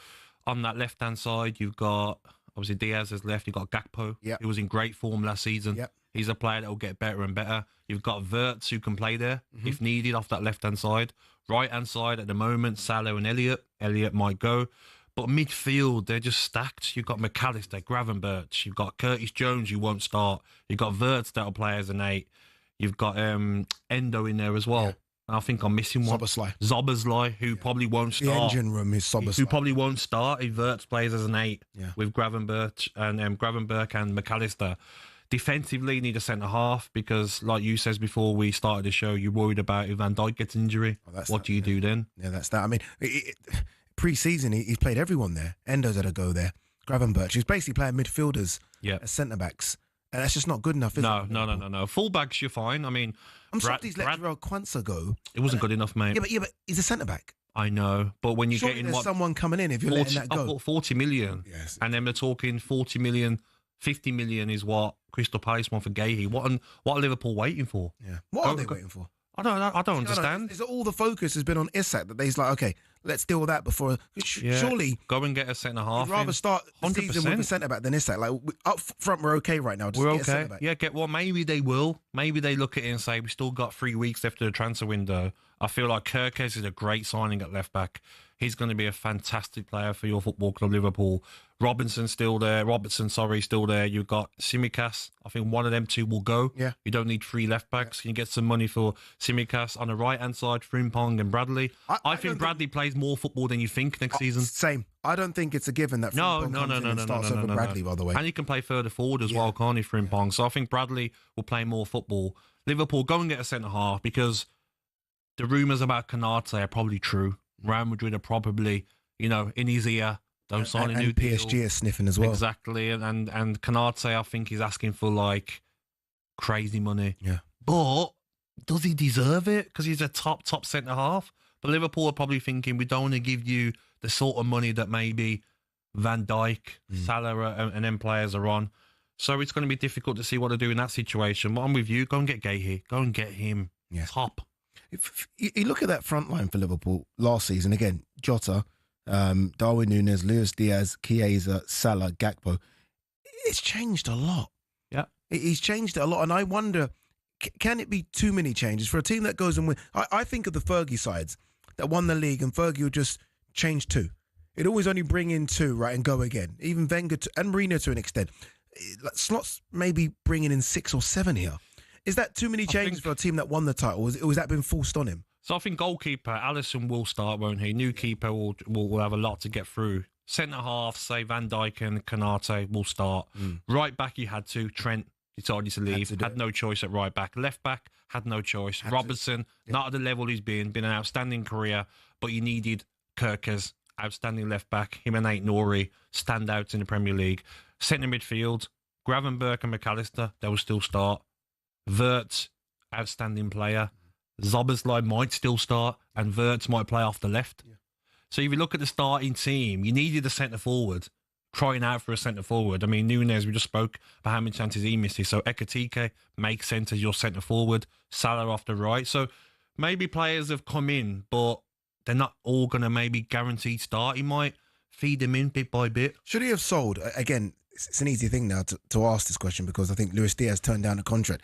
On that left-hand side, you've got, obviously Diaz has left, you've got Gakpo. He was in great form last season. He's a player that will get better and better. You've got Wirtz who can play there if needed off that left-hand side. Right-hand side at the moment, Salah and Elliott. Elliott might go. But midfield, they're just stacked. You've got McAllister, Gravenberch. You've got Curtis Jones, who won't start. You've got Wirtz that'll play as an 8. You've got Endo in there as well. And I think I'm missing one. Zoboslai, who probably won't start. The engine room is Zoboslai. Who probably won't start if Wirtz plays as an 8 with Gravenberch and McAllister. Defensively, you need a centre-half because, like you said before we started the show, you're worried about if Van Dijk gets injury. What do you do then? Yeah, that's that. I mean, pre-season, he's played everyone there. Endo's had a go there. Gravenberch. He's basically playing midfielders as centre-backs. And that's just not good enough, is it? No. Full-backs, you're fine. I mean... I'm shocked he's let Jarell Quansah go. It wasn't good enough, mate. Yeah, but he's a centre-back. I know, but when you're getting... there's someone coming in if you're letting that go. 40 million. Yes. And then they're talking 40 million, 50 million is what Crystal Palace want for Gahey. What are Liverpool waiting for? Yeah. What are they waiting for? I don't understand. Is all the focus has been on Isak that he's like, okay, let's deal with that before. Surely go and get a centre half. I'd rather start the season with a centre back than Isak. Like up front, we're okay right now. Just we're get a centre back. Yeah, get one. Maybe they will. Maybe they look at it and say we still got 3 weeks after the transfer window. I feel like Kerkez is a great signing at left back. He's going to be a fantastic player for your football club, Liverpool. Robertson, still there. You've got Tsimikas. I think one of them two will go. Yeah. You don't need 3 left backs. You can get some money for Tsimikas. On the right-hand side, Frimpong and Bradley. I think Bradley plays more football than you think next season. Same. I don't think it's a given that Frimpong comes in and starts over Bradley, by the way. And he can play further forward as well, can't he, Frimpong? Yeah. So I think Bradley will play more football. Liverpool, go and get a centre-half because the rumours about Konate are probably true. Real Madrid are probably, in his ear. Don't sign a new deal. PSG is sniffing as well. Exactly. And Konate, I think, is asking for, like, crazy money. Yeah. But does he deserve it? Because he's a top centre-half. But Liverpool are probably thinking, we don't want to give you the sort of money that maybe Van Dijk, Salah and them players are on. So it's going to be difficult to see what to do in that situation. But I'm with you. Go and get Gahey. Go and get him top. If you look at that front line for Liverpool last season, again, Jota, Darwin Núñez, Luis Diaz, Chiesa, Salah, Gakpo, it's changed a lot. Yeah. He's changed it a lot. And I wonder, can it be too many changes for a team that goes and win? I think of the Fergie sides that won the league and Fergie will just change 2. It'd always only bring in 2, right, and go again. Even Wenger and Mourinho to an extent. Slot's maybe bringing in 6 or 7 here. Is that too many changes for a team that won the title? Or has that been forced on him? So I think goalkeeper, Alisson will start, won't he? New keeper will have a lot to get through. Centre-half, say Van Dijk and Konate will start. Right back, you had to. Trent decided to leave. Had no choice at right back. Left back, had no choice. Robertson, not at the level he's been an outstanding career, but you needed Kerkez, outstanding left back. Him and Aït-Nouri, standouts in the Premier League. Centre midfield, Gravenberch and McAllister, they will still start. Wirtz, outstanding player. Szoboszlai might still start, and Wirtz might play off the left. Yeah. So if you look at the starting team, you needed a centre forward, crying out for a centre forward. I mean, Núñez, we just spoke about how many chances he misses. So Ekitike makes sense as your centre forward, Salah off the right. So maybe players have come in, but they're not all going to maybe guaranteed start. He might feed them in bit by bit. Should he have sold? Again, it's an easy thing now to ask this question because I think Luis Diaz turned down a contract.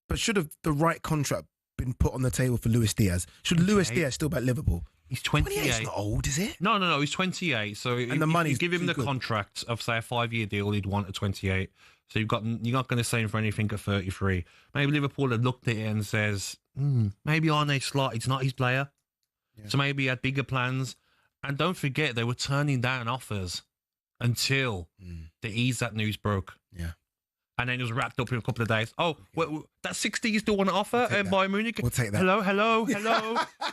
But should have the right contract been put on the table for Luis Diaz? Should Luis Diaz still back Liverpool? He's 28. He's not old, is it? No. He's 28. So and the money, you give him the contract of say a 5-year deal, he'd want at 28. So you're not going to sign him for anything at 33. Maybe Liverpool had looked at it and says, maybe Arne Slot, it's not his player. Yeah. So maybe he had bigger plans. And don't forget, they were turning down offers until the Isak news broke. Yeah. And then it was wrapped up in a couple of days. Oh, well, that 60 you still want to offer Bayern Munich? We'll take that. Hello.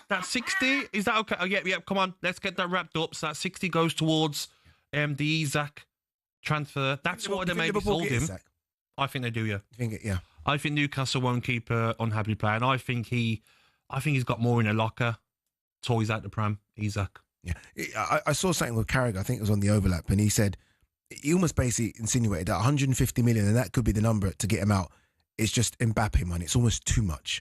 That 60, is that okay? Oh, yeah, come on. Let's get that wrapped up. So that 60 goes towards the Isak transfer. That's why they maybe sold him. Isak? I think they do, yeah. Yeah. I think Newcastle won't keep an unhappy player. And I think he's got more in a locker. Toys out the pram, Isak. Yeah. I saw something with Carragher, I think it was on the overlap, and he almost basically insinuated that 150 million, and that could be the number to get him out. It's just Mbappe money. It's almost too much.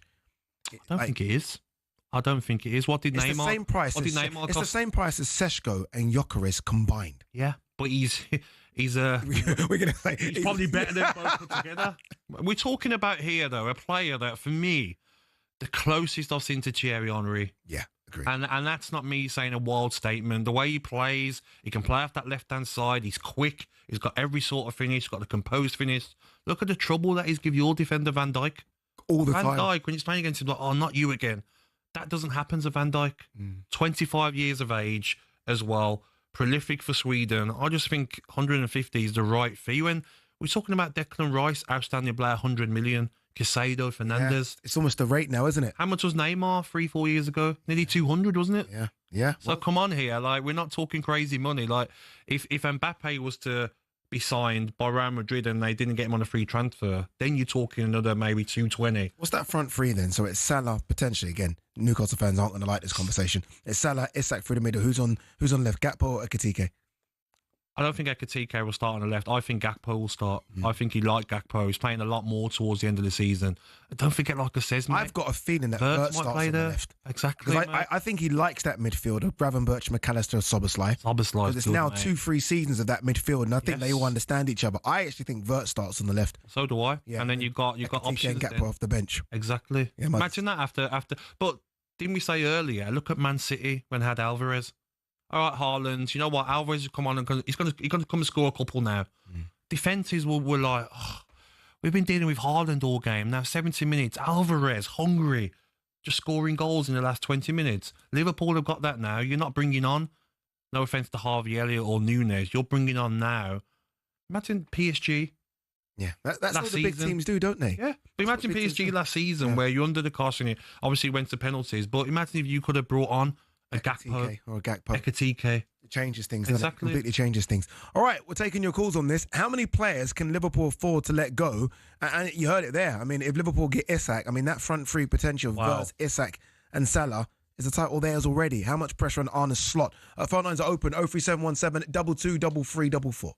I don't think it is. What did Neymar? It's the same price. It's the same price as Sesko and Gyökeres combined. Yeah, but he's we're gonna say he's probably better than both put together. We're talking about here though a player that for me, the closest I've seen to Thierry Henry. Yeah. Agreed. And that's not me saying a wild statement. The way he plays, he can play off that left-hand side. He's quick. He's got every sort of finish. He's got the composed finish. Look at the trouble that he's give your defender, Van Dijk. All the time. Van Dijk, when he's playing against him, like, oh, not you again. That doesn't happen to Van Dijk. 25 years of age as well. Prolific for Sweden. I just think 150 is the right fee. When we're talking about Declan Rice, outstanding player, 100 million. Casado, Fernandes. Yeah, it's almost the rate now, isn't it? How much was Neymar 3-4 years ago? Nearly 200, wasn't it? Yeah. So come on here, like we're not talking crazy money. Like if Mbappe was to be signed by Real Madrid and they didn't get him on a free transfer, then you're talking another maybe 220. What's that front three then? So it's Salah potentially again. Newcastle fans aren't going to like this conversation. It's Salah, Isak through the middle. Who's on left? Gakpo or Ekitike? I don't think Ekitike will start on the left. I think Gakpo will start. I think he liked Gakpo. He's playing a lot more towards the end of the season. Don't forget, like I says, mate, I've got a feeling that Wirtz starts on the left. Exactly. Because I think he likes that midfield of Gravenberch, McAllister, Szoboszlai. Because it's now 2-3 seasons of that midfield, and I think they all understand each other. I actually think Wirtz starts on the left. So do I. Yeah, and then you've got options. And Gakpo off the bench. Exactly. Yeah, imagine that after. But didn't we say earlier? Look at Man City when they had Alvarez. All right, Haaland, you know what? Alvarez has come on and he's going to come and score a couple now. Defences were like, we've been dealing with Haaland all game. Now 70 minutes, Alvarez, hungry, just scoring goals in the last 20 minutes. Liverpool have got that now. You're not bringing on, no offence to Harvey Elliott or Núñez, you're bringing on now. Imagine PSG. Yeah, that's what the big teams do, don't they? Yeah, but imagine PSG last season where you're under the caution. It obviously went to penalties, but imagine if you could have brought on a Gakpo or a Gakpo. Ekitike. It changes things. Exactly. It completely changes things. All right, we're taking your calls on this. How many players can Liverpool afford to let go? And you heard it there. I mean, if Liverpool get Isak, I mean, that front three potential of Wirtz, Isak and Salah is the title theirs already. How much pressure on Arne's slot? Phone lines are open, 03717 22 3344.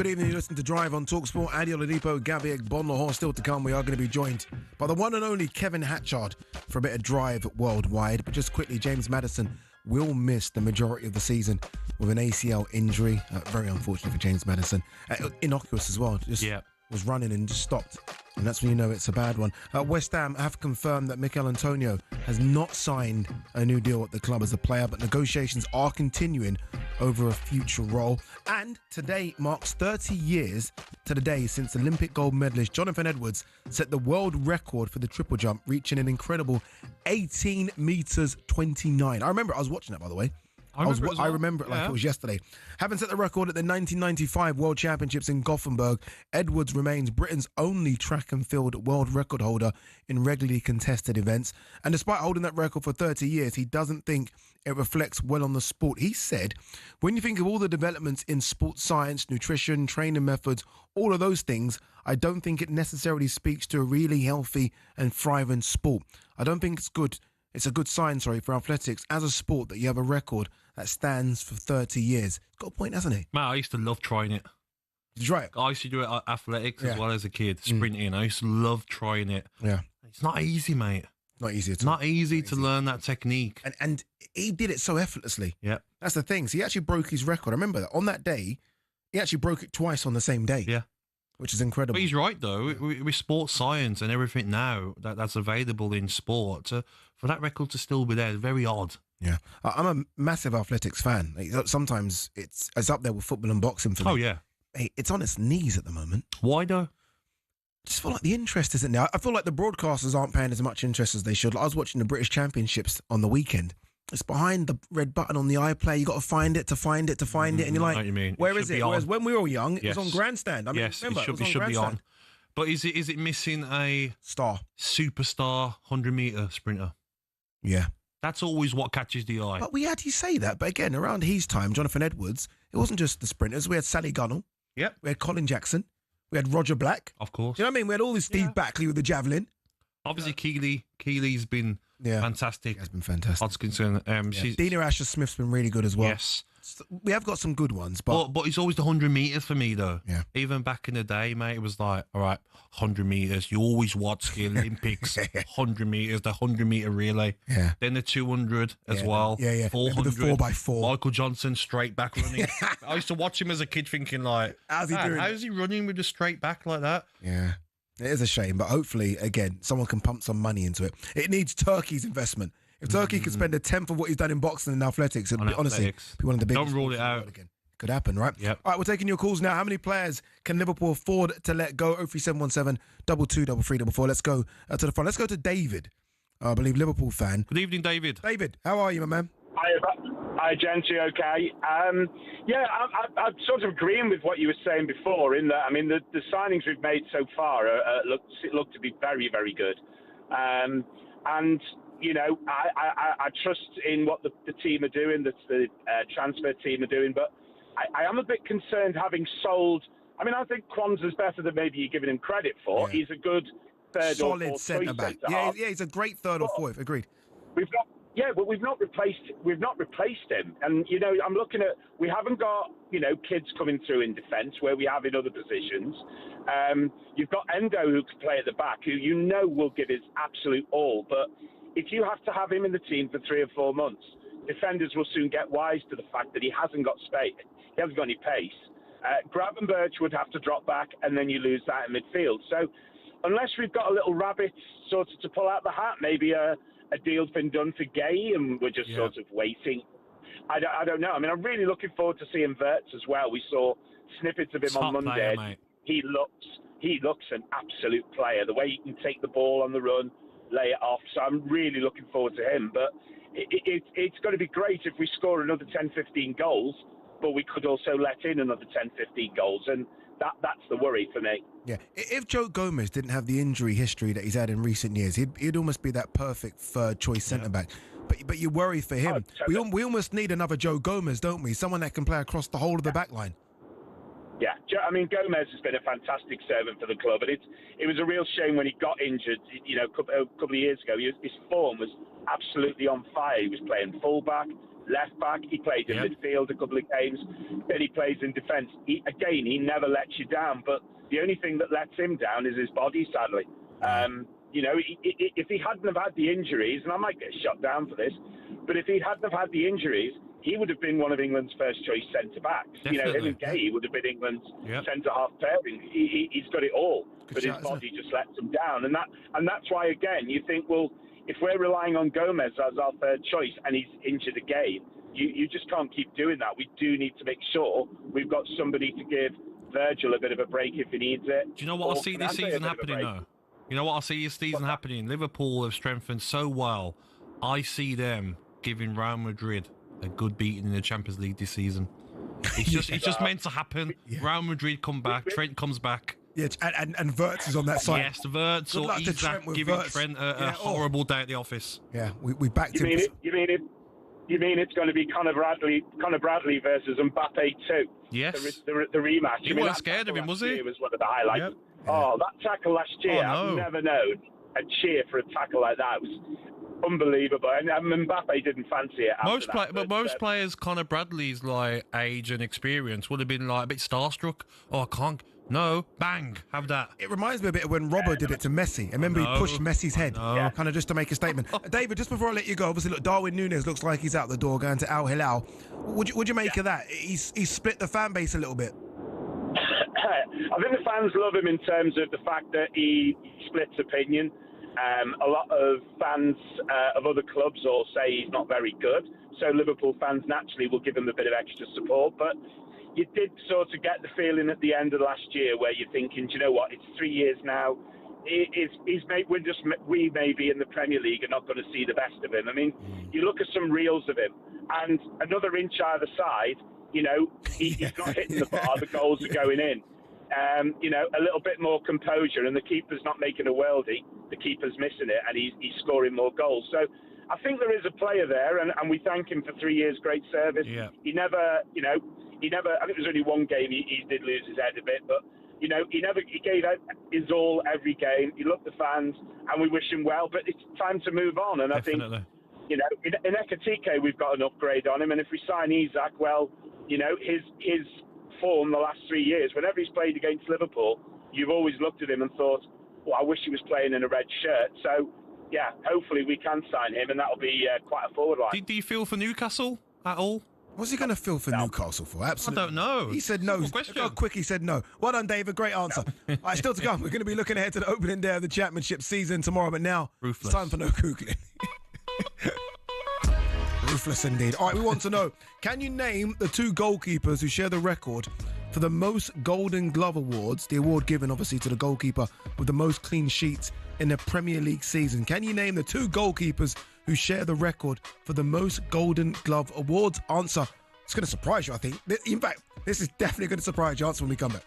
Good evening. You listen to Drive on talkSPORT. Ade Oladipo Gabby Agbonlahor still to come. We are going to be joined by the one and only Kevin Hatchard for a bit of Drive worldwide. But just quickly, James Maddison will miss the majority of the season with an ACL injury. Very unfortunate for James Maddison. Innocuous as well. Just was running and just stopped. And that's when you know it's a bad one. West Ham have confirmed that Mikel Antonio has not signed a new deal at the club as a player, but negotiations are continuing over a future role. And today marks 30 years to the day since Olympic gold medalist Jonathan Edwards set the world record for the triple jump, reaching an incredible 18 metres 29. I remember, I was watching that, by the way. I remember it like it was yesterday. Having set the record at the 1995 World Championships in Gothenburg, Edwards remains Britain's only track and field world record holder in regularly contested events. And despite holding that record for 30 years, he doesn't think it reflects well on the sport. He said, when you think of all the developments in sports science, nutrition, training methods, all of those things, I don't think it necessarily speaks to a really healthy and thriving sport. I don't think it's good. It's a good sign, for athletics as a sport that you have a record that stands for 30 years. It's got a point, hasn't it? Man, I used to love trying it. Did you try it? I used to do it at athletics as well as a kid, sprinting. I used to love trying it. Yeah. It's not easy, mate. Not easy at all. Not easy to learn that technique. And he did it so effortlessly. Yeah. That's the thing. So he actually broke his record. I remember that. On that day, he actually broke it twice on the same day. Yeah. Which is incredible. But he's right, though. With sports science and everything now that's available in sport, for that record to still be there is very odd. Yeah. I'm a massive athletics fan. Sometimes it's up there with football and boxing for me. Oh, yeah. Hey, it's on its knees at the moment. Why, though? I just feel like the interest isn't there. I feel like the broadcasters aren't paying as much interest as they should. I was watching the British Championships on the weekend. It's behind the red button on the iPlayer. You got to find it to find it to find it. And you're like, you mean. Where is it? Whereas when we were young, it Yes. was on Grandstand. I mean, yes, remember, it should be on. But is it missing a superstar 100-metre sprinter? Yeah. That's always what catches the eye. But we had you say that. But again, around his time, Jonathan Edwards, it wasn't just the sprinters. We had Sally Gunnell. Yep. We had Colin Jackson. We had Roger Black. Of course. Do you know what I mean? We had all this Steve Backley with the javelin. Obviously, Keely's been fantastic. He has been fantastic. Hodgkinson. Dina Asher-Smith's been really good as well. Yes. We have got some good ones. But it's always the 100 metres for me, though. Yeah. Even back in the day, mate, it was like, all right, 100 metres. You always watch the Olympics, 100 metres, the 100-metre relay. Yeah. Then the 200 as well. Yeah. 400. The 4x4. Michael Johnson, straight back running. I used to watch him as a kid thinking, like, how's he doing? How's he running with a straight back like that? Yeah. It is a shame, but hopefully, again, someone can pump some money into it. It needs Turkey's investment. If Turkey could spend a tenth of what he's done in boxing and athletics, it'd honestly be one of the biggest. Don't rule it out. Again. Could happen, right? Yep. All right, we're taking your calls now. How many players can Liverpool afford to let go? 03717 223344. Let's go to the front. Let's go to David, I believe Liverpool fan. Good evening, David. David, how are you, my man? Hi, Genty. Okay. I'm sort of agreeing with what you were saying before. In that, I mean, the signings we've made so far look to be very, very good, and you know, I trust in what the team are doing, that the transfer team are doing, but I am a bit concerned having sold. I mean, I think Kwanzaa's better than maybe you're giving him credit for. Yeah. He's a good third or fourth centre back. Yeah, he's a great third or fourth. Agreed. But we've not replaced him. And you know, I'm looking at, we haven't got, you know, kids coming through in defence where we have in other positions. You've got Endo who can play at the back, who you know will give his absolute all. But if you have to have him in the team for 3 or 4 months, defenders will soon get wise to the fact that he hasn't got space. He hasn't got any pace. Gravenberch would have to drop back, and then you lose that in midfield. So unless we've got a little rabbit sort of to pull out the hat, maybe a deal's been done for Gay and we're just sort of waiting. I don't know. I mean, I'm really looking forward to seeing Wirtz as well. We saw snippets of him on Monday. Player, he looks an absolute player. The way he can take the ball on the run, lay it off. So I'm really looking forward to him. But it's going to be great if we score another 10, 15 goals, but we could also let in another 10, 15 goals. And that's the worry for me. Yeah, if Joe Gomez didn't have the injury history that he's had in recent years, he'd almost be that perfect third choice centre back. But you worry for him. We almost need another Joe Gomez, don't we? Someone that can play across the whole of the back line. Yeah, I mean, Gomez has been a fantastic servant for the club, and it was a real shame when he got injured. You know, a couple of years ago, his form was absolutely on fire. He was playing fullback, left back. He played in midfield a couple of games. Then he plays in defence. He never lets you down. But the only thing that lets him down is his body, sadly. You know, if he hadn't have had the injuries, and I might get shot down for this, but if he hadn't have had the injuries, he would have been one of England's first choice centre-backs. You know, him and Gay would have been England's centre-half pairing. He's got it all, but his body just lets him down. And that's why, again, you think, well, if we're relying on Gomez as our third choice and he's injured again, you just can't keep doing that. We do need to make sure we've got somebody to give Virgil a bit of a break if he needs it. Do you know what I see this season happening now? You know what I see this season happening? Liverpool have strengthened so well. I see them giving Real Madrid a good beating in the Champions League this season. It's just meant to happen. Real Madrid come back. Trent comes back. Yeah, and Wirtz is on that side. Yes, Wirtz or Isak giving Trent a horrible day at the office. Yeah, we backed him. You mean it's going to be Conor Bradley versus Mbappe too? Yes. The rematch. You weren't scared of him, was he? It was one of the highlights. Yep. Oh, that tackle last year! I've never known a cheer for a tackle like that. It was unbelievable. And Mbappe didn't fancy it. Most players, Conor Bradley's like age and experience, would have been like a bit starstruck. Oh, I can't. No, bang, have that. It reminds me a bit of when Robbo did it to Messi. I remember he pushed Messi's head, kind of just to make a statement. David, just before I let you go, obviously, look, Darwin Núñez looks like he's out the door going to Al Hilal. Would you make of that? He's split the fan base a little bit. I think the fans love him in terms of the fact that he splits opinion. A lot of fans of other clubs all say he's not very good, so Liverpool fans naturally will give him a bit of extra support. But you did sort of get the feeling at the end of last year where you're thinking, do you know what, it's 3 years now. We may be in the Premier League and not going to see the best of him. I mean, you look at some reels of him, and another inch either side, you know, he's not hitting the bar, the goals are going in. You know, a little bit more composure, and the keeper's not making a worldie. The keeper's missing it, and he's scoring more goals. So I think there is a player there, and we thank him for 3 years' great service. Yeah. He never, I think it was only one game he did lose his head a bit, but, you know, he gave out his all every game. He loved the fans, and we wish him well, but it's time to move on. And Definitely. I think, you know, in Ekitike, we've got an upgrade on him, and if we sign Isak, well, you know, his form the last 3 years, whenever he's played against Liverpool, you've always looked at him and thought, well, I wish he was playing in a red shirt. So, yeah, hopefully we can sign him, and that'll be quite a forward line. Do you feel for Newcastle at all? What's he going to feel for Newcastle for? Absolutely. I don't know. He said no. Look how quick he said no. Well done, David. Great answer. All right, still to come. We're going to be looking ahead to the opening day of the championship season tomorrow, but now it's time for no Googling. Ruthless indeed. All right, we want to know, can you name the two goalkeepers who share the record for the most Golden Glove awards, the award given obviously to the goalkeeper with the most clean sheets in the Premier League season? Can you name the two goalkeepers who share the record for the most Golden Glove awards? Answer. It's going to surprise you, I think. In fact, this is definitely going to surprise you. Answer when we come back.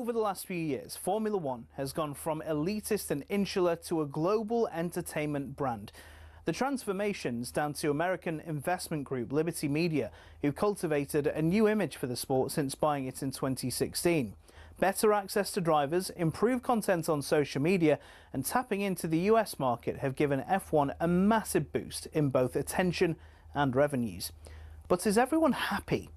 Over the last few years, Formula One has gone from elitist and insular to a global entertainment brand. The transformation's down to American investment group Liberty Media, who cultivated a new image for the sport since buying it in 2016. Better access to drivers, improved content on social media and tapping into the US market have given F1 a massive boost in both attention and revenues. But is everyone happy?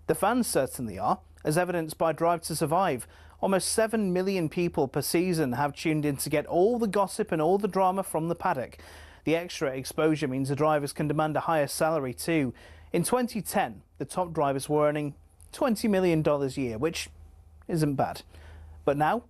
The fans certainly are, as evidenced by Drive to Survive. Almost 7 million people per season have tuned in to get all the gossip and all the drama from the paddock. The extra exposure means the drivers can demand a higher salary too. In 2010, the top drivers were earning $20 million a year, which isn't bad. But now,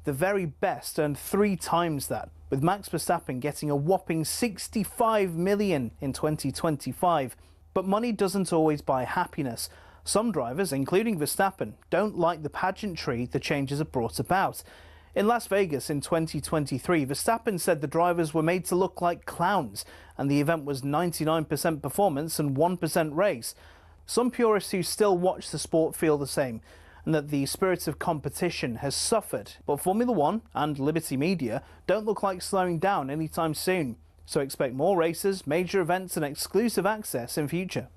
the very best earned 3 times that, with Max Verstappen getting a whopping $65 million in 2025. But money doesn't always buy happiness. Some drivers, including Verstappen, don't like the pageantry the changes have brought about. In Las Vegas in 2023, Verstappen said the drivers were made to look like clowns, and the event was 99% performance and 1% race. Some purists who still watch the sport feel the same, and that the spirit of competition has suffered. But Formula One and Liberty Media don't look like slowing down anytime soon. So expect more races, major events and exclusive access in future.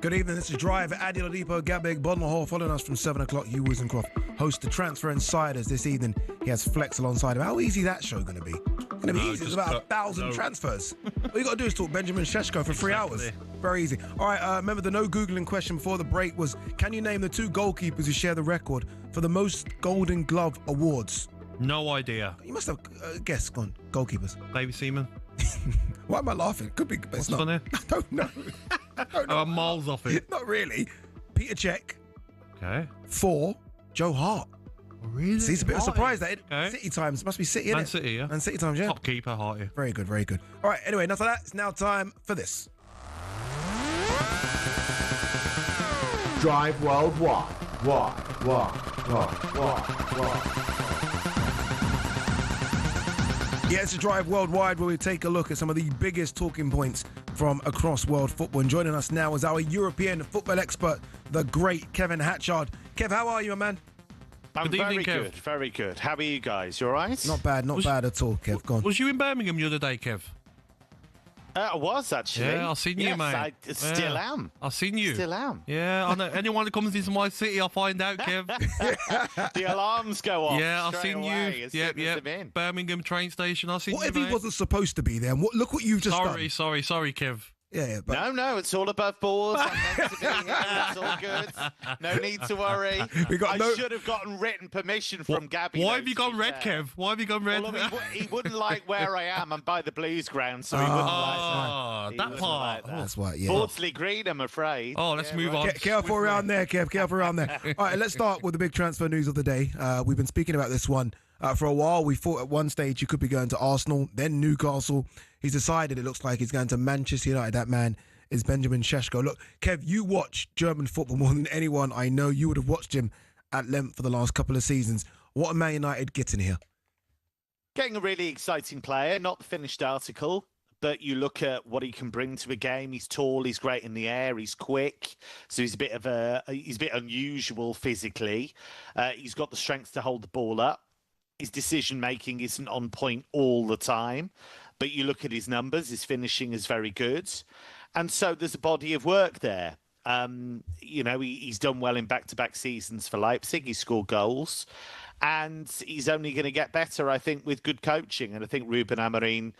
Good evening, this is Drive. Ade Oladipo Gabby Agbonlahor following us from 7 o'clock. You, Wiz and Croft, host the Transfer Insiders this evening. He has Flex alongside him. How easy that show going to be? Going to be easy. It's about 1,000 transfers. All you got to do is talk Benjamin Sesko for 3 hours. Very easy. All right, remember the no Googling question before the break was, can you name the 2 goalkeepers who share the record for the most Golden Glove awards? No idea. You must have guessed, gone. Goalkeepers. David Seaman. Why am I laughing? Could be, but it's not. Funny? I don't know. I'm miles off it. Not really. Peter Cech. Okay. 4, Joe Hart. Really? See, it's a bit of a surprise that Okay. City Times must be City, innit? Man City, yeah. Man City Times, yeah. Top keeper, Harty. Very good, very good. All right, anyway, enough of that. It's now time for this. Drive worldwide. Why? Yeah, it's a Drive Worldwide where we take a look at some of the biggest talking points from across world football. And joining us now is our European football expert, the great Kevin Hatchard. Kev, how are you, my man? I'm Good evening, very Kev. good, very good. How are you guys? You all right? Not bad at all, Kev. Go on. Was you in Birmingham the other day, Kev? I was, actually. Yeah, I've seen you, yes, mate. I still am. I've seen you. Still am. Yeah, I know. Anyone that comes into my city, I'll find out, Kev. The alarms go off. Yeah, I've straight seen away you. as soon as I'm in. Birmingham train station, I've seen What you, if he mate. wasn't supposed to be there? Look what you've just done. Sorry, Kev. Yeah, but... No, it's all above board. I'm meant to be here. It's all good. No need to worry. I should have gotten written permission from Gabby. Why have you gone red, Kev? Why have you gone red? Well, he wouldn't like where I am. I'm by the Blues ground, so he wouldn't like that part. That's why, yeah. Fordsley Green, I'm afraid. Oh, let's move on. Careful around there, Kev. Careful around there. All right, let's start with the big transfer news of the day. We've been speaking about this one for a while. We thought at one stage he could be going to Arsenal, then Newcastle. He's decided it looks like he's going to Manchester United. That man is Benjamin Sesko. Look, Kev, you watch German football more than anyone I know. You would have watched him at length for the last couple of seasons. What are Man United getting here? Getting a really exciting player, not the finished article, but you look at what he can bring to a game. He's tall, he's great in the air, he's quick, so he's a bit unusual physically. He's got the strength to hold the ball up. His decision making isn't on point all the time, but you look at his numbers, his finishing is very good, and so there's a body of work there. He's done well in back-to-back seasons for Leipzig. He scored goals. And he's only going to get better, I think, with good coaching. And I think Ruben Amorim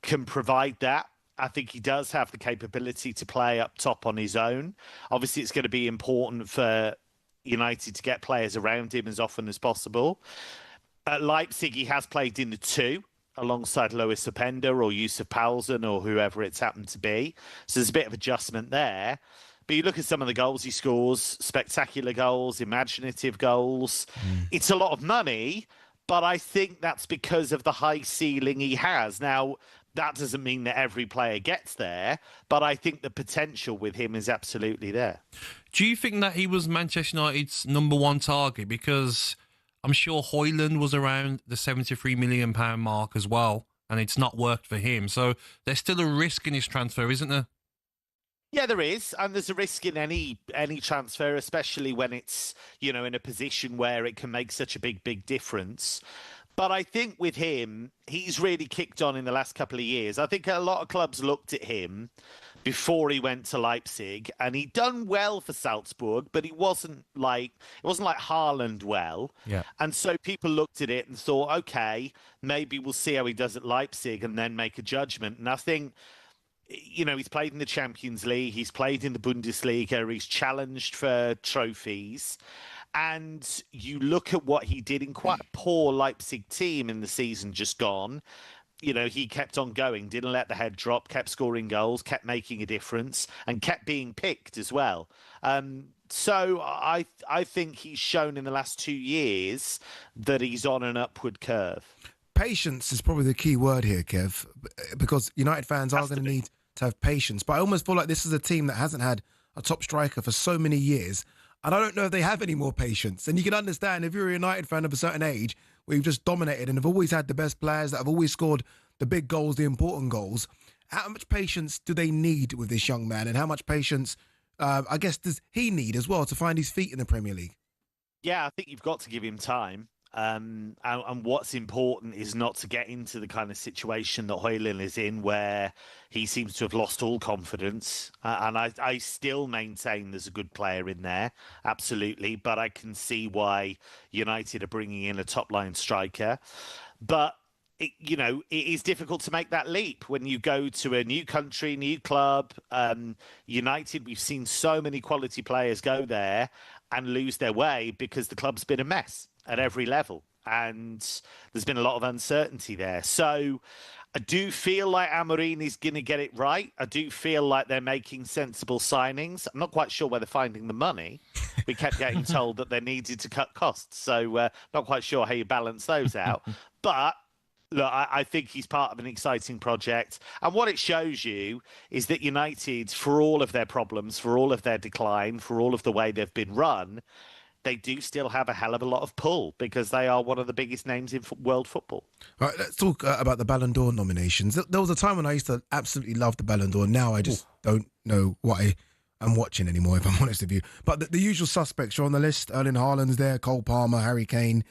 can provide that. I think he does have the capability to play up top on his own. Obviously, it's going to be important for United to get players around him as often as possible. At Leipzig, he has played in the two alongside Lois Openda or Yusuf Poulsen or whoever it's happened to be. So there's a bit of adjustment there. But you look at some of the goals he scores, spectacular goals, imaginative goals. It's a lot of money, but I think that's because of the high ceiling he has. Now, that doesn't mean that every player gets there, but I think the potential with him is absolutely there. Do you think that he was Manchester United's number one target? Because I'm sure Højlund was around the £73 million mark as well, and it's not worked for him. So there's still a risk in his transfer, isn't there? Yeah, there is, and there's a risk in any transfer, especially when it's, in a position where it can make such a big difference. But I think with him, he's really kicked on in the last couple of years. I think a lot of clubs looked at him before he went to Leipzig, and he'd done well for Salzburg, but it wasn't like Haaland well. Yeah. And so people looked at it and thought, okay, maybe we'll see how he does at Leipzig and then make a judgment. And I think, he's played in the Champions League, he's played in the Bundesliga, he's challenged for trophies. And you look at what he did in quite a poor Leipzig team in the season just gone. He kept on going, didn't let the head drop, kept scoring goals, kept making a difference, and kept being picked as well. So I think he's shown in the last 2 years that he's on an upward curve. Patience is probably the key word here, Kev, because United fans are going to need to have patience. But I almost feel like this is a team that hasn't had a top striker for so many years, and I don't know if they have any more patience. And you can understand if you're a United fan of a certain age where you've just dominated and have always had the best players that have always scored the big goals, the important goals, how much patience do they need with this young man, and how much patience, I guess, does he need as well to find his feet in the Premier League? Yeah, I think you've got to give him time. And what's important is not to get into the kind of situation that Højlund is in, where he seems to have lost all confidence. And I still maintain there's a good player in there, absolutely. But I can see why United are bringing in a top-line striker. But it is difficult to make that leap when you go to a new country, new club. United, we've seen so many quality players go there and lose their way because the club's been a mess at every level, and there's been a lot of uncertainty there. So I do feel like Amorim is going to get it right. I do feel like they're making sensible signings. I'm not quite sure where they're finding the money. We kept getting told that they needed to cut costs, so not quite sure how you balance those out. But look, I think he's part of an exciting project. And what it shows you is that United, for all of their problems, for all of their decline, for all of the way they've been run, they do still have a hell of a lot of pull because they are one of the biggest names in world football. All right, let's talk about the Ballon d'Or nominations. There was a time when I used to absolutely love the Ballon d'Or. Now I just don't know what I'm watching anymore, if I'm honest with you. But the usual suspects are on the list. Erling Haaland's there, Cole Palmer, Harry Kane,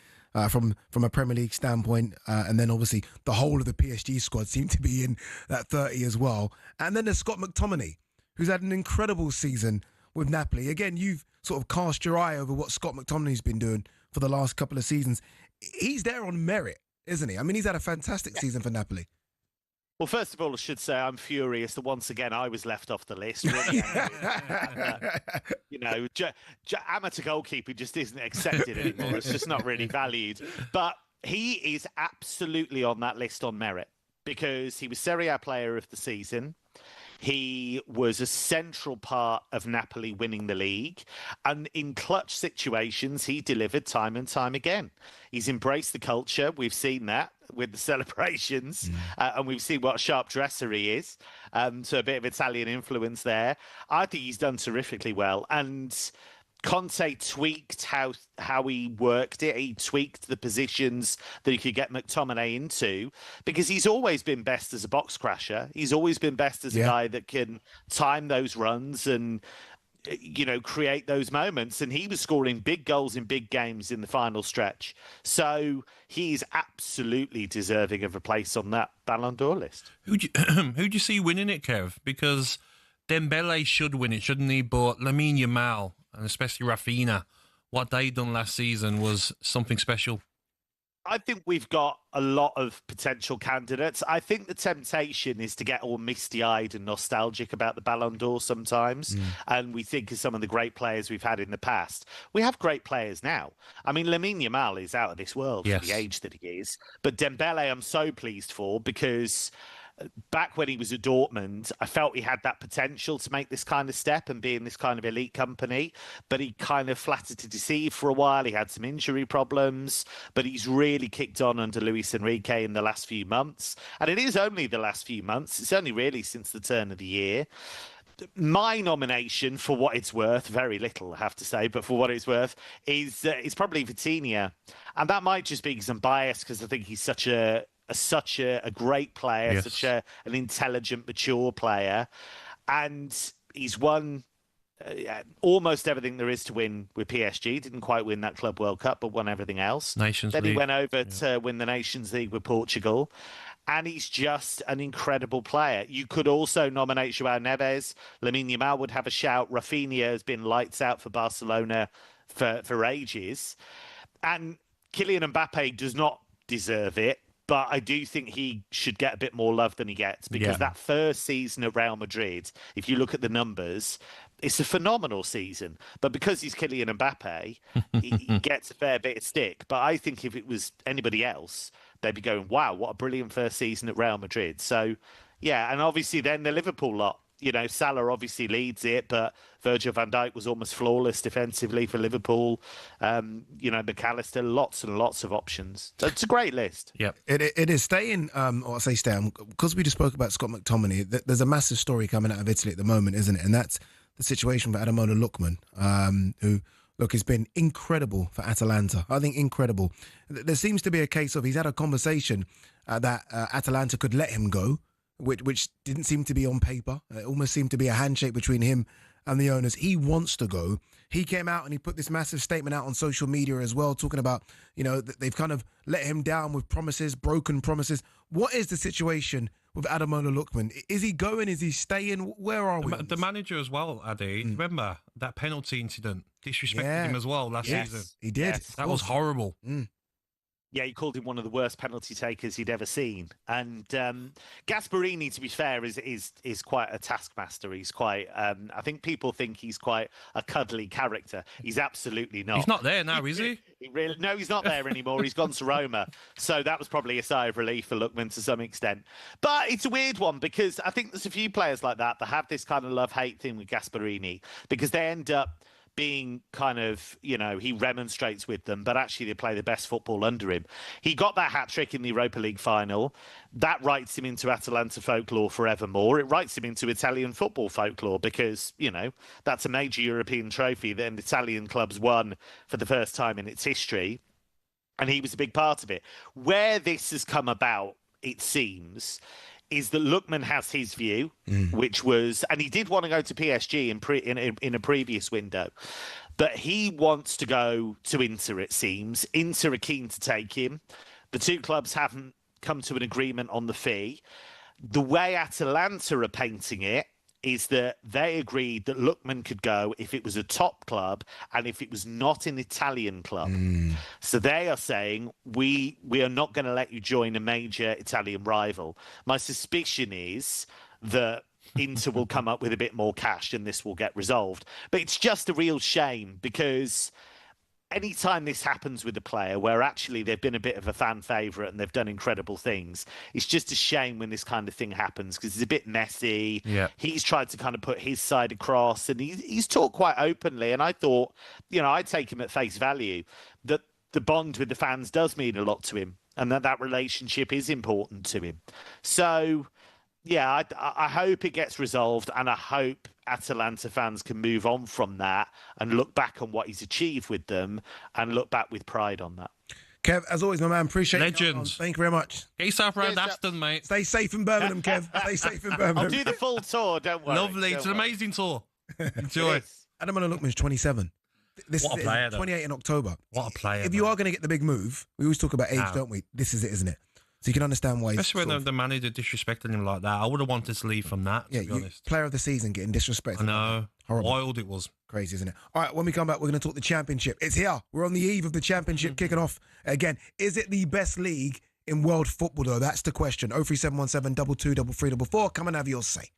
from a Premier League standpoint. And then obviously the whole of the PSG squad seem to be in that 30 as well. And then there's Scott McTominay, who's had an incredible season with Napoli. Again, you've sort of cast your eye over what Scott McTominay's been doing for the last couple of seasons. He's there on merit, isn't he? I mean, he's had a fantastic season for Napoli. Well, first of all, I should say I'm furious that once again I was left off the list. Really amateur goalkeeper just isn't accepted anymore. It's just not really valued. But he is absolutely on that list on merit because he was Serie A Player of the Season. He was a central part of Napoli winning the league. And in clutch situations, he delivered time and time again. He's embraced the culture. We've seen that with the celebrations. And we've seen what a sharp dresser he is. So a bit of Italian influence there. I think he's done terrifically well. And Conte tweaked how he worked it. He tweaked the positions that he could get McTominay into, because he's always been best as a box crasher. He's always been best as a guy that can time those runs and, create those moments. And he was scoring big goals in big games in the final stretch. So he's absolutely deserving of a place on that Ballon d'Or list. Who do you see winning it, Kev? Because Dembele should win it, shouldn't he? But Lamine Yamal, and especially Rafinha, what they done last season was something special. I think we've got a lot of potential candidates. I think the temptation is to get all misty-eyed and nostalgic about the Ballon d'Or sometimes. And we think of some of the great players we've had in the past. We have great players now. I mean, Lamine Yamal is out of this world for the age that he is. But Dembele, I'm so pleased for, because back when he was at Dortmund, I felt he had that potential to make this kind of step and be in this kind of elite company, but he kind of flattered to deceive for a while. He had some injury problems, but he's really kicked on under Luis Enrique in the last few months. And it is only the last few months. It's only really since the turn of the year. My nomination, for what it's worth, very little, I have to say, but for what it's worth, is probably Vitinha. And that might just be because I'm biased, because I think he's such a great player, such an intelligent, mature player. And he's won almost everything there is to win with PSG. Didn't quite win that Club World Cup, but won everything else. Nations Then League. he went over to win the Nations League with Portugal. And he's just an incredible player. You could also nominate João Neves. Lamine Yamal would have a shout. Rafinha has been lights out for Barcelona for ages. And Kylian Mbappe does not deserve it. But I do think he should get a bit more love than he gets, because that first season at Real Madrid, if you look at the numbers, it's a phenomenal season. But because he's Kylian Mbappe, he gets a fair bit of stick. But I think if it was anybody else, they'd be going, wow, what a brilliant first season at Real Madrid. So, yeah, and obviously then the Liverpool lot. Salah obviously leads it, but Virgil van Dijk was almost flawless defensively for Liverpool. McAllister, lots and lots of options. So it's a great list. Yep. It is staying, or I say staying, because we just spoke about Scott McTominay, there's a massive story coming out of Italy at the moment, isn't it? And that's the situation for Ademola Lookman, who, look, has been incredible for Atalanta. I think incredible. There seems to be a case of he's had a conversation that Atalanta could let him go, which didn't seem to be on paper. It almost seemed to be a handshake between him and the owners. He wants to go. He came out and he put this massive statement out on social media as well, talking about, they've kind of let him down with promises, broken promises. What is the situation with Ademola Lookman? Is he going? Is he staying? Where are we? The manager as well, Ade. Remember that penalty incident? Disrespected him as well last season. He did. Yes. That was horrible. Yeah, he called him one of the worst penalty takers he'd ever seen. And Gasperini, to be fair, is quite a taskmaster. He's quite, I think people think he's quite a cuddly character. He's absolutely not. He's not there now, is he? No, he's not there anymore. He's gone to Roma. So that was probably a sigh of relief for Lookman to some extent. But it's a weird one, because I think there's a few players like that have this kind of love-hate thing with Gasperini, because they end up being kind of, he remonstrates with them, but actually they play the best football under him. He got that hat-trick in the Europa League final. That writes him into Atalanta folklore forevermore. It writes him into Italian football folklore, because, that's a major European trophy that an Italian club's won for the first time in its history. And he was a big part of it. Where this has come about, it seems, is that Lookman has his view, which was, and he did want to go to PSG in a previous window, but he wants to go to Inter, it seems. Inter are keen to take him. The two clubs haven't come to an agreement on the fee. The way Atalanta are painting it is that they agreed that Lookman could go if it was a top club and if it was not an Italian club. So they are saying, we are not going to let you join a major Italian rival. My suspicion is that Inter will come up with a bit more cash and this will get resolved. But it's just a real shame, because anytime this happens with a player where actually they've been a bit of a fan favourite and they've done incredible things, it's just a shame when this kind of thing happens because it's a bit messy. Yeah. He's tried to kind of put his side across and he's talked quite openly. And I thought, I'd take him at face value that the bond with the fans does mean a lot to him and that relationship is important to him. So, yeah, I hope it gets resolved and I hope Atalanta fans can move on from that and look back on what he's achieved with them and look back with pride on that. Kev, as always, my man, appreciate it. Legends. Thank you very much. Get yourself around Aston, mate. Stay safe in Birmingham, Kev. Stay safe in Birmingham. I'll do the full tour, don't worry. Lovely. It's an amazing tour. Enjoy. Ademola Lookman's 27. What a player, though. 28 in October. What a player. If you are going to get the big move, we always talk about age, don't we? This is it, isn't it? So you can understand why. Especially when the manager disrespecting him like that. I would have wanted to leave from that, to be honest. Player of the season getting disrespected. I know. Horrible. Wild it was. Crazy, isn't it? All right, when we come back, we're going to talk the Championship. It's here. We're on the eve of the Championship kicking off again. Is it the best league in world football, though? That's the question. 03717 22 3344. Come and have your say.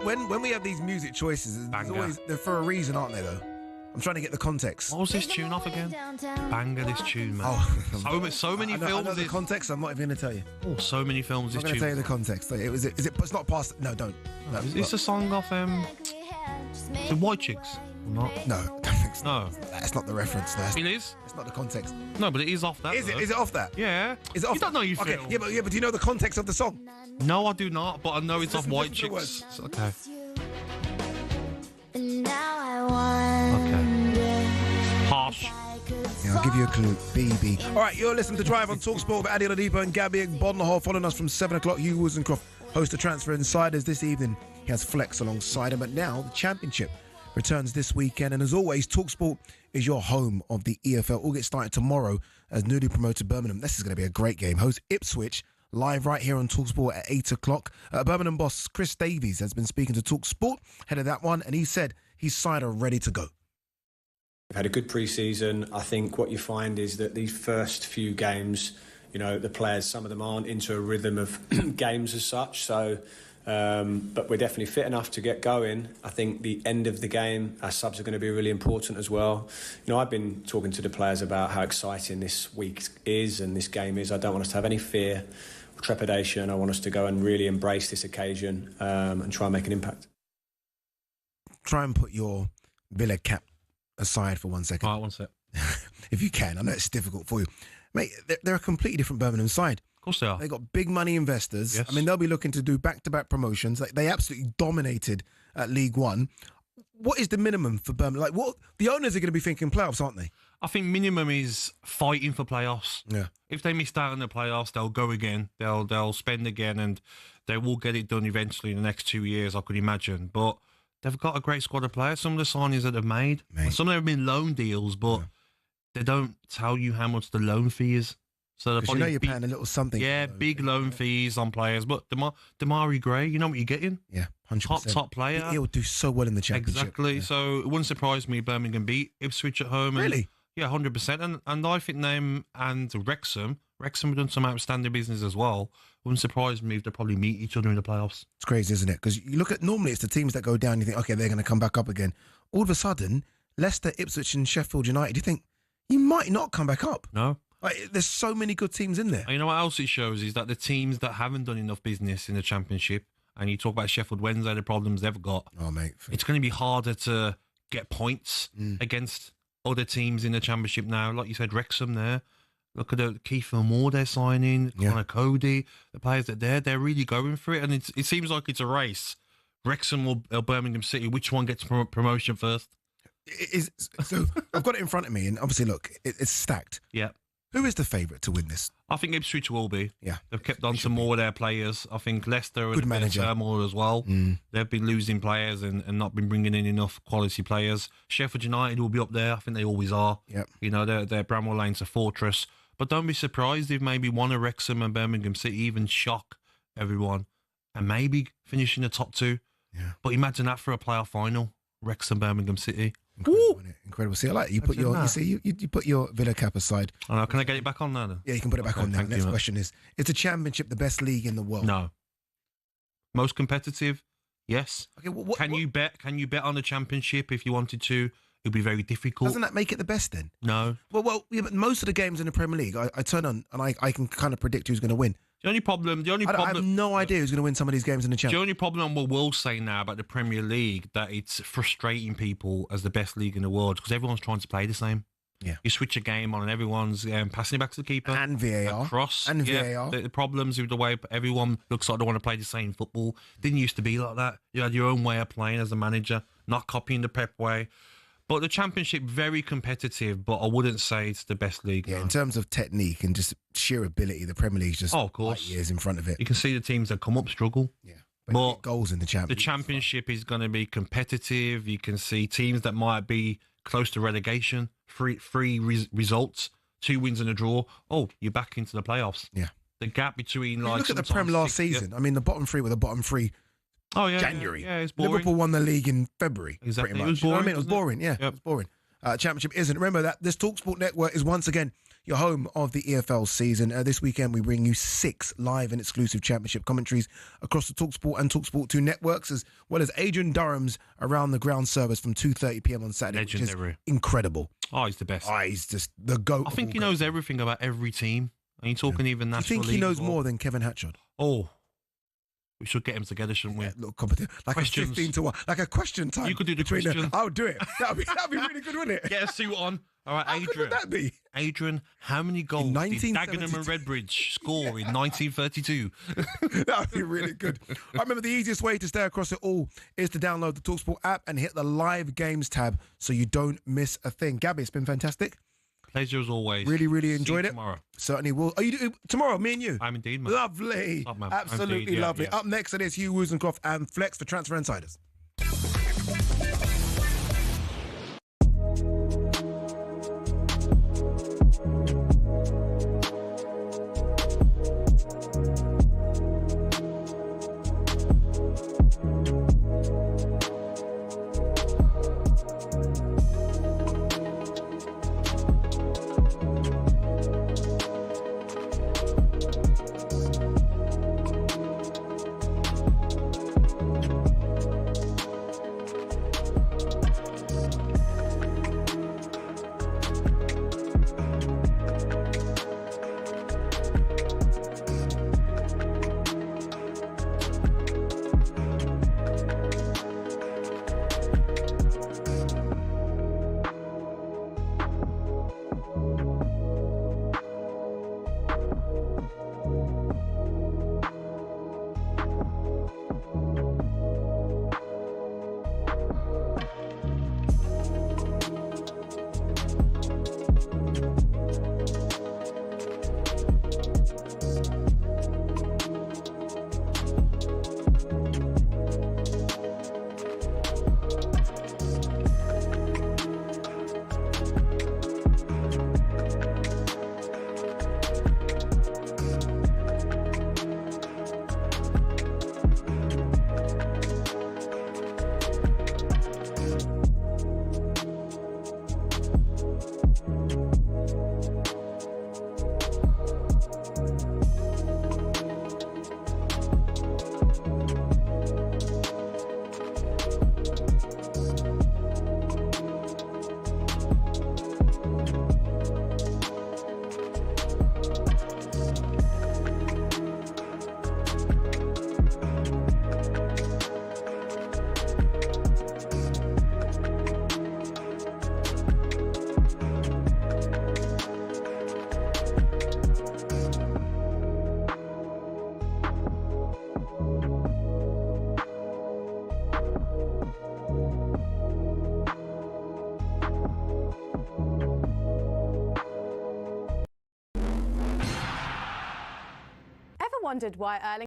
when we have these music choices, they're for a reason, aren't they? Though I'm trying to get the context. What was this tune off again? Banger, this tune, man. Oh, so many films. I know the context. I'm not even going to tell you. Oh, so many films. I'm this going tune. to tell you the context. Is it? It's not past. No, don't. No, is this a song off the White Chicks? Or not? No, don't think so. No, that's not the reference. No, it is. It's not the context. No, but it is off that. Is it? Is it off that? Yeah. Is it off? You don't know you okay. feel. Yeah, but do you know the context of the song? No, I do not. But I know it's off White Chicks. Words. Okay. Harsh. Yeah, I'll give you a clue. BB. All right, you're listening to Drive on talkSPORT with Ade Oladipo and Gabby Agbonlahor. Following us from 7 o'clock, Hugh Woolsencroft, host of Transfer Insiders. This evening, he has Flex alongside him. But now, the Championship returns this weekend. And as always, talkSPORT is your home of the EFL. All gets started tomorrow as newly promoted Birmingham. This is going to be a great game. Host Ipswich, live right here on talkSPORT at 8 o'clock. Birmingham boss Chris Davies has been speaking to talkSPORT, head of that one, and he said his side are ready to go. We've had a good pre-season. I think what you find is that these first few games, you know, the players, some of them aren't into a rhythm of games as such. So, but we're definitely fit enough to get going. I think the end of the game, our subs are going to be really important as well. You know, I've been talking to the players about how exciting this week is and this game is. I don't want us to have any fear or trepidation. I want us to go and really embrace this occasion and try and make an impact. Try and put your Villa cap aside for 1 second. All right, 1 sec. If you can. I know it's difficult for you. Mate, they're a completely different Birmingham side. Of course they are. They got big money investors. Yes. I mean, they'll be looking to do back-to-back promotions. Like, they absolutely dominated at League One. What is the minimum for Birmingham? Like, what the owners are going to be thinking playoffs, aren't they? I think minimum is fighting for playoffs. Yeah. If they missed out on the playoffs, they'll go again. They'll spend again, and they will get it done eventually in the next 2 years, I could imagine. But they've got a great squad of players. Some of the signings that they've made, some of them have been loan deals, but they don't tell you how much the loan fee is. So because you know you're paying a little something. Yeah, big loan fees on players. But Damari Gray, you know what you're getting? Yeah, 100%. Top player. He'll do so well in the Championship. Exactly. Yeah. So it wouldn't surprise me Birmingham beat Ipswich at home. Really? Yeah, 100%. And I think them and Wrexham have done some outstanding business as well. Wouldn't surprise me if they probably meet each other in the playoffs. It's crazy, isn't it? Because you look at, normally it's the teams that go down, you think, okay, they're going to come back up again. All of a sudden, Leicester, Ipswich and Sheffield United, you think, you might not come back up. No. Like, there's so many good teams in there. And you know what else it shows is that the teams that haven't done enough business in the Championship, and you talk about Sheffield Wednesday, the problems they've got. Oh, mate. It's going to be harder to get points against other teams in the Championship now. Like you said, Wrexham there. Look at the Kiefer Moore they're signing, Connor Cody, the players that they're really going for it. And it seems like it's a race. Wrexham or Birmingham City, which one gets promotion first? So I've got it in front of me, and obviously, look, it's stacked. Yeah. Who is the favourite to win this? I think Ipswich will be. Yeah. They've kept on some more of their players. I think Leicester Good manager. turmoil as well. They've been losing players and not been bringing in enough quality players. Sheffield United will be up there. I think they always are. Yep. You know, their Bramwell Lane's a fortress. But don't be surprised if maybe one of Wrexham and Birmingham City even shock everyone and maybe finish in the top two. Yeah. But imagine that for a playoff final, Wrexham, Birmingham City. Incredible, isn't it? Incredible. See, I like it. You put your Villa cap aside. I know. Can I get it back on there then? Yeah, you can put it back on there. Next question is the Championship the best league in the world? No. Most competitive? Yes. Okay. Can you bet on the Championship if you wanted to? It'd be very difficult. Doesn't that make it the best then? No. Well, yeah, but most of the games in the Premier League, I turn on and I can kind of predict who's going to win. The only problem. I have no idea who's going to win some of these games in the Championship. The only problem we'll say now about the Premier League that it's frustrating people as the best league in the world because everyone's trying to play the same. Yeah. You switch a game on and everyone's passing it back to the keeper. And VAR. Cross. And VAR. The problems with the way everyone looks like they want to play the same football. Didn't used to be like that. You had your own way of playing as a manager, not copying the Pep way. But the Championship, very competitive, but I wouldn't say it's the best league. Yeah, in terms of technique and just sheer ability, the Premier League's just of course. 8 years in front of it. You can see the teams that come up struggle. Yeah. But goals in the Championship. The Championship is going to be competitive. You can see teams that might be close to relegation, three results, 2 wins and a draw. Oh, you're back into the playoffs. Yeah. The gap between look at the Prem last season. I mean, the bottom three were the bottom three. Oh yeah, January. Yeah, it's boring. Liverpool won the league in February. Exactly. Pretty much. It was boring. It was boring. Yeah, it was boring. Championship isn't. Remember that this talkSPORT network is once again your home of the EFL season. This weekend, we bring you 6 live and exclusive championship commentaries across the talkSPORT and talkSPORT 2 networks, as well as Adrian Durham's Around the Ground service from 2:30 p.m. on Saturday, Legendary. which is incredible. Oh, he's the best. Oh, he's just the GOAT. I think he knows everything about every team. Are you talking even I National think he League knows as well? more than Kevin Hatchard. Oh, we should get him together, shouldn't we? Look, competition. Like Questions. a 15 to 1. Like a question time. You could do the between question. I would do it. That'd be really good, wouldn't it? Get a suit on. All right, How Adrian. good would that be? Adrian, how many goals did 1972? Dagenham and Redbridge score in 1932? That would be really good. I remember the easiest way to stay across it all is to download the talkSPORT app and hit the live games tab so you don't miss a thing. Gabby, it's been fantastic. Pleasure as always. Really, really See you enjoyed it. tomorrow. Certainly will. Are you tomorrow? Me and you. I'm indeed, man. Lovely. Up, man. Absolutely Indeed, yeah, lovely. yeah. Up next, it is Hugh Woozencroft and Flex for Transfer Insiders. Wondered why Erling